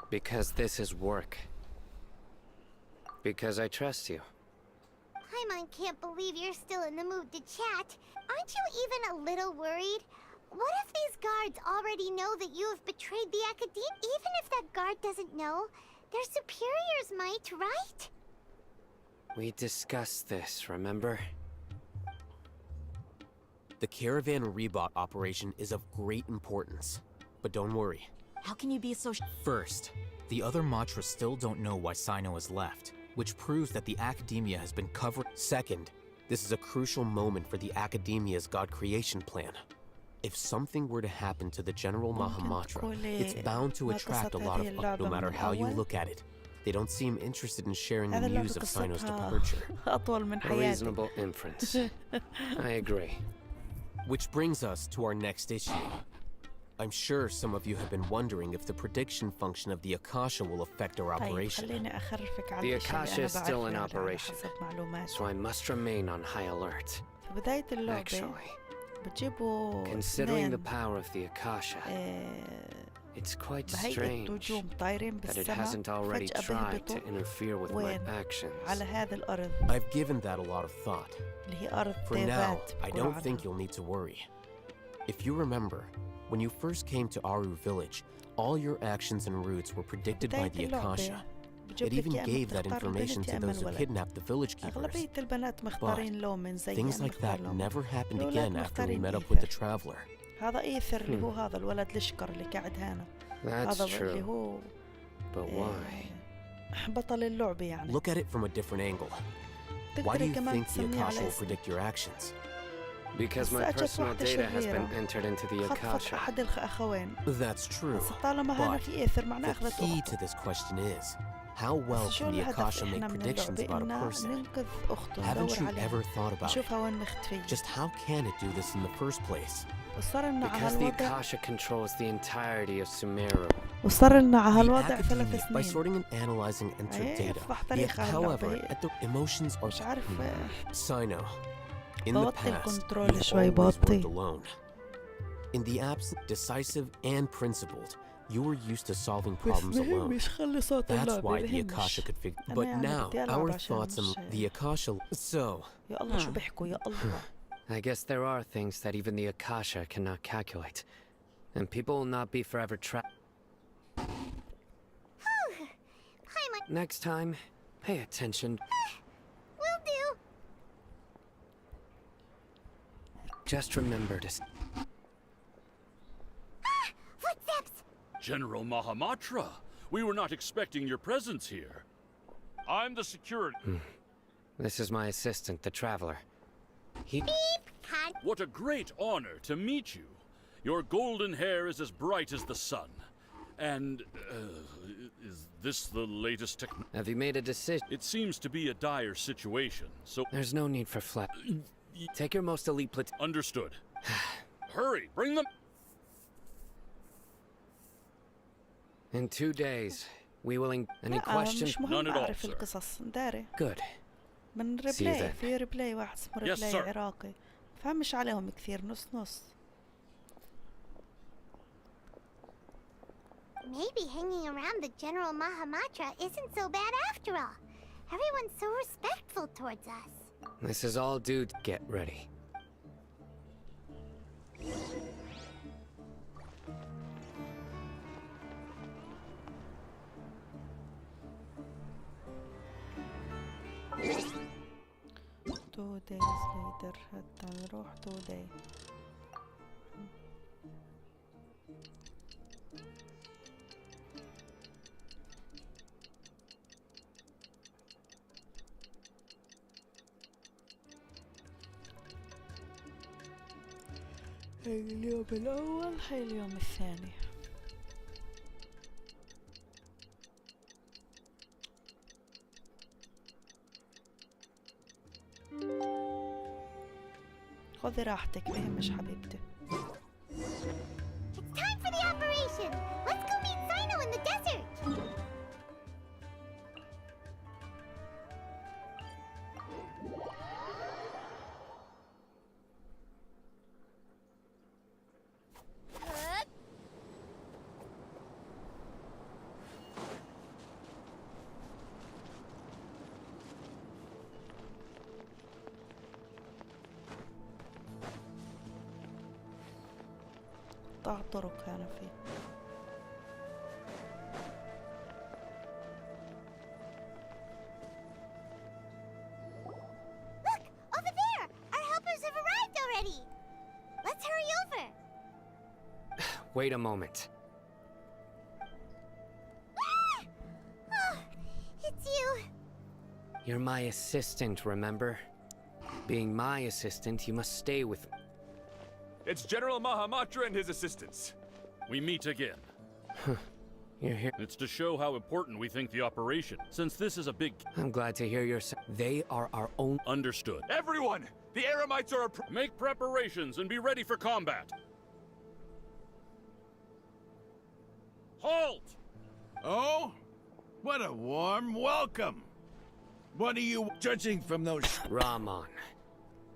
S14: Because this is work. Because I trust you.
S1: Paimon can't believe you're still in the mood to chat. Aren't you even a little worried? What if these guards already know that you have betrayed the Academia? Even if that guard doesn't know, their superiors might, right?
S14: We discussed this, remember?
S13: The Caravan Rebot operation is of great importance. But don't worry.
S15: How can you be so
S20: First, the other Matra still don't know why Sino has left, which proves that the Academia has been covered.
S13: Second, this is a crucial moment for the Academia's God creation plan. If something were to happen to the General Mahamatra, it's bound to attract a lot of no matter how you look at it. They don't seem interested in sharing the news of Sino's departure.
S14: A reasonable inference. I agree.
S13: Which brings us to our next issue. I'm sure some of you have been wondering if the prediction function of the Akasha will affect our operation.
S14: The Akasha is still in operation, so I must remain on high alert. Actually, considering the power of the Akasha, it's quite strange that it hasn't already tried to interfere with my actions.
S13: I've given that a lot of thought. For now, I don't think you'll need to worry. If you remember, when you first came to Aru village, all your actions and routes were predicted by the Akasha. It even gave that information to those who kidnapped the village keepers. But things like that never happened again after we met up with the Traveler.
S14: That's true. But why?
S13: Look at it from a different angle. Why do you think the Akasha will predict your actions?
S14: Because my personal data has been entered into the Akasha.
S13: That's true, but the key to this question is, how well can the Akasha make predictions about a person? Haven't you ever thought about it? Just how can it do this in the first place?
S14: Because the Akasha controls the entirety of Sumeru.
S13: By sorting and analyzing entered data, yet, however, at the emotions are... Sino. In the past, you've always worked alone. In the absence, decisive and principled, You were used to solving problems alone. That's why the Akasha could figure. But now, our thoughts and the Akasha. So.
S4: يا الله شو بيحكوا يا الله.
S14: I guess there are things that even the Akasha cannot calculate. And people will not be forever trapped. Next time, pay attention.
S1: Will do.
S14: Just remember to...
S1: Footsteps!
S9: General Mahamatra, we were not expecting your presence here. I'm the security.
S14: This is my assistant, the Traveler. He...
S1: Beep!
S9: What a great honor to meet you. Your golden hair is as bright as the sun. And, is this the latest technology?
S14: Have you made a decision?
S9: It seems to be a dire situation, so...
S14: There's no need for flap. Take your most elite platoon.
S9: Understood. Hurry, bring them...
S14: In 2 days, we will... Any questions?
S9: None at all, sir.
S14: Good.
S4: من ريبلاي في ريبلاي واحد اسمه ريبلاي عراقي فهمش عليهم كثير نص نص.
S1: Maybe hanging around the General Mahamatra isn't so bad after all. Everyone's so respectful towards us.
S14: This is all due to... Get ready.
S4: Two days later حتى نروح 2 days. هاي اليوم الأول هاي اليوم الثاني. خذي راحتك بهمش حبيبتي.
S1: It's time for the operation! Let's go meet Sino in the desert!
S4: قطاع طرق كان فيه.
S1: Look! Over there! Our helpers have arrived already! Let's hurry over!
S14: Wait a moment.
S1: Oh, it's you!
S14: You're my assistant, remember? Being my assistant, you must stay with me.
S19: It's General Mahamatra and his assistants.
S9: We meet again.
S14: You're here.
S9: It's to show how important we think the operation, since this is a big...
S14: I'm glad to hear your... They are our own...
S9: Understood.
S19: Everyone! The Eremites are...
S9: Make preparations and be ready for combat. Halt!
S16: Oh? What a warm welcome. What are you judging from those...
S14: Rahman.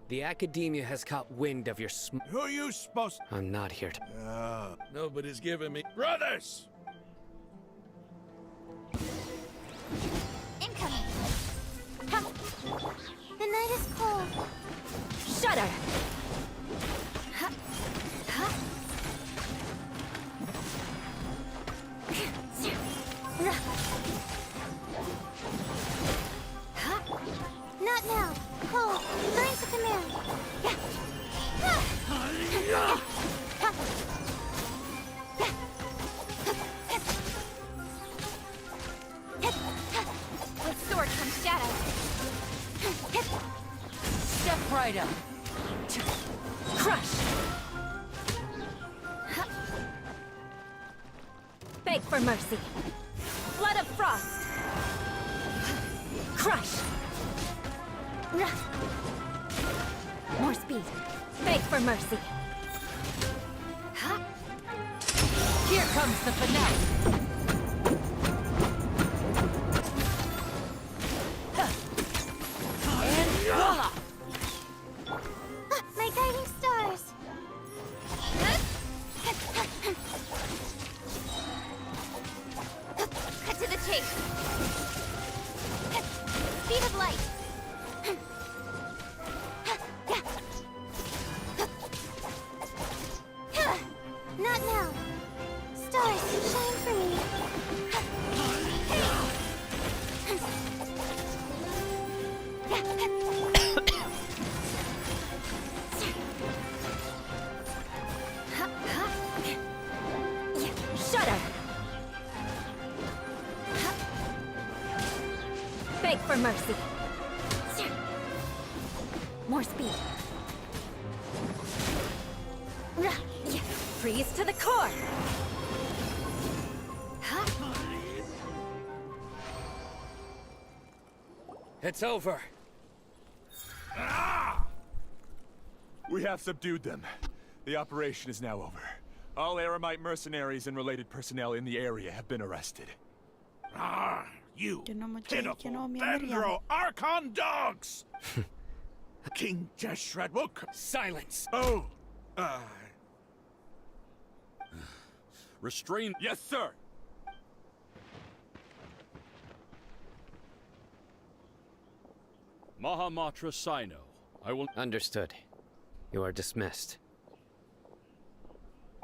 S14: The Academia has caught wind of your
S16: Who are you supposed to...
S14: I'm not here to...
S16: nobody's giving me... Brothers!
S1: Incoming! The night is cold.
S6: Shudder!
S1: Not now. Cold. Learn to command.
S6: With sword comes shadow. Step right up. Crush! Beg for mercy. Blood of frost. Crush! More speed. Beg for mercy. Here comes the finale. And voila!
S1: My guiding stars.
S6: for mercy. More speed. Freeze to the core.
S14: It's over.
S19: We have subdued them. The operation is now over. All Aramite mercenaries and related personnel in the area have been arrested.
S16: You pitiful Dendro Archon dogs! King Deshret will
S14: Silence!
S19: Oh! Restrain. Yes, sir!
S9: Mahamatra Sino. I will...
S14: Understood. You are dismissed.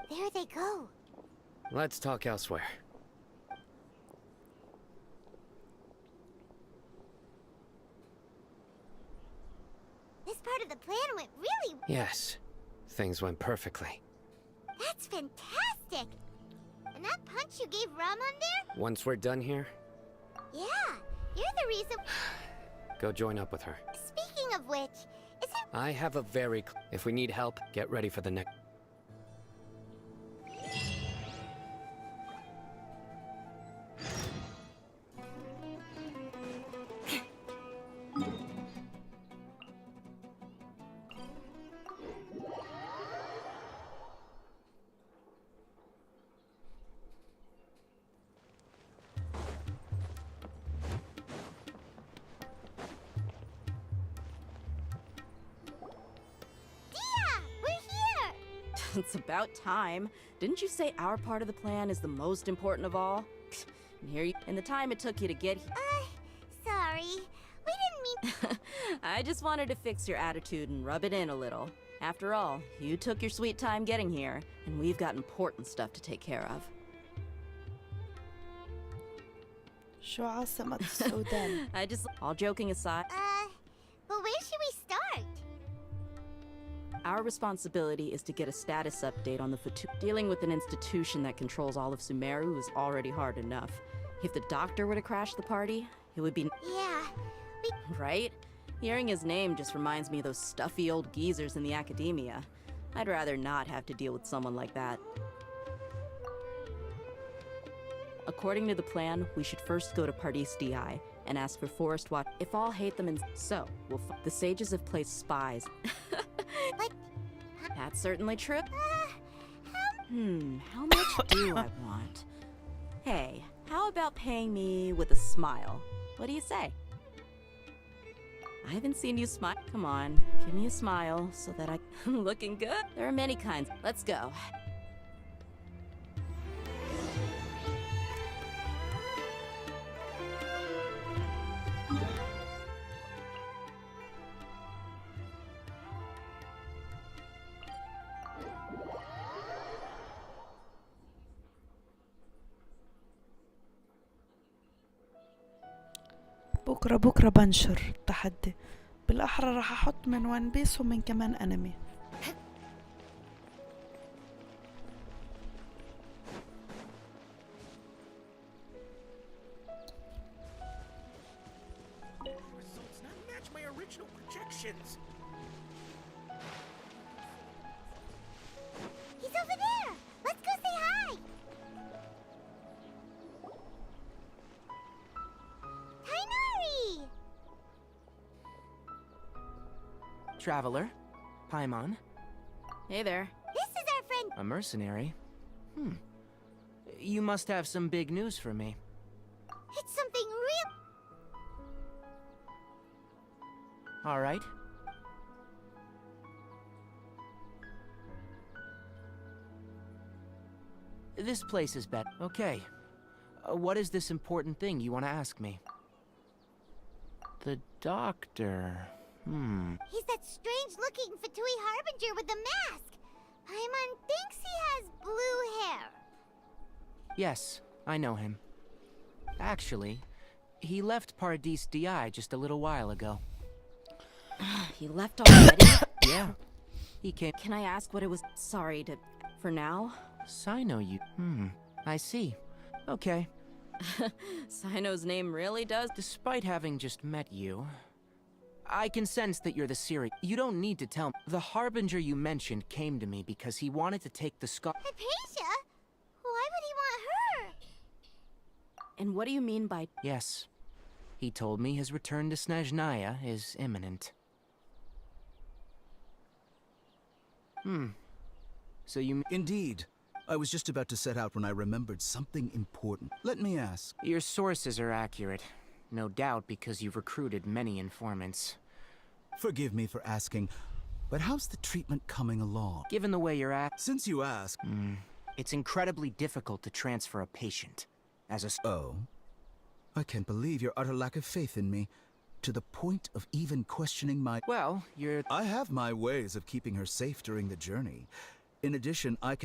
S1: There they go.
S14: Let's talk elsewhere.
S1: This part of the plan went really...
S14: Yes. Things went perfectly.
S1: That's fantastic! And that punch you gave Ramon there?
S14: Once we're done here,
S1: Yeah, you're the reason...
S14: go join up with her.
S1: Speaking of which, is it...
S14: I have a very... If we need help, get ready for the next...
S15: It's about time. Didn't you say our part of the plan is the most important of all? And here you... And the time it took you to get here...
S1: Sorry. We didn't mean...
S15: I just wanted to fix your attitude and rub it in a little. After all, you took your sweet time getting here, and we've got important stuff to take care of.
S4: شو عاصمة السودان؟
S15: I just... All joking aside...
S1: But where should we start?
S15: Our responsibility is to get a status update on the Fatu. Dealing with an institution that controls all of Sumeru is already hard enough. If the doctor were to crash the party, it would be...
S1: Yeah,
S15: Right? Hearing his name just reminds me of those stuffy old geezers in the academia. I'd rather not have to deal with someone like that. According to the plan, we should first go to Pardis DI and ask for Forest Watch. If all hate them and... So, the sages have placed spies... That's certainly true. How much do I want? Hey, how about paying me with a smile? What do you say? I haven't seen you smile. Come on, give me a smile so that I'm looking good. There are many kinds. Let's go.
S4: بكرة بنشر التحدي. بالأحرى راح أحط من ون بيس ومن كمان أنمي.
S16: Results not match my original projections.
S1: He's over there! Let's go say hi! Tainari!
S3: Traveler, Paimon.
S15: Hey there.
S1: This is our friend...
S3: A mercenary? You must have some big news for me.
S1: It's something real...
S3: All right. This place is better. Okay. What is this important thing you want to ask me? The doctor.
S1: He's that strange-looking Fatui Harbinger with the mask! Paimon thinks he has blue hair.
S3: Yes, I know him. Actually, he left Paradis DI just a little while ago.
S15: He left already?
S3: Yeah. He came...
S15: Can I ask what it was? Sorry to... For now?
S3: Sino you... I see. Okay.
S15: Sino's name really does.
S3: Despite having just met you, I can sense that you're the Siri. You don't need to tell me. The Harbinger you mentioned came to me because he wanted to take the Scar.
S1: Hypatia? Why would he want her?
S15: And what do you mean by...
S3: Yes. He told me his return to Snezhnaya is imminent. So you...
S2: Indeed. I was just about to set out when I remembered something important. Let me ask.
S3: Your sources are accurate. No doubt because you've recruited many informants.
S2: Forgive me for asking, but how's the treatment coming along?
S3: Given the way you're at...
S2: Since you ask...
S3: It's incredibly difficult to transfer a patient. As a...
S2: Oh? I can't believe your utter lack of faith in me. To the point of even questioning my...
S3: Well,
S2: I have my ways of keeping her safe during the journey. In addition, I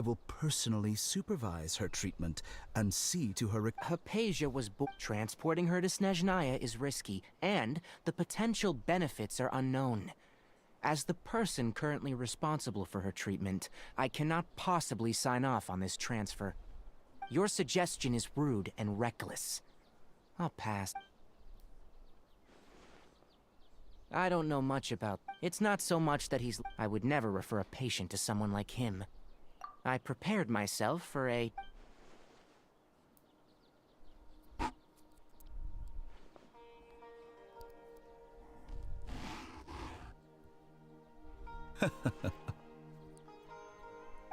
S2: will personally supervise her treatment and see to her...
S3: Hypatia was transporting her to Snezhnaya is risky, and the potential benefits are unknown. As the person currently responsible for her treatment, I cannot possibly sign off on this transfer. Your suggestion is rude and reckless. I'll pass. I don't know much about... It's not so much that he's... I would never refer a patient to someone like him. I prepared myself for a...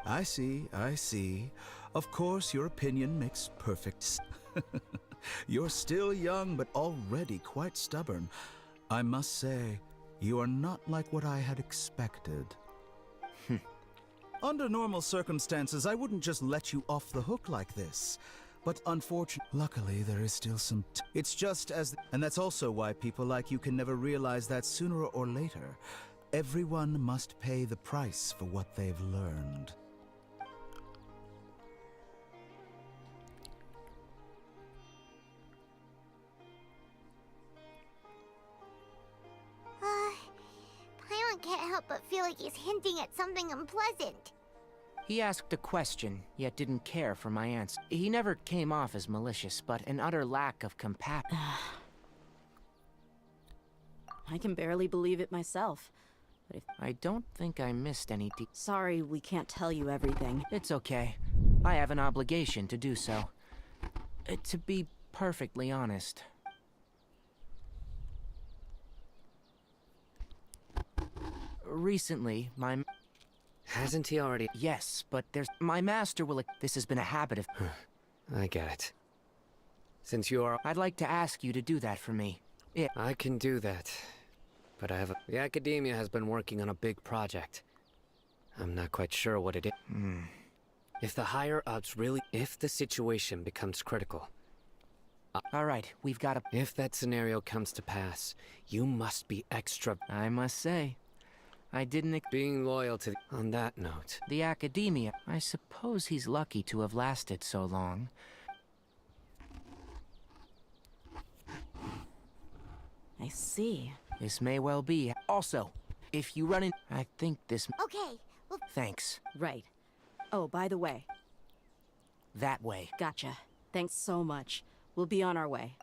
S2: I see. Of course, your opinion makes perfect sense. You're still young, but already quite stubborn. I must say, you are not like what I had expected. Under normal circumstances, I wouldn't just let you off the hook like this. But unfortunately, luckily, there is still some... It's just as... And that's also why people like you can never realize that sooner or later, everyone must pay the price for what they've learned.
S1: Paimon can't help but feel like he's hinting at something unpleasant.
S3: He asked a question, yet didn't care for my answer. He never came off as malicious, but an utter lack of compassion.
S15: I can barely believe it myself. But if...
S3: I don't think I missed any
S15: Sorry, we can't tell you everything.
S3: It's okay. I have an obligation to do so. To be perfectly honest. Recently, my...
S14: Hasn't he already?
S3: Yes, but there's... My master will... This has been a habit of...
S14: I get it. Since you are...
S3: I'd like to ask you to do that for me.
S14: I can do that. But I have a... The Academia has been working on a big project. I'm not quite sure what it is. If the higher-ups really... If the situation becomes critical...
S3: Alright, we've got to...
S14: If that scenario comes to pass, you must be extra...
S3: I must say, I didn't...
S14: Being loyal to... On that note...
S3: The Academia... I suppose he's lucky to have lasted so long.
S15: I see.
S3: This may well be. Also, if you run in... I think this...
S1: Okay, well...
S3: Thanks.
S15: Right. Oh, by the way.
S3: That way.
S15: Gotcha. Thanks so much. We'll be on our way.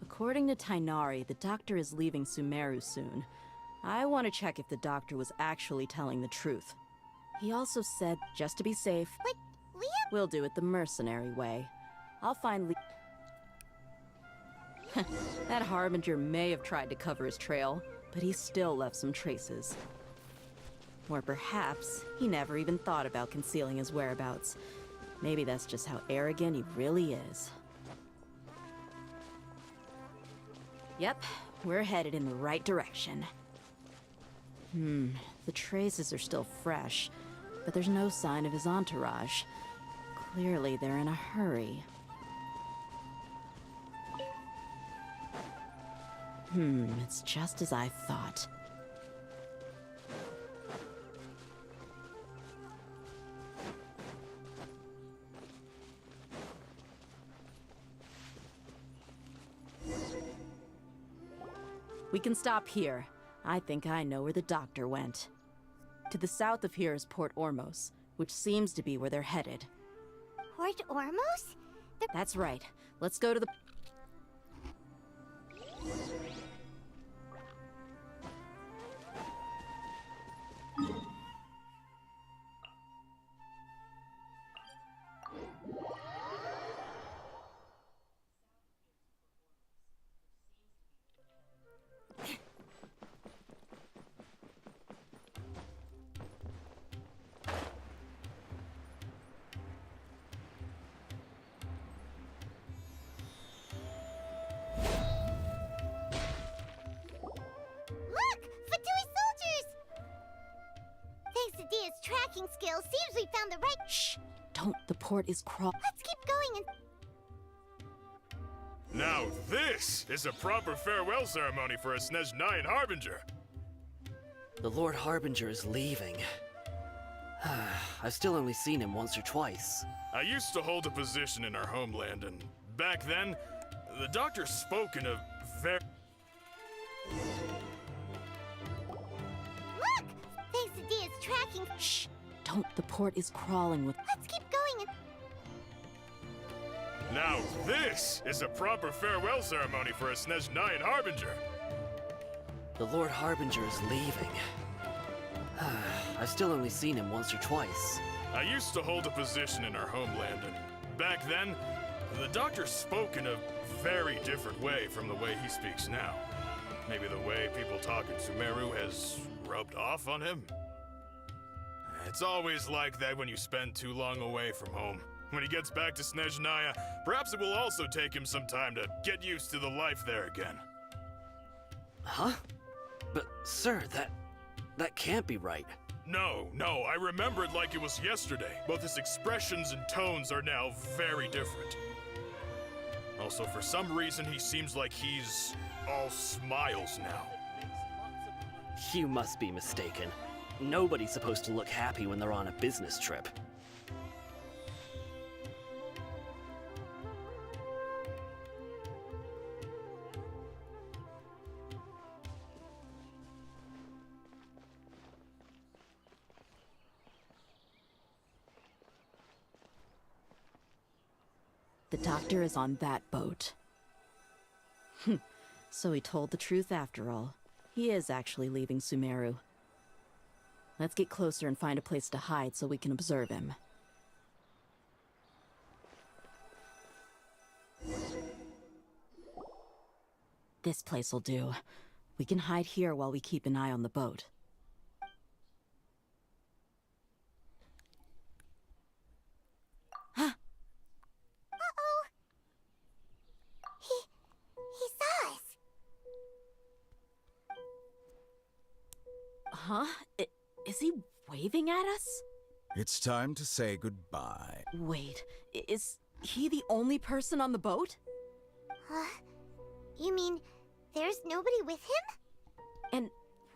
S15: According to Tainari, the doctor is leaving Sumeru soon. I want to check if the doctor was actually telling the truth. He also said, just to be safe,
S1: But Liam...
S15: We'll do it the mercenary way. I'll find That Harbinger may have tried to cover his trail, but he still left some traces. Or perhaps he never even thought about concealing his whereabouts. Maybe that's just how arrogant he really is. Yep, we're headed in the right direction. The traces are still fresh, but there's no sign of his entourage. Clearly they're in a hurry. It's just as I thought. We can stop here. I think I know where the doctor went. To the south of here is Port Ormos, which seems to be where they're headed.
S1: Port Ormos?
S15: That's right. Let's go to the...
S1: tracking skills, seems we found the right—
S15: Shh! Don't. The port is
S1: Let's keep going and—
S2: Now this is a proper farewell ceremony for a Snezhnayan Harbinger.
S21: The Lord Harbinger is leaving. I've still only seen him once or twice.
S2: I used to hold a position in our homeland, and back then, the doctor spoke in a very—
S1: Look! Thanks to Dia's tracking—
S15: Shh! Don't. The port is crawling with—
S1: Let's keep going and—
S2: Now this is a proper farewell ceremony for a Snezhnayan Harbinger.
S21: The Lord Harbinger is leaving. I've still only seen him once or twice.
S2: I used to hold a position in our homeland, and back then, the doctor spoke in a very different way from the way he speaks now. Maybe the way people talk in Sumeru has rubbed off on him? It's always like that when you spend too long away from home. When he gets back to Snezhnaya, perhaps it will also take him some time to get used to the life there again.
S21: Huh? But, sir, that can't be right.
S2: No, I remember it like it was yesterday. Both his expressions and tones are now very different. Also, for some reason, he seems like he's all smiles now.
S21: You must be mistaken. Nobody's supposed to look happy when they're on a business trip.
S15: The doctor is on that boat. So he told the truth after all. He is actually leaving Sumeru. Let's get closer and find a place to hide so we can observe him. This place will do. We can hide here while we keep an eye on the boat. Huh? Is he waving at us?
S16: It's time to say goodbye.
S15: Wait, is he the only person on the boat?
S1: You mean there's nobody with him?
S15: And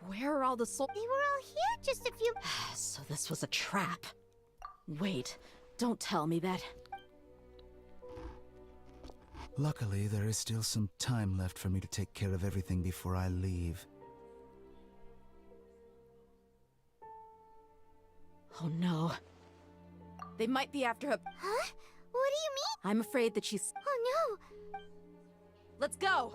S15: where are all the souls?
S1: They were all here just a few—
S15: So this was a trap. Wait, don't tell me that.
S22: Luckily, there is still some time left for me to take care of everything before I leave.
S15: Oh no. They might be after her.
S1: Huh? What do you mean?
S15: I'm afraid that she's—
S1: Oh no!
S15: Let's go!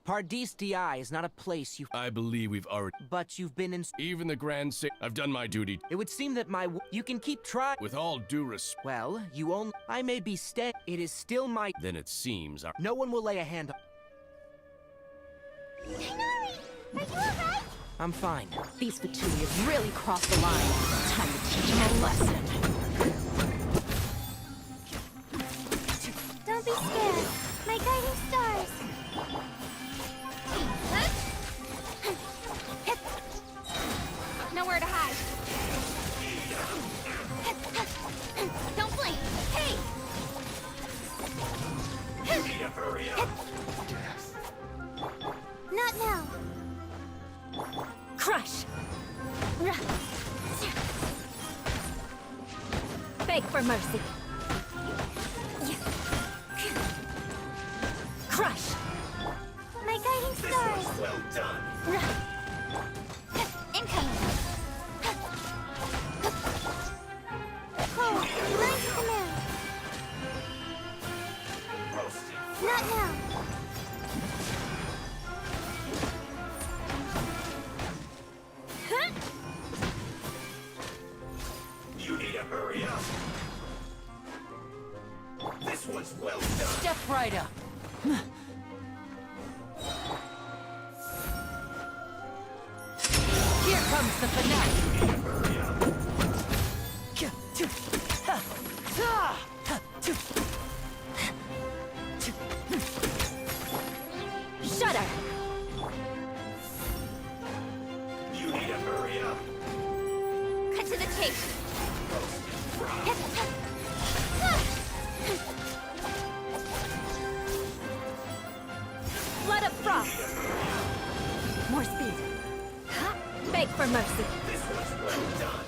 S3: Pardis Di is not a place you—
S23: I believe we've already—
S3: But you've been in—
S23: Even the Grand I've done my duty.
S3: It would seem that you can keep trying—
S23: With all due respect—
S3: Well, you only— I may be staying— It is still my—
S23: Then it seems our—
S3: No one will lay a hand on—
S1: Tighnari! Are you alright?
S3: I'm fine.
S15: These Fatui have really crossed the line. Time to teach them a lesson.
S1: Don't be scared. My guiding stars.
S6: Nowhere to hide. Don't blink. Hey! Beg for mercy. Crush.
S1: My guiding stars.
S8: Well done.
S1: Incoming. Oh, line to command. Not now.
S8: You need to hurry up. This one's well done.
S5: Step right up. Here comes the finale.
S6: Shudder.
S8: You need to hurry up.
S6: Cut to the chase. Flood of frost. More speed. Beg for mercy.
S8: This one's well done.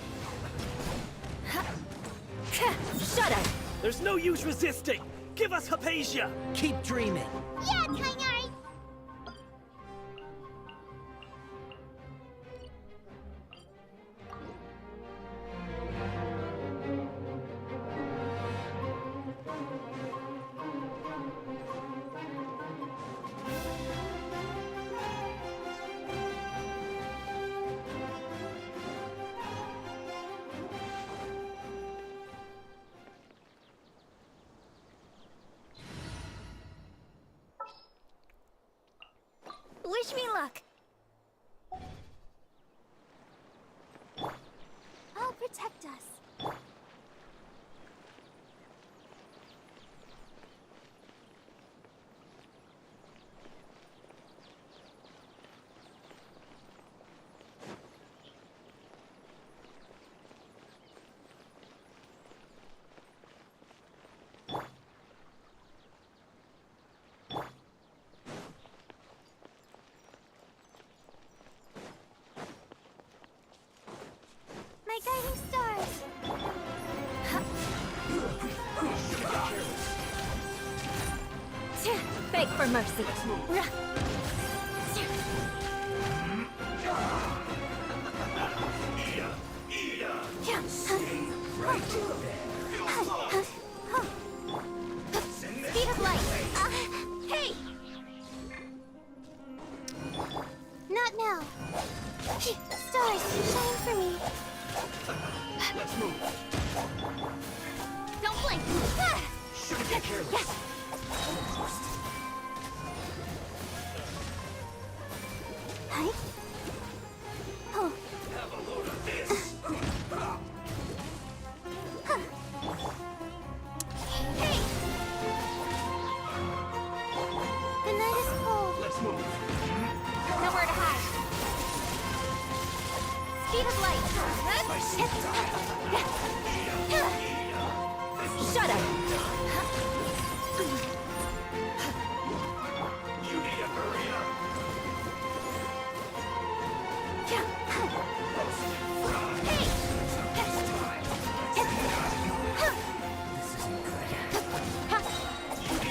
S6: Shudder.
S7: There's no use resisting. Give us Hypatia.
S3: Keep dreaming.
S1: Yeah, Tiny. Wish me luck. I'll protect us. My guiding stars.
S6: Beg for mercy.
S1: Speed of light. Hey! Not now. Stars, shine for me.
S8: Let's move.
S1: Don't blink.
S8: Shouldn't get careless.
S1: Hi. Oh.
S8: Have a load of this.
S1: Hey! The night is cold.
S8: Let's move.
S1: Nowhere to hide. Speed of light.
S6: Shudder.
S8: You need to hurry up.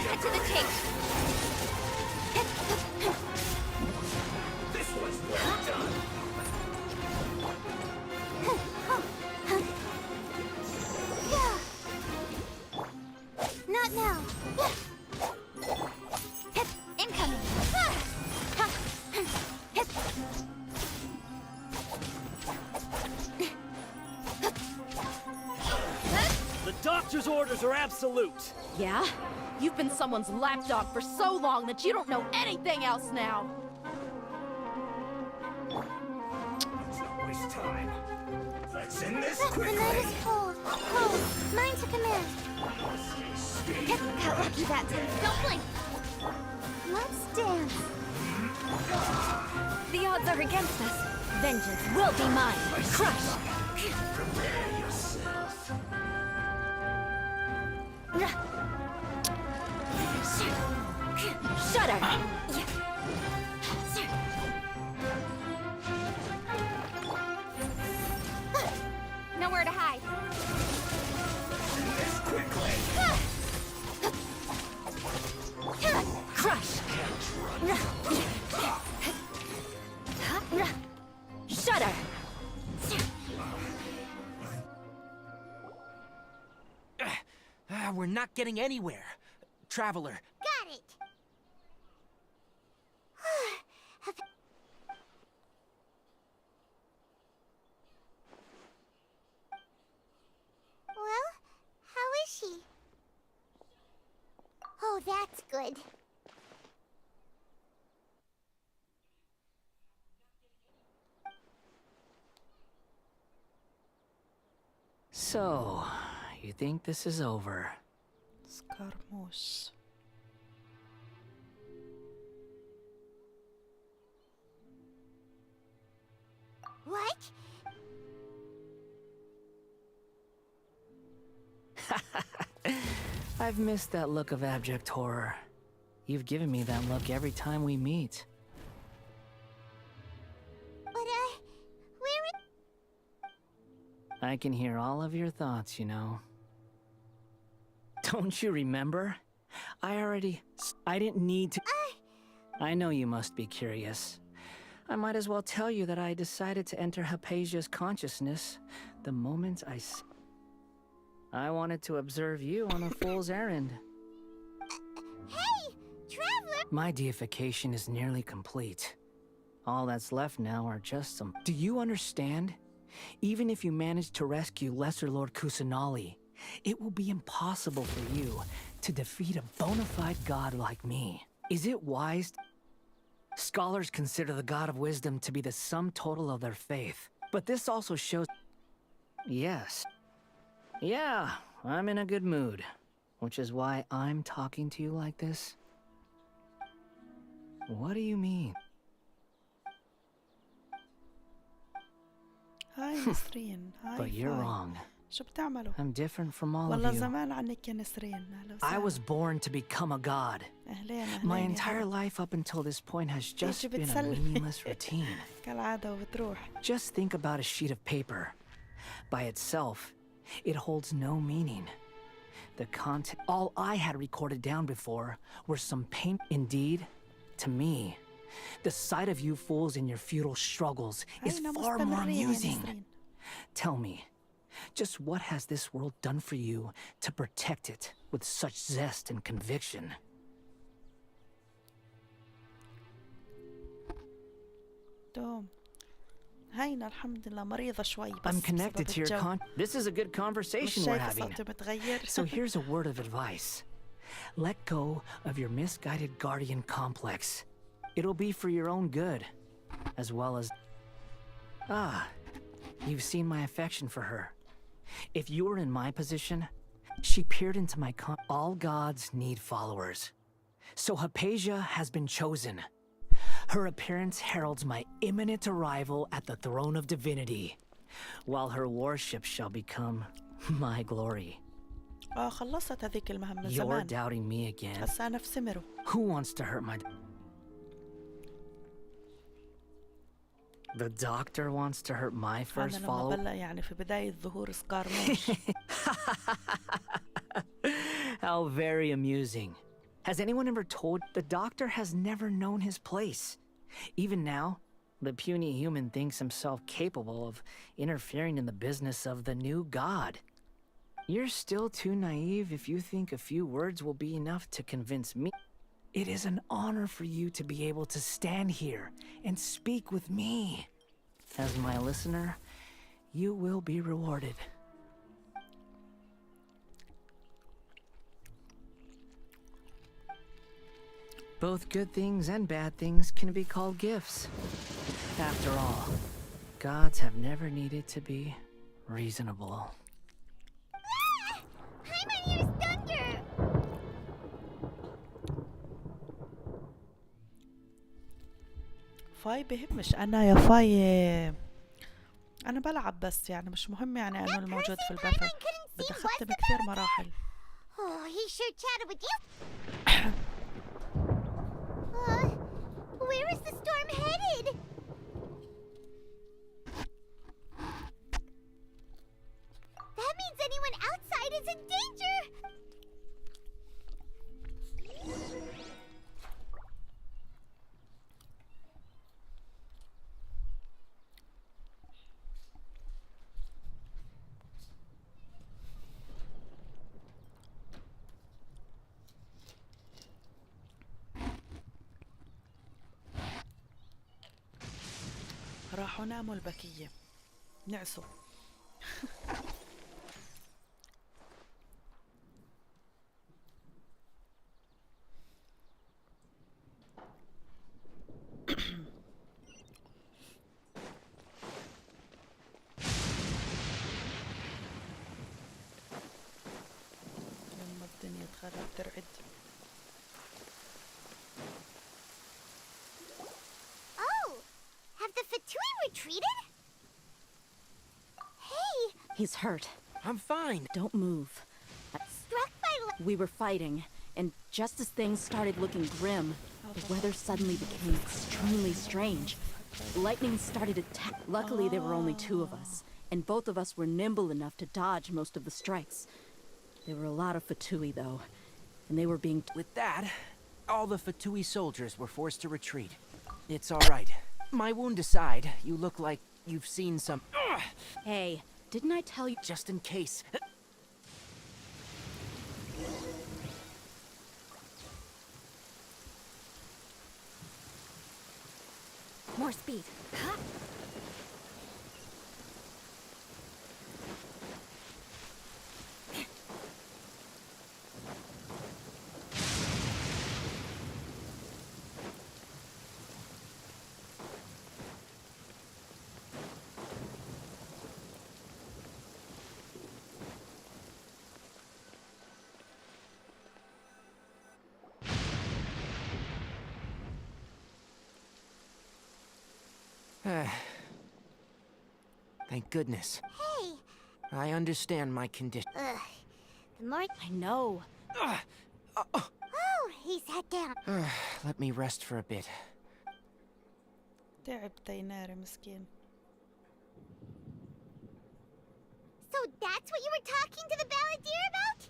S6: Cut to the chase.
S8: This one's well done.
S1: Not now.
S6: Incoming.
S7: The doctor's orders are absolute.
S15: Yeah? You've been someone's lapdog for so long that you don't know anything else now.
S8: Let's not waste time. Let's end this
S1: The
S8: quickly.
S1: night is cold. Cold. Mine to command. Got lucky that time. Don't blink. Let's dance.
S6: The odds are against us. Vengeance will be mine. Crush.
S8: Prepare yourself.
S6: Shudder. Nowhere to hide.
S3: We're not getting anywhere. Traveler.
S1: Got it. Well, how is she? Oh, that's good.
S10: So, you think this is over?
S4: سكارموش.
S1: What?
S10: I've missed that look of abject horror. You've given me that look every time we meet.
S1: But, where
S10: I can hear all of your thoughts, you know. Don't you remember? I didn't need to... I know you must be curious. I might as well tell you that I decided to enter Hypatia's consciousness the moment I wanted to observe you on a fool's errand.
S1: Hey, Traveler!
S10: My deification is nearly complete. All that's left now are just some... Do you understand? Even if you manage to rescue Lesser Lord Kusanali, it will be impossible for you to defeat a bona fide god like me. Is it wise? Scholars consider the God of Wisdom to be the sum total of their faith. But this also shows... Yes. Yeah, I'm in a good mood. Which is why I'm talking to you like this. What do you mean?
S4: هاي نسرين. هاي
S10: But you're wrong.
S4: شو بتعملوا؟
S10: I'm different from all of
S4: والله
S10: you.
S4: زمان عنك يا نسرين.
S10: I was born to become a god.
S4: أهلين أهلين.
S10: My entire life up until this point has just been a meaningless routine.
S4: كالعادة وبتروح.
S10: Just think about a sheet of paper. By itself, it holds no meaning. The content, all I had recorded down before were some pain. Indeed, to me, the sight of you fools in your futile struggles is far more amusing. Tell me, just what has this world done for you to protect it with such zest and conviction?
S4: دوم. هينا الحمد لله مريضة شوي بس
S10: I'm connected to your This is a good conversation we're having.
S4: صوتي متغير.
S10: So here's a word of advice. Let go of your misguided guardian complex. It'll be for your own good, as well as... Ah, you've seen my affection for her. If you were in my position, she peered into my All gods need followers. So Hypatia has been chosen. Her appearance heralds my imminent arrival at the throne of divinity, while her worship shall become my glory.
S4: خلصت هذيك المهمة
S10: You're
S4: زمان.
S10: doubting me again.
S4: هسا أنا في سمرو.
S10: Who wants to hurt my... The doctor wants to hurt my first
S4: أنا لما
S10: follower?
S4: بلق يعني في بداية ظهور سكارموش.
S10: How very amusing. Has anyone ever told... The doctor has never known his place. Even now, the puny human thinks himself capable of interfering in the business of the new god. You're still too naive if you think a few words will be enough to convince me. It is an honor for you to be able to stand here and speak with me. As my listener, you will be rewarded. Both good things and bad things can be called gifts. After all, gods have never needed to be reasonable.
S1: Heimer's thunder!
S4: فاي بهمش أنا يا فاي. أنا بلعب بس يعني مش مهم يعني أنا الموجود في البث. بدي أختم كثير مراحل.
S1: Oh, he sure chatted with you. Where is the storm headed? That means anyone outside is in danger!
S4: راحوا ناموا البكية نعسوا. لما الدنيا تخرب ترعد.
S1: Oh, have the Fatui retreated? Hey!
S15: He's hurt.
S3: I'm fine.
S15: Don't move.
S1: Struck by
S15: We were fighting, and just as things started looking grim, the weather suddenly became extremely strange. Lightning started attack. Luckily, there were only two of us, and both of us were nimble enough to dodge most of the strikes. There were a lot of Fatui, though, and they were being...
S3: With that, all the Fatui soldiers were forced to retreat. It's all right. My wound aside, you look like you've seen some...
S15: Hey, didn't I tell you...
S3: Just in case.
S2: More speed. Huh?
S3: Thank goodness.
S1: Hey!
S3: I understand my condition.
S1: Ugh. The more...
S15: I know.
S1: Oh, he sat down.
S3: Let me rest for a bit.
S4: تعب تيناري مسكين.
S1: So that's what you were talking to the balladeer about?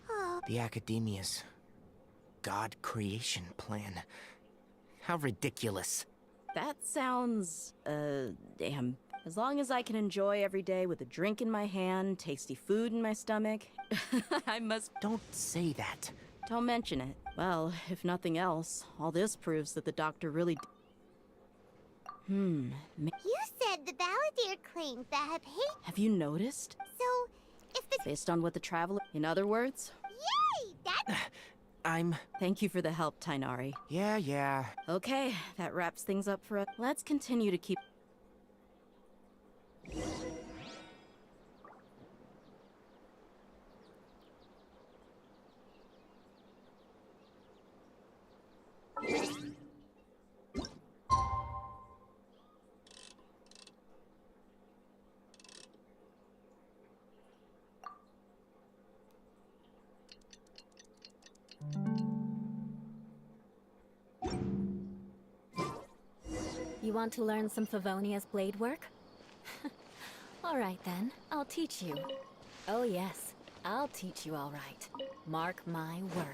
S1: Oh.
S3: The Academia's God creation plan. How ridiculous.
S15: That sounds, damn. As long as I can enjoy every day with a drink in my hand, tasty food in my stomach, I must...
S3: Don't say that.
S15: Don't mention it. Well, if nothing else, all this proves that the doctor really...
S1: You said the balladeer claimed that hate...
S15: Have you noticed?
S1: So, if the...
S15: Based on what the traveler... In other words?
S1: Yay! That's...
S3: I'm...
S15: Thank you for the help, Tainari.
S3: Yeah.
S15: Okay, that wraps things up for us. Let's continue to keep...
S2: You want to learn some Favonia's blade work? All right then, I'll teach you. Oh yes, I'll teach you all right. Mark my words.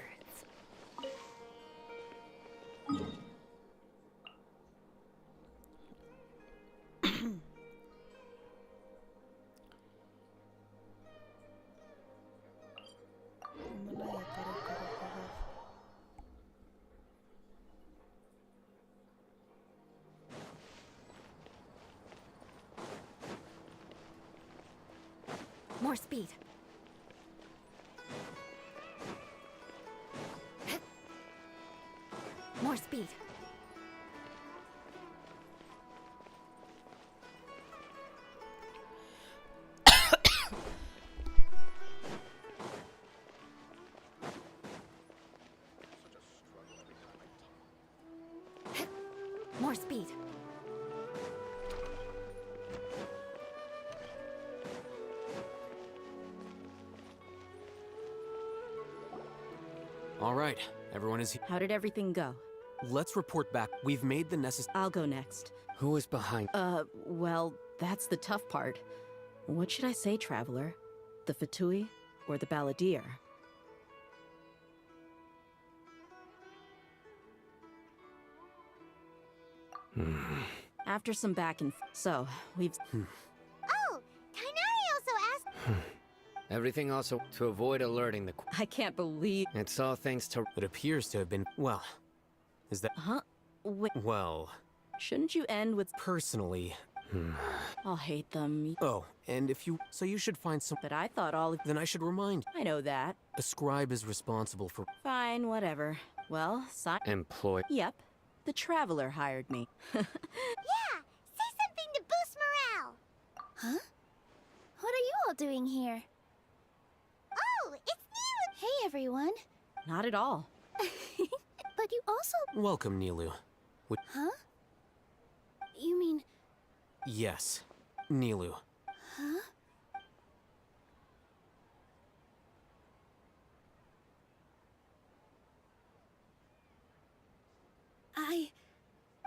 S2: More speed. More speed. More speed.
S13: All right, everyone is here.
S15: How did everything go?
S13: Let's report back. We've made the necessary...
S15: I'll go next.
S14: Who is behind?
S15: Well, that's the tough part. What should I say, Traveler? The Fatui or the Balladeer? After some back and so, we've...
S1: Oh, Tainari also asked...
S14: Everything also to avoid alerting the...
S15: I can't believe...
S14: It's all thanks to...
S13: It appears to have been... Well, is that...
S15: Huh? Wait...
S13: Well...
S15: Shouldn't you end with...
S13: Personally,
S15: I'll hate them.
S13: Oh, and if you... So you should find some...
S15: But I thought all of...
S13: Then I should remind...
S15: I know that.
S13: A scribe is responsible for...
S15: Fine, whatever. Well,
S14: Employ...
S15: Yep. The Traveler hired me.
S1: Yeah! Say something to boost morale!
S11: Huh? What are you all doing here?
S1: Oh, it's Neelu!
S11: Hey, everyone.
S15: Not at all.
S11: But you also...
S13: Welcome, Nilu.
S11: Huh? You mean...
S13: Yes, Nilu.
S11: Huh?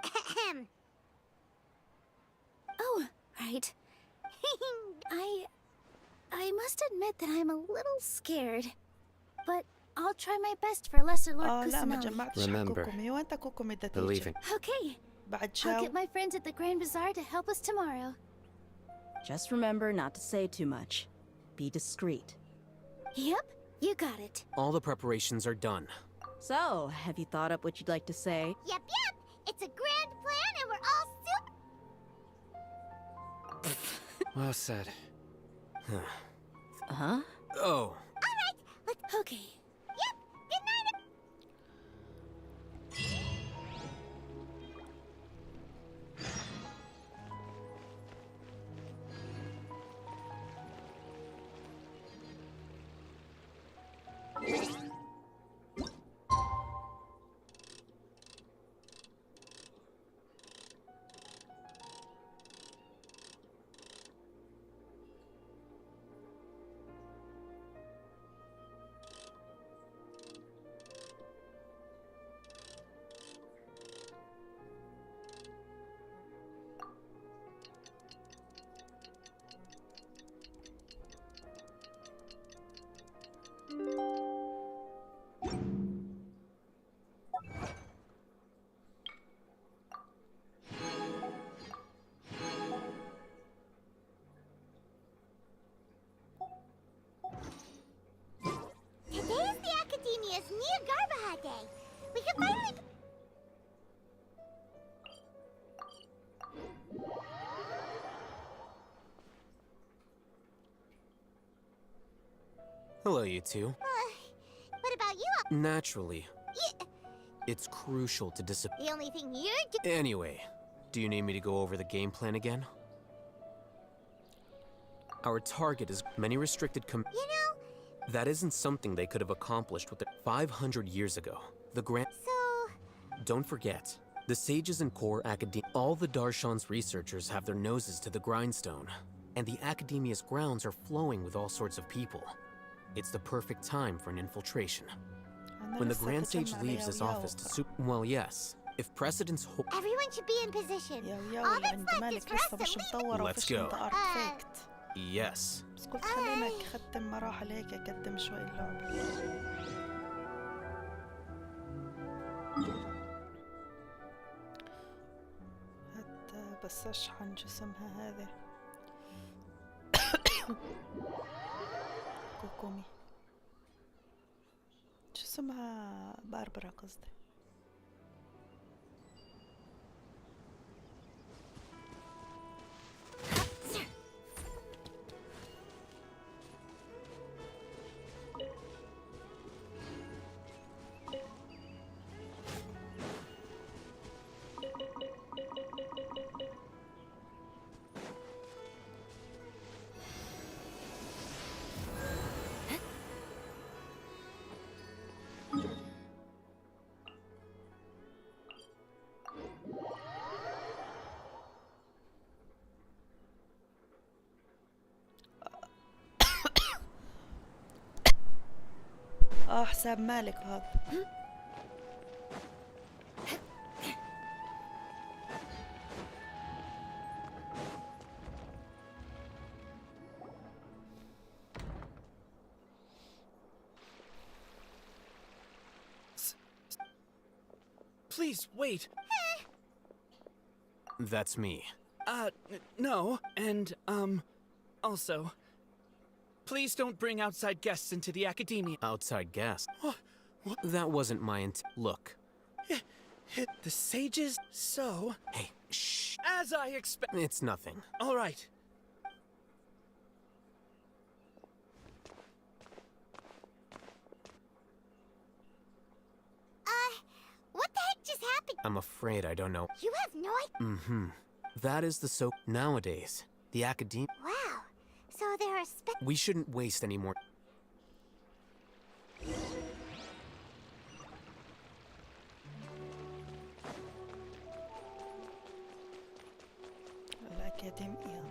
S1: Ahem.
S11: Oh, right. I must admit that I'm a little scared. But I'll try my best for Lesser Lord
S4: لا ما
S11: Kusanali.
S4: جمعتش
S14: Remember,
S4: حقكم. وين تكوكم بدها
S14: believe
S4: تيجي؟
S14: in...
S11: Okay.
S4: بعد
S11: I'll
S4: شاو.
S11: get my friends at the Grand Bazaar to help us tomorrow.
S15: Just remember not to say too much. Be discreet.
S11: Yep, you got it.
S13: All the preparations are done.
S15: So, have you thought up what you'd like to say?
S1: Yep. It's a grand plan and we're all super...
S14: Well said.
S15: Huh?
S13: Oh.
S1: Alright, let's...
S11: Okay.
S1: Yep, good night. Today is the Academia's Nia Garbaha Day. We can finally...
S13: Hello, you two.
S1: What about you?
S13: Naturally,
S1: Yeah,
S13: it's crucial to
S1: the only thing you're doing...
S13: Anyway, do you need me to go over the game plan again? Our target is many restricted
S1: You know,
S13: That isn't something they could have accomplished with it 500 years ago. The Grand...
S1: so...
S13: Don't forget, the sages and core academia... All the Darshan's researchers have their noses to the grindstone, and the Academia's grounds are flowing with all sorts of people. It's the perfect time for an infiltration. When the Grand Sage leaves his office to Well, yes. If precedence hold...
S1: Everyone should be in position.
S4: يا
S1: All
S4: يعني
S1: that's left is
S4: مالك
S1: for us
S4: لسه
S1: to
S4: مش
S1: leave.
S4: مطورة
S13: Let's
S4: وفيش
S13: go.
S4: انت ارتفكت.
S13: Yes.
S4: بس قلت خلينا نختم مراحل هيك اقدم شوي اللعبة. حتى بس اشحن جسمها هذا. كوكومي. جسمها باربرا قصدي. حساب مالك هذا.
S7: Please, wait.
S13: That's me.
S7: No. And, also, please don't bring outside guests into the Academia.
S13: Outside guest? That wasn't my intent. Look.
S7: The sages, so...
S13: Hey, Shh.
S7: As I expect.
S13: It's nothing.
S7: All right.
S1: What the heck just happened?
S13: I'm afraid I don't know.
S1: You have no idea.
S13: Mm-hmm. That is the nowadays. The academia.
S1: Wow. So there are
S13: We shouldn't waste any more.
S4: الأكاديمية.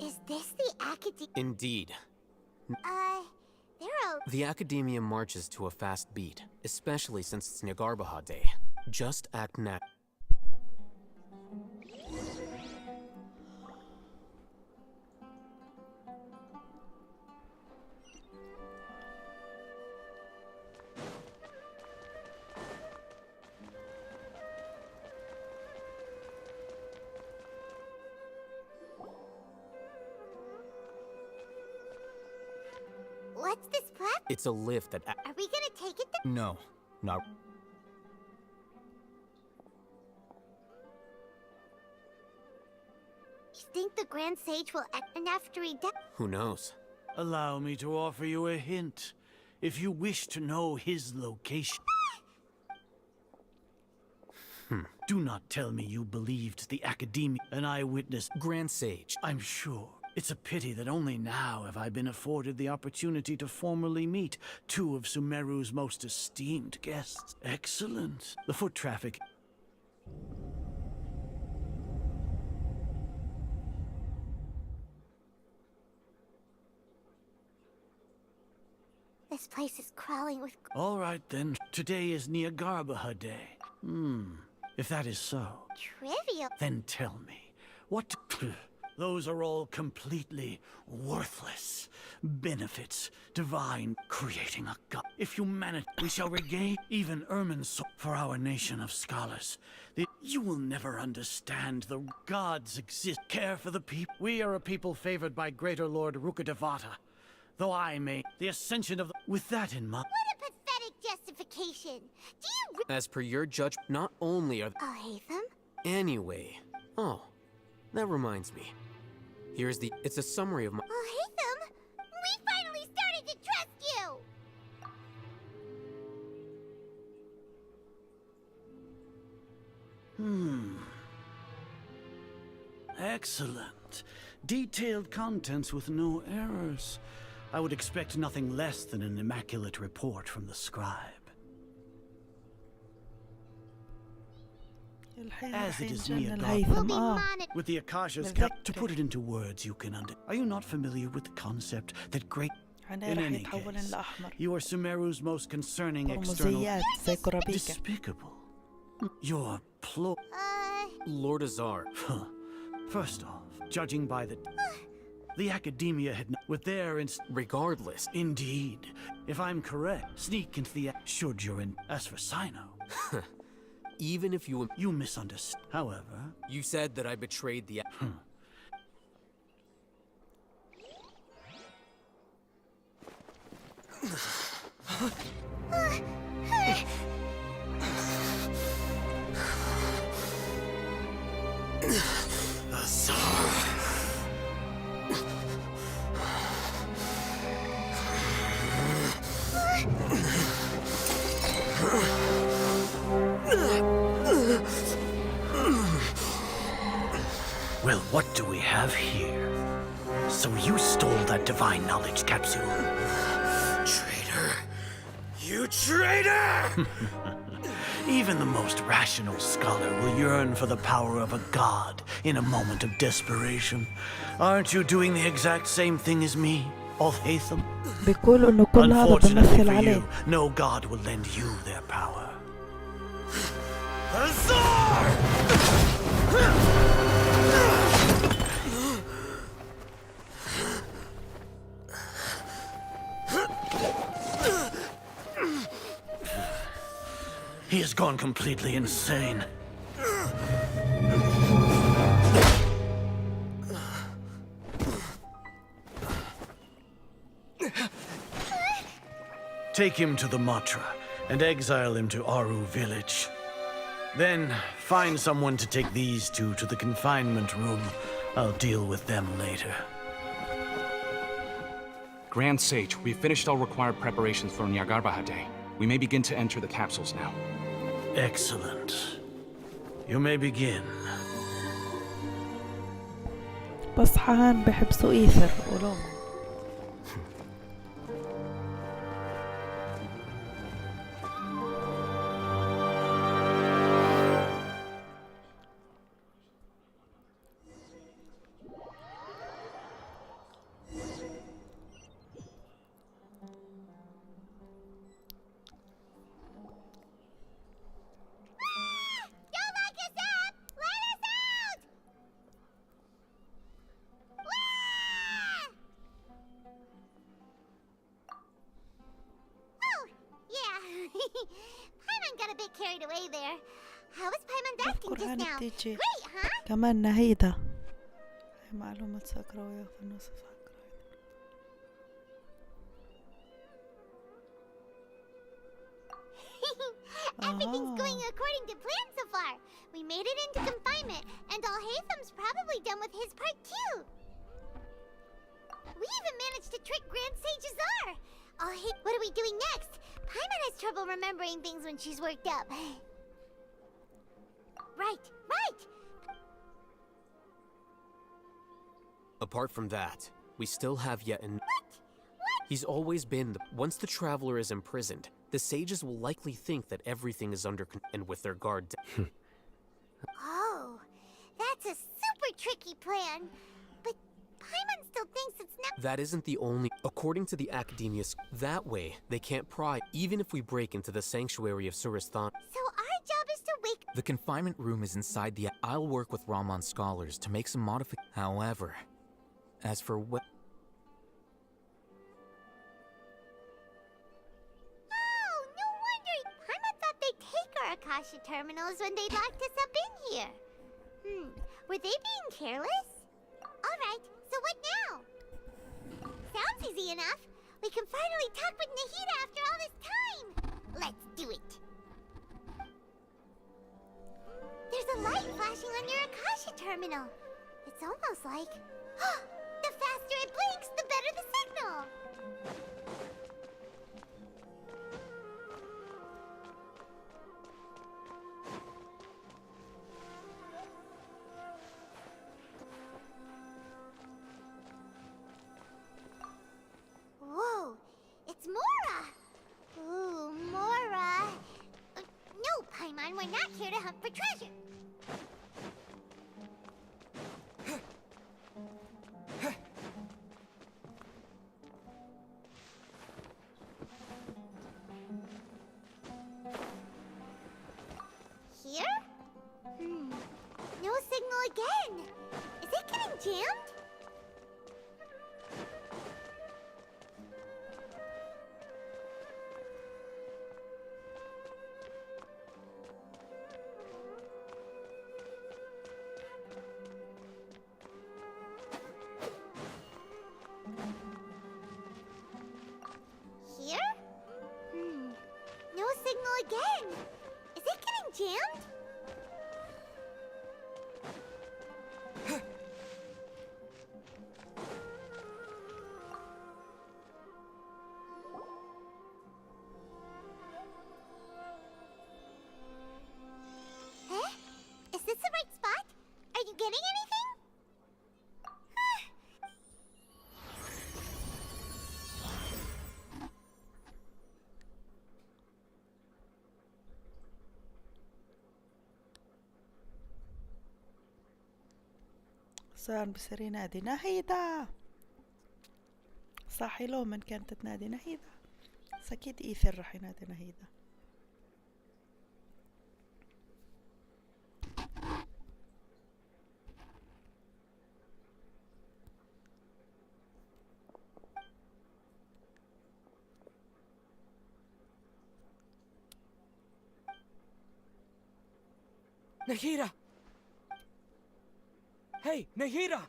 S1: Is this the academia?
S13: Indeed.
S1: There are.
S13: The academia marches to a fast beat, especially since it's Nagarbaha Day. Just act nat.
S1: What's this platform?
S13: It's a lift that.
S1: Are we gonna take it there?
S20: No, not.
S1: You think the Grand Sage will act after he dies?
S13: Who knows?
S12: Allow me to offer you a hint. If you wish to know his location... Do not tell me you believed the Academia, an eyewitness...
S13: Grand Sage.
S12: I'm sure. It's a pity that only now have I been afforded the opportunity to formally meet two of Sumeru's most esteemed guests. Excellent. The foot traffic...
S1: This place is crawling with...
S12: All right then. Today is Niagarbaha Day. If that is so...
S1: Trivial.
S12: Then tell me, what... Those are all completely worthless benefits, divine, creating a god. If humanity, we shall regain even Ermin's soul for our nation of scholars. You will never understand the gods exist. Care for the people. We are a people favored by Greater Lord Rukadevata. Though I may, the ascension of the... With that in mind...
S1: What a pathetic justification. Do you...
S13: As per your judge, not only are...
S1: I'll hate them.
S13: Anyway. Oh, that reminds me. Here's the... It's a summary of my...
S1: I'll hate them. We finally started to trust you.
S12: Excellent. Detailed contents with no errors. I would expect nothing less than an immaculate report from the scribe. As it is near God, with the Akasha's to put it into words you can understand. Are you not familiar with the concept that great... In any case, you are Sumeru's most concerning external... Despicable. You're
S13: Lord Azar.
S12: First off, judging by the Academia had with their
S13: regardless.
S12: Indeed. If I'm correct, sneak into the should you're in. As for Sino.
S13: Even if you
S12: misunderstood. However,
S13: you said that I betrayed the
S12: Well, what do we have here? So you stole that divine knowledge capsule.
S14: Traitor! You traitor!
S12: Even the most rational scholar will yearn for the power of a god in a moment of desperation. Aren't you doing the exact same thing as me, Alhaitham? Unfortunately for you, no god will lend you their power.
S14: Azar!
S12: has gone completely insane. Take him to the Matra and exile him to Aru village. Then find someone to take these two to the confinement room. I'll deal with them later.
S17: Grand Sage, we've finished all required preparations for Nyagarbahar Day. We may begin to enter the capsules now.
S12: Excellent. You may begin.
S4: بس حهان بحبسوا إيثر ولوم.
S1: Paimon got a bit carried away there. How was Paimon asking just now?
S4: بتيجي
S1: Great, huh?
S4: كمان نهيدا. هاي معلومة سكرة وياخذ نص سكرة.
S1: Everything's going according to plan so far. We made it into confinement, and Alhaitham's probably done with his part too. We even managed to trick Grand Sage Azar. What are we doing next? Paimon has trouble remembering things when she's worked up. Right.
S13: Apart from that, we still have yet an... He's always been the... Once the Traveler is imprisoned, the sages will likely think that everything is under control and with their guard down.
S1: Oh, that's a super tricky plan. But Paimon still thinks it's not...
S13: That isn't the only... According to the Academia, that way, they can't pry, even if we break into the sanctuary of Suristhan.
S1: So our job is to wake...
S20: The confinement room is inside the... I'll work with Rahman scholars to make some modifications. However, as for what...
S1: Oh, no wonder! Paimon thought they'd take our Akasha terminals when they locked us up in here. Were they being careless? Alright, so what now? Sounds easy enough. We can finally talk with Nahida after all this time. Let's do it. There's a light flashing on your Akasha terminal. It's almost like... The faster it blinks, the better the signal. Whoa, it's Mora! Ooh, Mora! No, Paimon, we're not here to hunt for treasure. Here? No signal again. Is it getting jammed? Here? No signal again. Is it getting jammed? Is this the right spot? Are you getting anything?
S4: صار بصير ينادي نهيدا. صاحي لو من كانت تنادي نهيدا. بس أكيد إيثر رح ينادي نهيدا.
S7: Nahida! Hey, Nahida!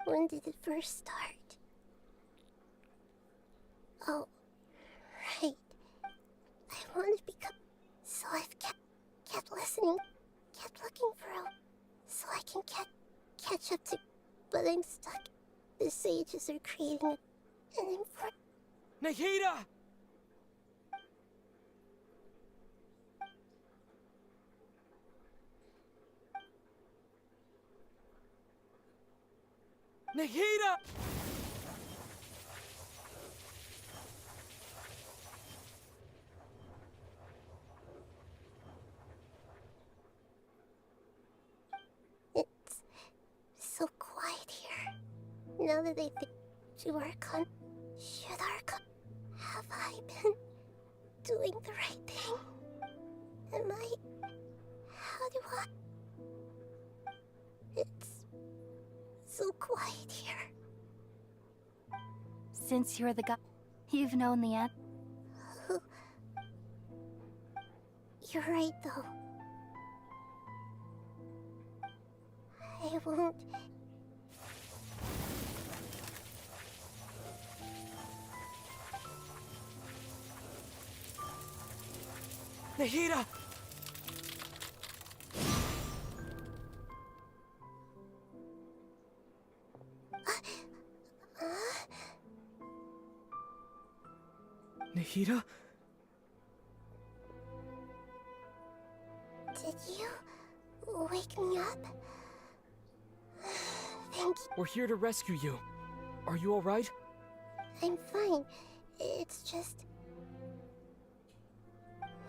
S11: When did it first start? Oh, right. I want to become... So I've kept listening, kept looking for a... So I can catch up to... But I'm stuck. The sages are creating an important...
S7: Nahida! Nahida!
S11: It's so quiet here. Now that I think to Archon, should Archon... Have I been doing the right thing? Am I... How do I... It's so quiet here.
S6: Since you're the guy, you've known the end.
S11: You're right, though. I won't...
S7: Nahida! Nahida?
S11: Did you wake me up? Thank you.
S7: We're here to rescue you. Are you alright?
S11: I'm fine. It's just...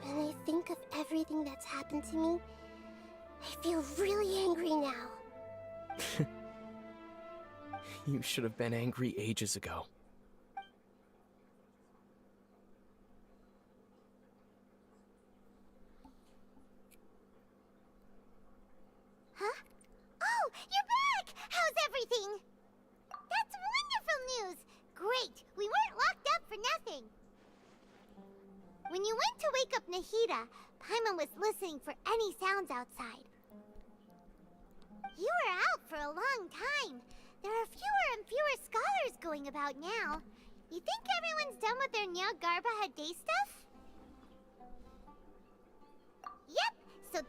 S11: When I think of everything that's happened to me, I feel really angry now.
S9: You should have been angry ages ago.
S1: Huh? Oh, you're back! How's everything? That's wonderful news! Great! We weren't locked up for nothing! When you went to wake up Nahida, Paimon was listening for any sounds outside. You were out for a long time. There are fewer and fewer scholars going about now. You think everyone's done with their Nyargarba Day stuff? Yep, so...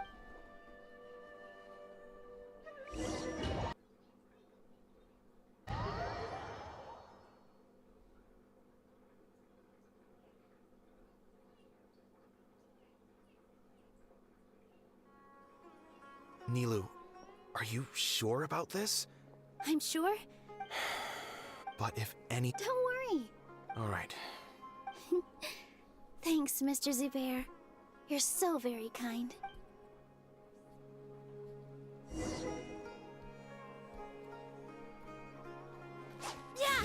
S20: Nilu, are you sure about this?
S11: I'm sure.
S20: But if any...
S11: Don't worry.
S20: Alright.
S11: Thanks, Mr. Zubair. You're so very kind. Yeah!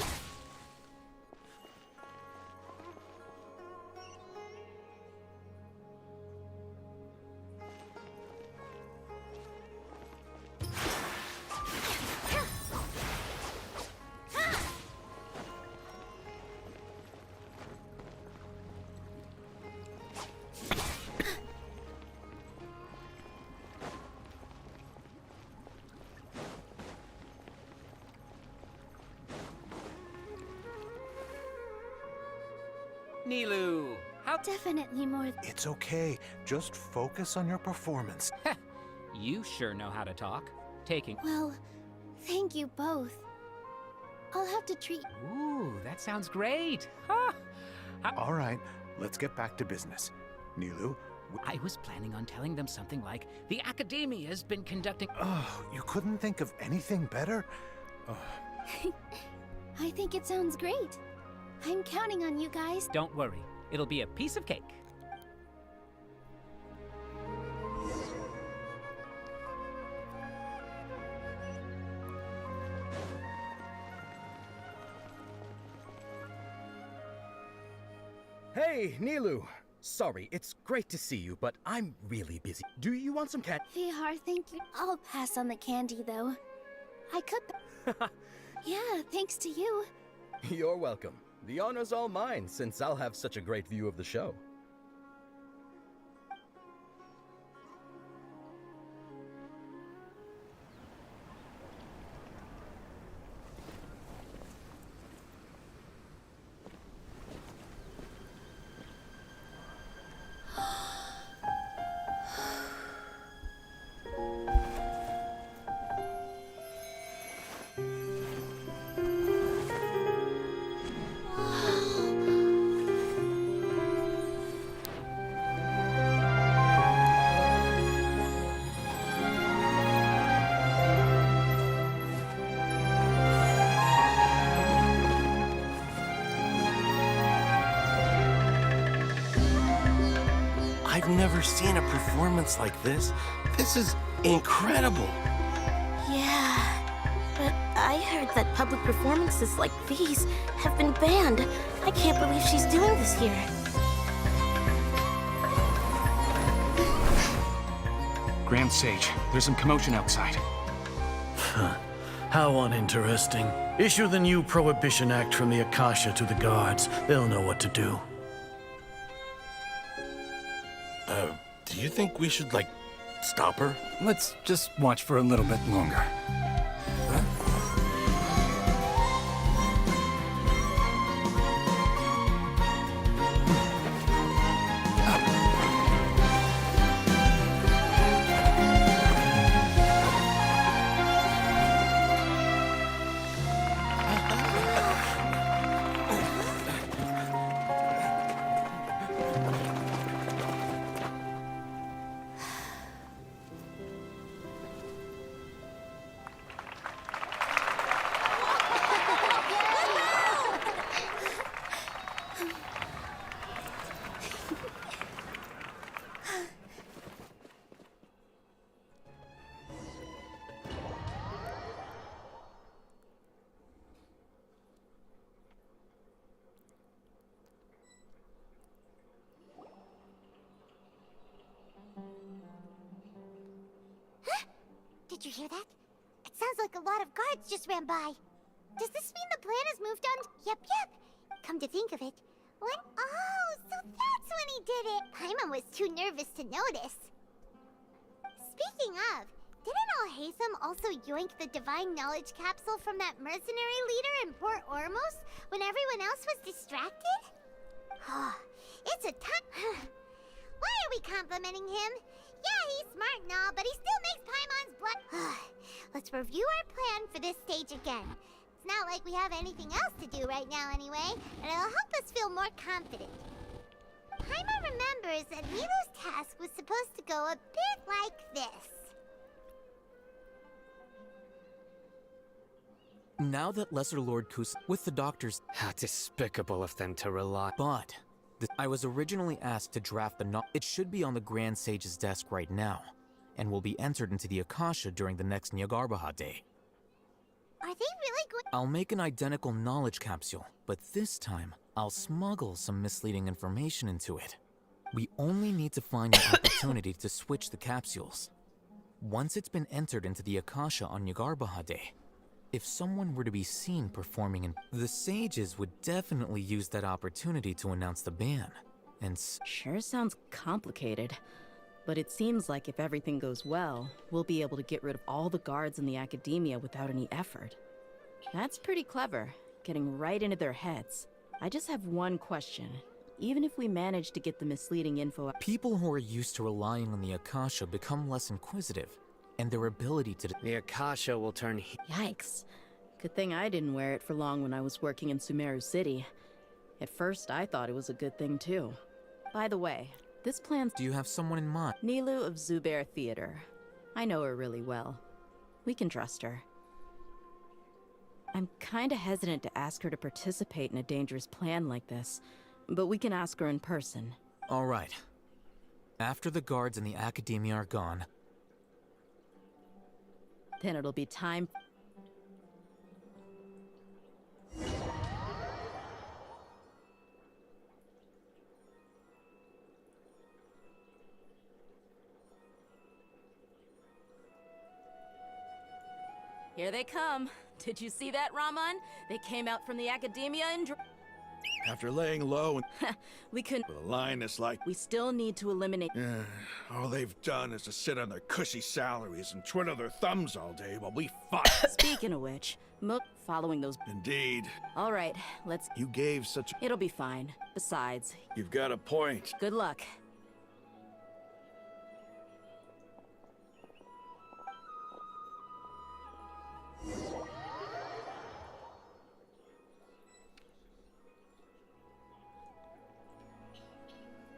S18: Nilu, how...
S11: Definitely more...
S22: It's okay. Just focus on your performance.
S18: You sure know how to talk. Taking...
S11: Well, thank you both. I'll have to treat...
S18: Ooh, that sounds great. Huh?
S22: All right, let's get back to business. Nilu...
S18: I was planning on telling them something like, the Academia's been conducting...
S22: Oh, you couldn't think of anything better?
S11: I think it sounds great. I'm counting on you guys.
S18: Don't worry. It'll be a piece of cake.
S19: Hey, Nilu.
S16: Sorry, it's great to see you, but I'm really busy. Do you want some cat?
S2: VR, thank you. I'll pass on the candy, though. I could. Yeah, thanks to you.
S16: You're welcome. The honor's all mine, since I'll have such a great view of the show.
S19: I've never seen a performance like this. This is incredible.
S11: Yeah, but I heard that public performances like these have been banned. I can't believe she's doing this here.
S17: Grand Sage, there's some commotion outside.
S12: How uninteresting. Issue the new Prohibition Act from the Akasha to the guards. They'll know what to do.
S19: Do you think we should, like, stop her?
S21: Let's just watch for a little bit longer.
S1: Did you hear that? It sounds like a lot of guards just ran by. Does this mean the plan has moved on? Yep. Come to think of it. When? Oh, so that's when he did it. Paimon was too nervous to notice. Speaking of, didn't Alhaitham also yoink the divine knowledge capsule from that mercenary leader in Port Ormos when everyone else was distracted? Oh, it's a Why are we complimenting him? Yeah, he's smart and all, but he still makes Paimon's blood. Let's review our plan for this stage again. It's not like we have anything else to do right now anyway, and it'll help us feel more confident. Paimon remembers that Nilu's task was supposed to go a bit like this.
S20: Now that Lesser Lord Kus with the doctors...
S14: How despicable of them to rely...
S20: But... I was originally asked to draft the It should be on the Grand Sage's desk right now, and will be entered into the Akasha during the next Nyargarbaha Day.
S1: Are they really going?
S20: I'll make an identical knowledge capsule, but this time, I'll smuggle some misleading information into it. We only need to find an opportunity to switch the capsules. Once it's been entered into the Akasha on Nyargarbaha Day, if someone were to be seen performing in... The sages would definitely use that opportunity to announce the ban, and
S15: Sure sounds complicated, but it seems like if everything goes well, we'll be able to get rid of all the guards in the academia without any effort. That's pretty clever, getting right into their heads. I just have one question. Even if we manage to get the misleading info...
S20: People who are used to relying on the Akasha become less inquisitive, and their ability to...
S14: The Akasha will turn...
S15: Yikes. Good thing I didn't wear it for long when I was working in Sumeru City. At first, I thought it was a good thing, too. By the way, this plan's...
S20: Do you have someone in mind?
S15: Nilu of Zubair Theater. I know her really well. We can trust her. I'm kinda hesitant to ask her to participate in a dangerous plan like this, but we can ask her in person.
S20: All right. After the guards in the academia are gone...
S15: Then it'll be time... Here they come. Did you see that, Raman? They came out from the academia and
S5: After laying low and
S15: we couldn't.
S5: with a lioness like,
S15: We still need to eliminate.
S5: all they've done is to sit on their cushy salaries and twiddle their thumbs all day while we fight.
S15: Speaking of which, Mook following those.
S5: Indeed.
S15: All right, let's.
S5: You gave such.
S15: It'll be fine. Besides,
S5: You've got a point.
S15: good luck.